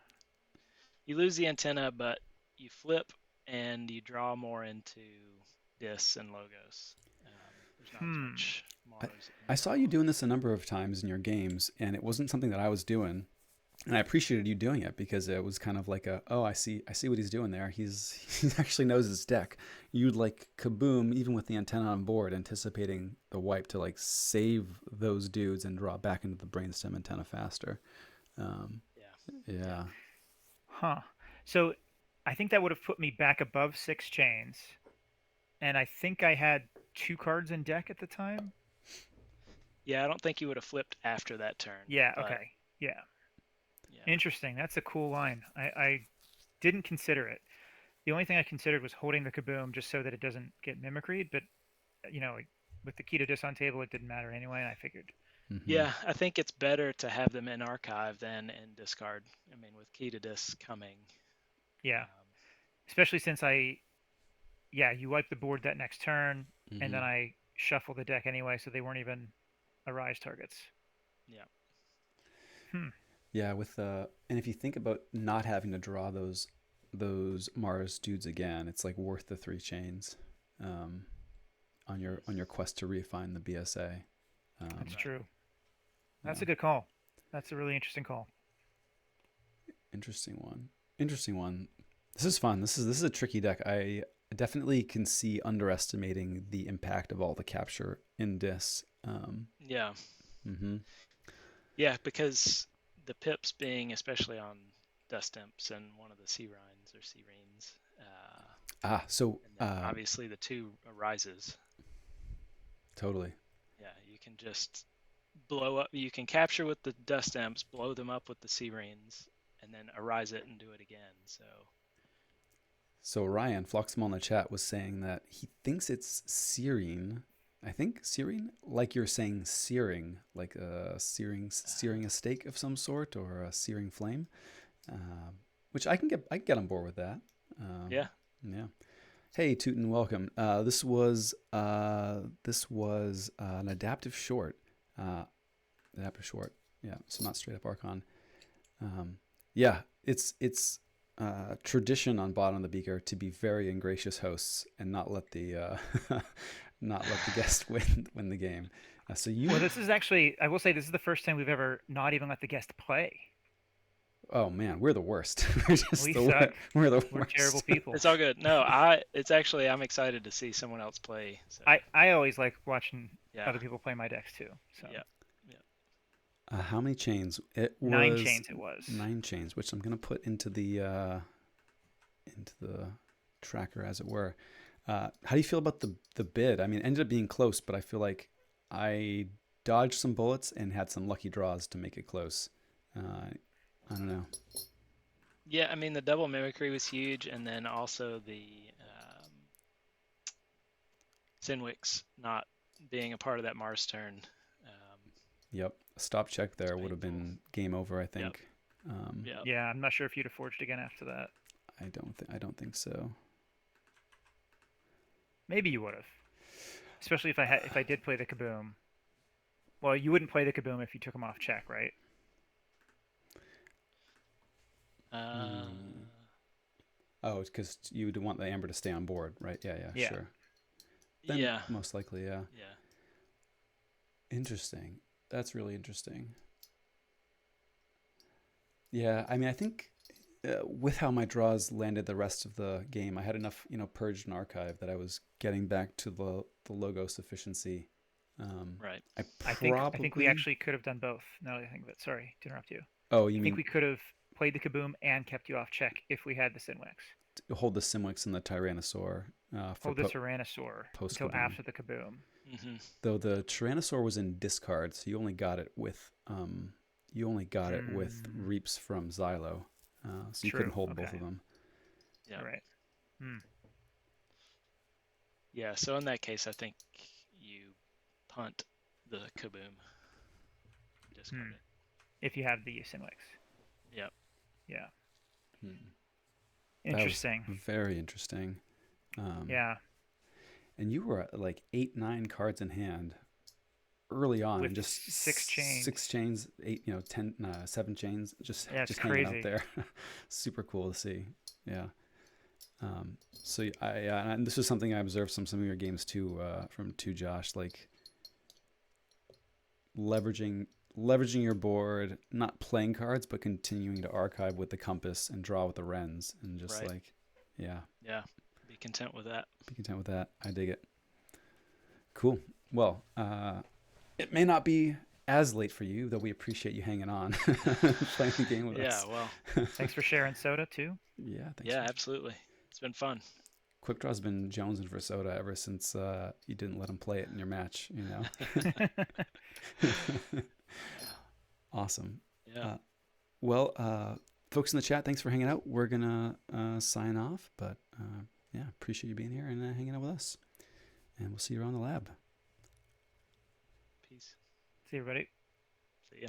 You lose the antenna, but you flip and you draw more into discs and logos. There's not as much Mars. I saw you doing this a number of times in your games, and it wasn't something that I was doing. And I appreciated you doing it because it was kind of like I see what he's doing there. He actually knows his deck. You'd like Kaboom, even with the antenna on board, anticipating the wipe to like save those dudes and draw back into the brainstem antenna faster. Yeah. Huh. So I think that would have put me back above 6 chains. And I think I had 2 cards in deck at the time. Yeah, I don't think you would have flipped after that turn. Yeah, okay. Yeah. Interesting. That's a cool line. I didn't consider it. The only thing I considered was holding the Kaboom just so that it doesn't get mimicry, but with the key to disc on table, it didn't matter anyway, and I figured. Mm-hmm. Yeah, I think it's better to have them in archive than in discard. I mean, with key to disc coming. Yeah, Um, especially since you wipe the board that next turn, and then I shuffle the deck anyway, so they weren't even Arise targets. yeah. Yeah, and if you think about not having to draw those Mars dudes again, it's like worth the 3 chains on your quest to refine the BSA. That's true. That's yeah. a good call. That's a really interesting call. Interesting one. This is fun. This is a tricky deck. I definitely can see underestimating the impact of all the capture in Dis. Yeah. Mm-hmm. Yeah, because the pips being especially on dust imps and one of the sea rhines or sea reens. So obviously the 2 arises. Totally. Yeah, you can just blow up. You can capture with the dust imps, blow them up with the sea reens, and then arise it and do it again. So Ryan Floximo in the chat was saying that he thinks it's searing. I think searing, like you're saying searing, like searing a steak of some sort or a searing flame, which I can get on board with that. Yeah. Hey Tootin, welcome. This was an adaptive short. Yeah, so not straight up Archon. It's tradition on bottom of the Beaker to be very ingracious hosts and not let the guest win the game. Well, this is actually, I will say, this is the first time we've ever not even let the guest play. Oh man, we're the worst. We suck. We're the We're worst. terrible people. It's all good. No, I'm excited to see someone else play. So. I always like watching other people play my decks too. So. Yeah. How many chains? It was 9 chains. It was 9 chains, which I'm gonna put into the tracker, as it were. How do you feel about the bid? I mean, it ended up being close, but I feel like I dodged some bullets and had some lucky draws to make it close. I don't know. Yeah, I mean the double mimicry was huge, and then also the Sinwix not being a part of that Mars turn. Yep, a stop check there would have been game over, I think. Yep. Yeah, I'm not sure if you'd have forged again after that. I don't think so. Maybe you would have, especially if I did play the Kaboom. Well, you wouldn't play the Kaboom if you took him off check, right? Oh, it's because you would want the Amber to stay on board, right? Yeah. Sure. Then yeah. Most likely, yeah. Yeah. Interesting. That's really interesting. Yeah, I mean, I think with how my draws landed the rest of the game, I had enough, purged and archive that I was getting back to the Logos efficiency. Right. I think we actually could have done both. Now that I think of it. Sorry to interrupt you. Oh, I think we could have played the Kaboom and kept you off check if we had the Sinwix. Hold the Simwix and the Tyrannosaur. Hold the Tyrannosaur until after the Kaboom. Mm-hmm. Though the Tyrannosaur was in discard, so you only got it with Reaps from Xylo, so you couldn't hold both of them. Yeah. Right. Yeah. So in that case, I think you punt the Kaboom. Discard it. If you have the Sinwix. Yep. Yeah. Interesting. Very interesting. Yeah. And you were like 8-9 cards in hand early on, with and just 6 chains. 6 chains, 7 chains, just hanging crazy out there. Super cool to see. Yeah. So and this was something I observed some of your games too, from Josh, like leveraging your board, not playing cards, but continuing to archive with the compass and draw with the Wrens, and just Yeah. Be content with that. I dig it. Cool. Well, it may not be as late for you, though we appreciate you hanging on, playing the game with us. Yeah, well. Thanks for sharing Soda, too. Yeah, thanks. Yeah, absolutely. It's been fun. Quick Draw's been jonesing for Soda ever since you didn't let him play it in your match, Awesome. Yeah. Folks in the chat, thanks for hanging out. We're going to sign off, but appreciate you being here and hanging out with us. And we'll see you around the lab. See you, everybody. See ya.